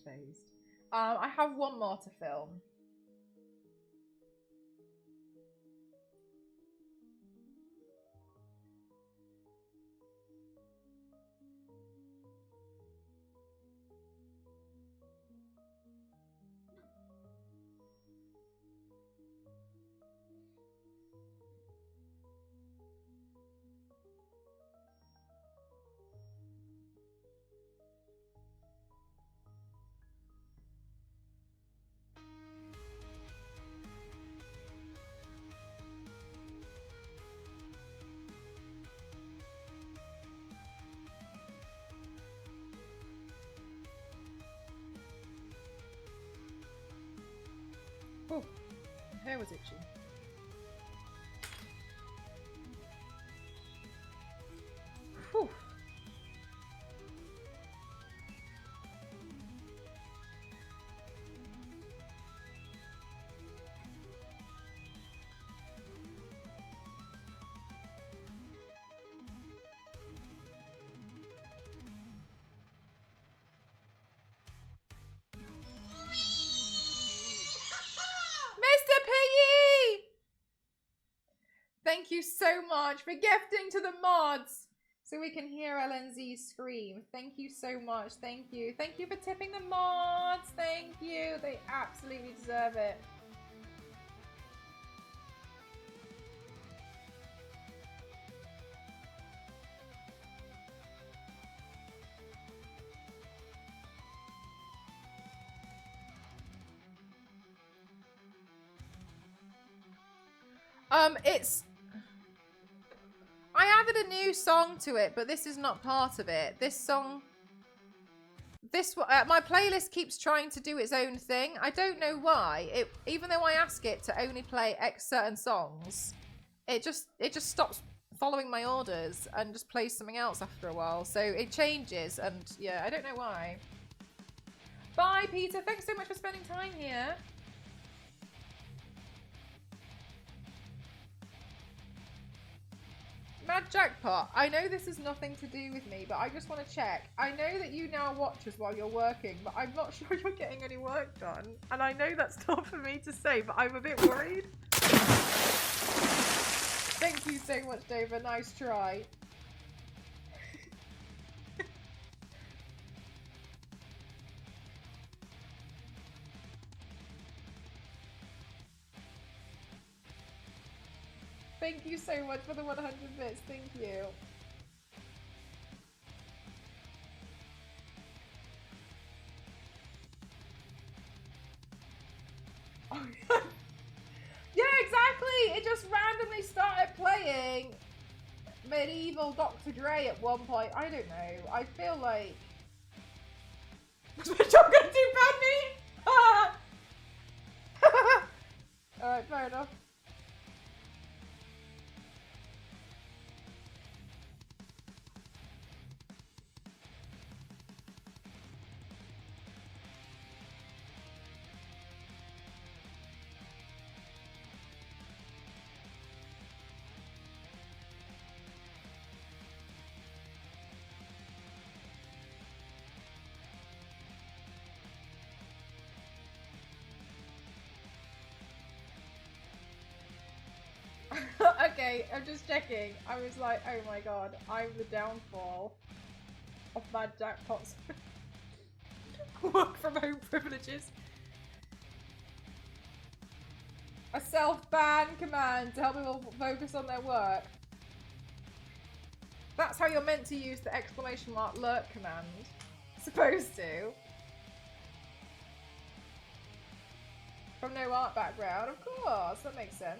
phased. I have one more to film. Oh, my hair was itchy. Whew. Mr. Piggy! Thank you so much for gifting to the mods so we can hear LNZ scream. Thank you so much. Thank you. Thank you for tipping the mods. Thank you. They absolutely deserve it. I added a new song to it, but this is not part of it. This song, my playlist keeps trying to do its own thing. I don't know why. Even though I ask it to only play X certain songs, it just stops following my orders and just plays something else after a while. So it changes, and yeah, I don't know why. Bye, Peter. Thanks so much for spending time here. Mad Jackpot, I know this has nothing to do with me, but I just want to check. I know that you now watch us while you're working, but I'm not sure you're getting any work done. And I know that's not for me to say, but I'm a bit worried. Thank you so much, Dover. Nice try. Thank you so much for the 100 bits. Thank you. Oh, yeah, exactly. It just randomly started playing Medieval Dr. Dre at one point. I don't know. I feel like... Was my job gonna do bad me? Alright, fair enough. Okay, I'm just checking. I was like, oh my god, I'm the downfall of Mad Jackpot's work from home privileges. A self-ban command to help people focus on their work. That's how you're meant to use the exclamation mark lurk command. Supposed to. From no art background, of course, that makes sense.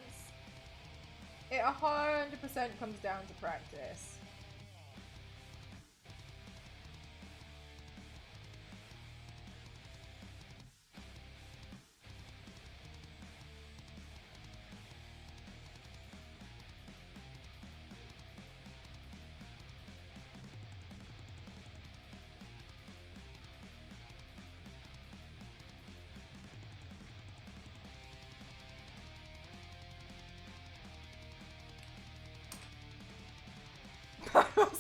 It 100% comes down to practice.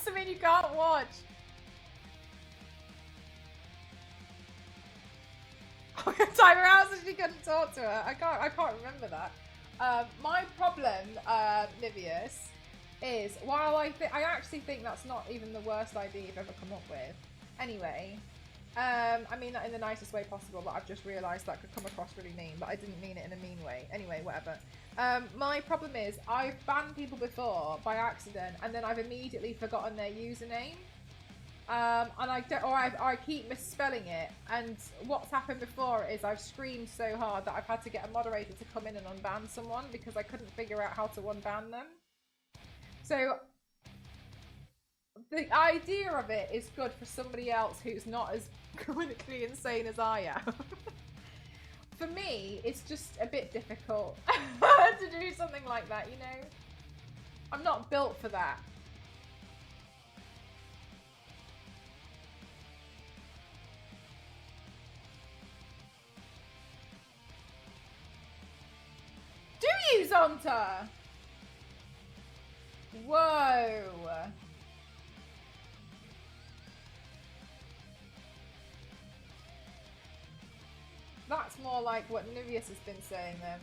I mean, you can't watch. time her out so she couldn't talk to her. I can't remember that. My problem, Nivius, is while I actually think that's not even the worst idea you've ever come up with. Anyway, I mean that in the nicest way possible, but I've just realised that could come across really mean, but I didn't mean it in a mean way. Anyway, whatever. My problem is I've banned people before by accident, and then I've immediately forgotten their username. And I keep misspelling it, and what's happened before is I've screamed so hard that I've had to get a moderator to come in and unban someone because I couldn't figure out how to unban them. So the idea of it is good for somebody else who's not as clinically insane as I am. For me, it's just a bit difficult to do something like that, you know? I'm not built for that. Do you, Zonta? Whoa. That's more like what Nivius has been saying then.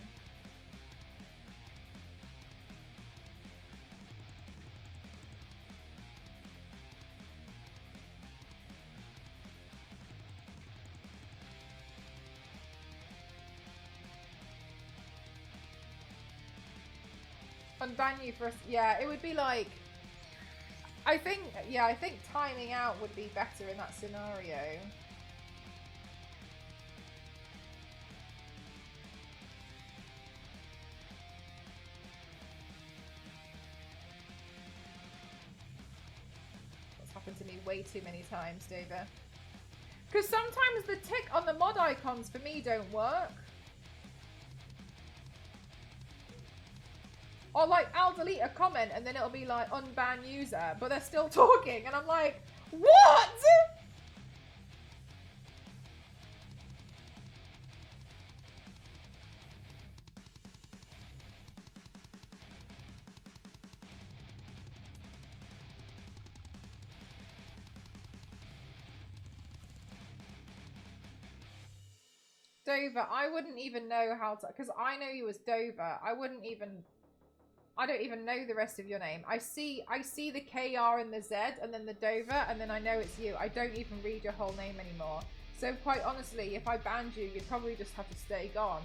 Unban you for us. Yeah, it would be like, I think timing out would be better in that scenario. That's happened to me way too many times, Dava. Because sometimes the tick on the mod icons for me don't work. Or like, I'll delete a comment and then it'll be like, unban user, but they're still talking, and I'm like, what? Dover, I wouldn't even know how to, because I know you as Dover. I don't even know the rest of your name. I see the KR and the Z and then the Dover, and then I know it's you. I don't even read your whole name anymore. So quite honestly, if I banned you, you'd probably just have to stay gone.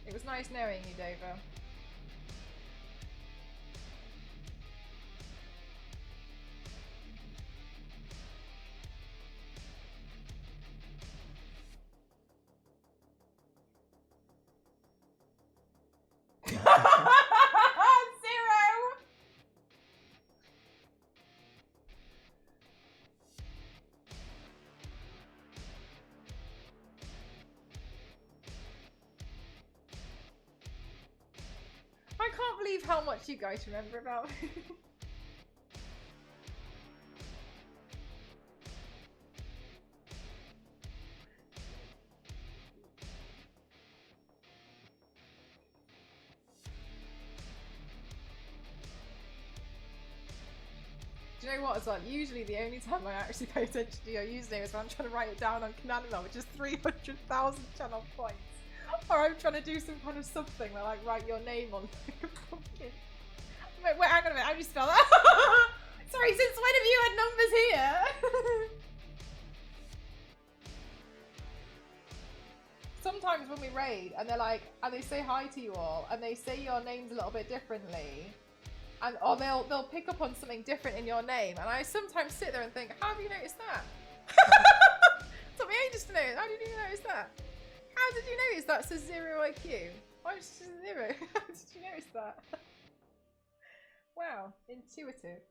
It was nice knowing you, Dover. I can't believe how much you guys remember about me. Do you know what as well? Usually the only time I actually pay attention to your username is when I'm trying to write it down on Cananima, which is 300,000 channel points. Or I'm trying to do some kind of something where I like write your name on like a pumpkin. Wait, hang on a minute, how do you spell that? Sorry, since when have you had numbers here? Sometimes when we raid and they're like, and they say hi to you all, and they say your names a little bit differently, and or they'll pick up on something different in your name, and I sometimes sit there and think, how have you noticed that? It took me ages to know. How did you notice that? How did you notice that says 0 IQ? Why is it 0? How did you notice that? Wow, intuitive.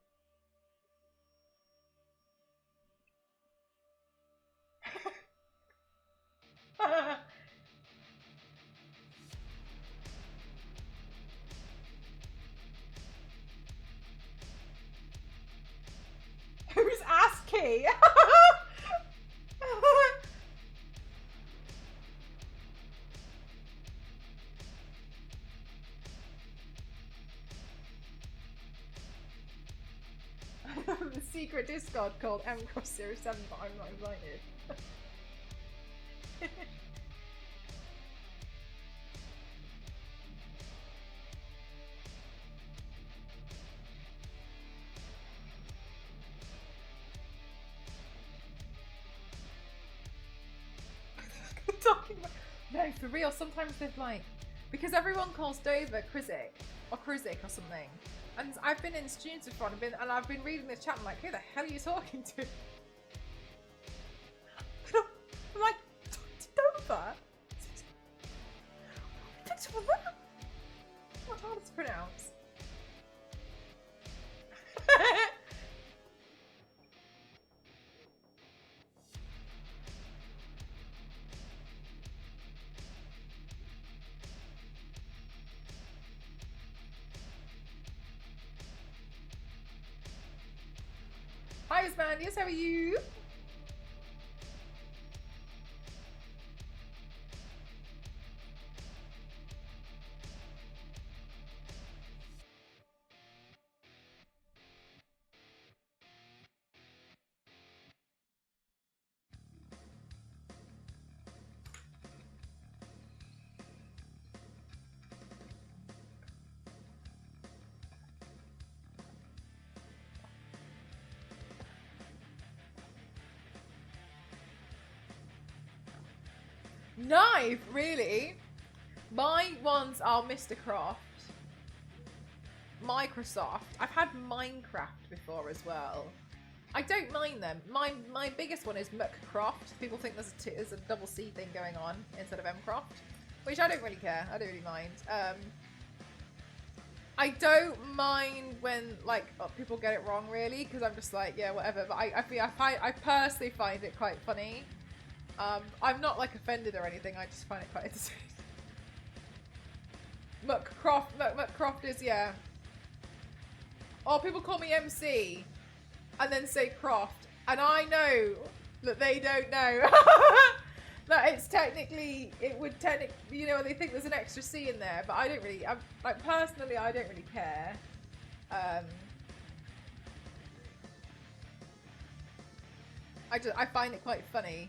Who's ASCII? secret Discord called M Cross 07, but I'm not invited. Talking about... No, for real, sometimes they're like... Because everyone calls Dover Krizik or something. And I've been in students in front and I've been reading this chat and I'm like, who the hell are you talking to? I'm like, Dover? What hard to pronounce? Hi, Osmandius, how are you? Knife, really? My ones are Mr. Croft, Microsoft. I've had Minecraft before as well. I don't mind them. My biggest one is McCroft. People think there's a double C thing going on instead of Mcroft, which I don't really care. I don't really mind. I don't mind when like people get it wrong really, because I'm just like, yeah, whatever. But I personally find it quite funny. I'm not like offended or anything. I just find it quite entertaining. McCroft is, yeah. Oh, people call me MC and then say Croft, and I know that they don't know that it's technically, it would technically, you know, they think there's an extra C in there, but I don't really, like personally, I don't really care. I find it quite funny.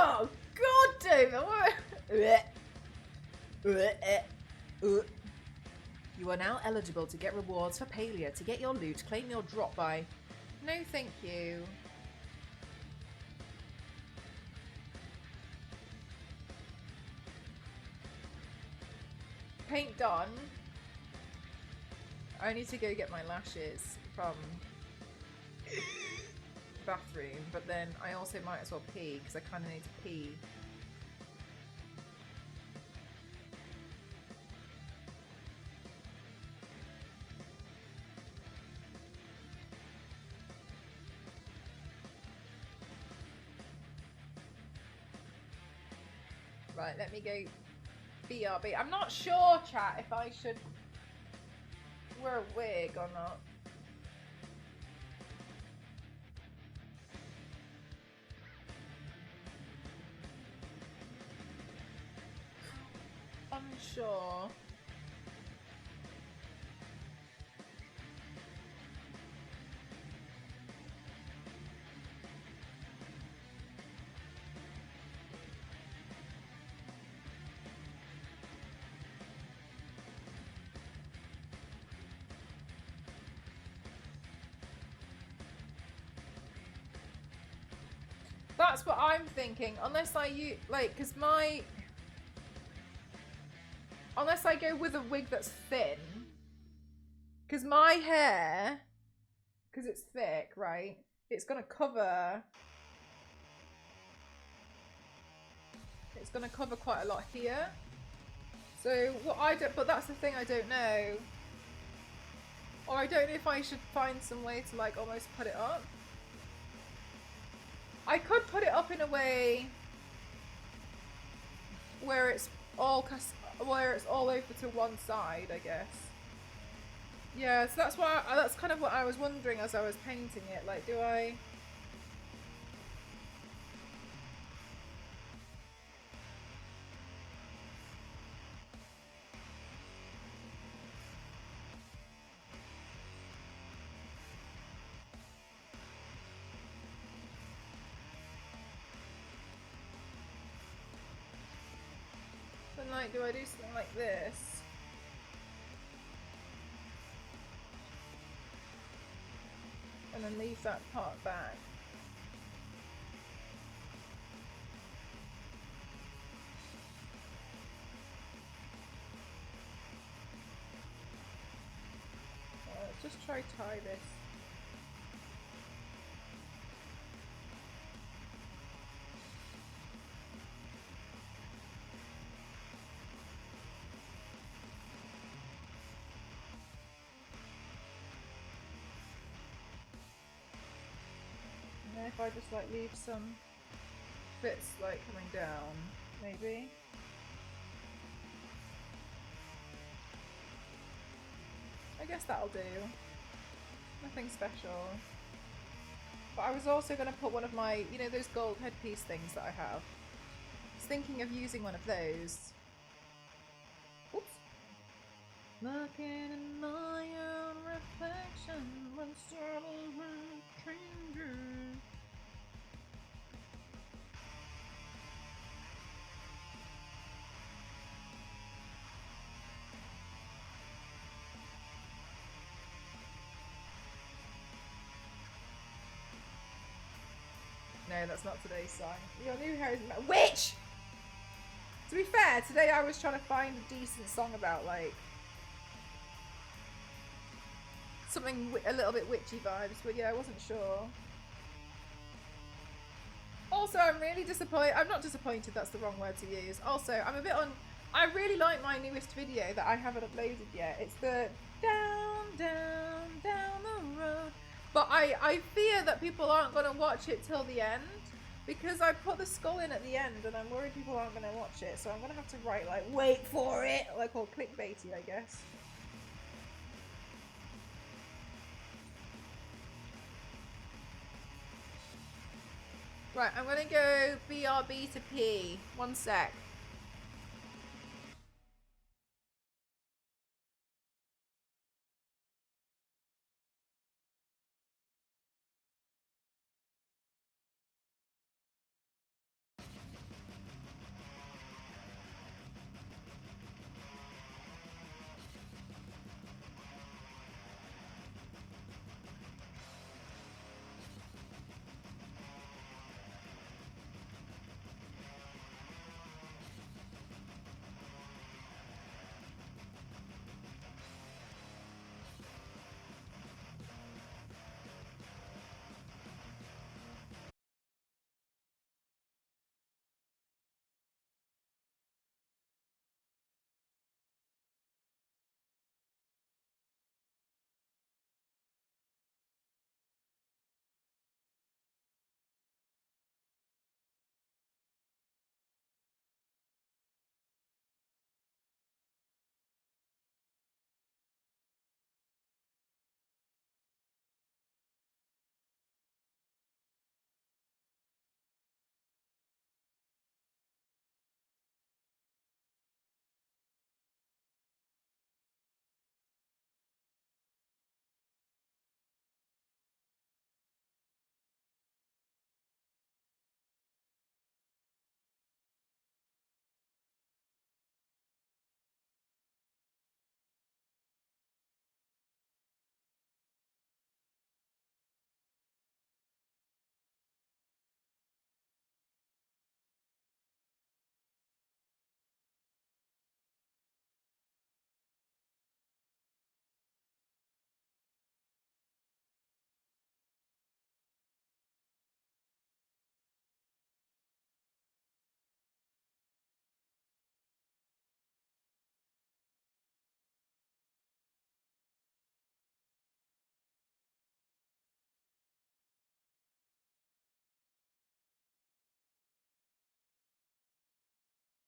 Oh, God, David. You are now eligible to get rewards for Palia. To get your loot, claim your drop by. No, thank you. Paint done. I need to go get my lashes from bathroom, but then I also might as well pee because I kind of need to pee. Right, let me go BRB. I'm not sure, chat, if I should wear a wig or not. Unsure. That's what I'm thinking. Unless I use, like, because unless I go with a wig that's thin. Because my hair, because it's thick, right? It's going to cover... It's going to cover quite a lot here. So, what I don't... But that's the thing I don't know. Or I don't know if I should find some way to, like, almost put it up. I could put it up in a way where it's all over to one side, I guess. Yeah, so that's kind of what I was wondering as I was painting it. Like, do I? Then, like, do I do something like this? And then leave that part back. Let's just try tie this. And then if I just like leave some bits like coming down, maybe. I guess that'll do. Nothing special. But I was also going to put one of my, you know, those gold headpiece things that I have. I was thinking of using one of those. Oops. Looking in my own reflection when something changes. No, that's not today's song. Your new hair is witch! To be fair, today I was trying to find a decent song about, like, something a little bit witchy vibes, but yeah, I wasn't sure. Also, I'm really disappointed. I'm not disappointed, that's the wrong word to use. Also, I'm a bit on... I really like my newest video that I haven't uploaded yet. It's the down, down, down the road. But I fear that people aren't going to watch it till the end. Because I put the skull in at the end and I'm worried people aren't going to watch it. So I'm going to have to write, like, wait for it. Like, all clickbaity, I guess. Right, I'm going to go BRB to P. One sec.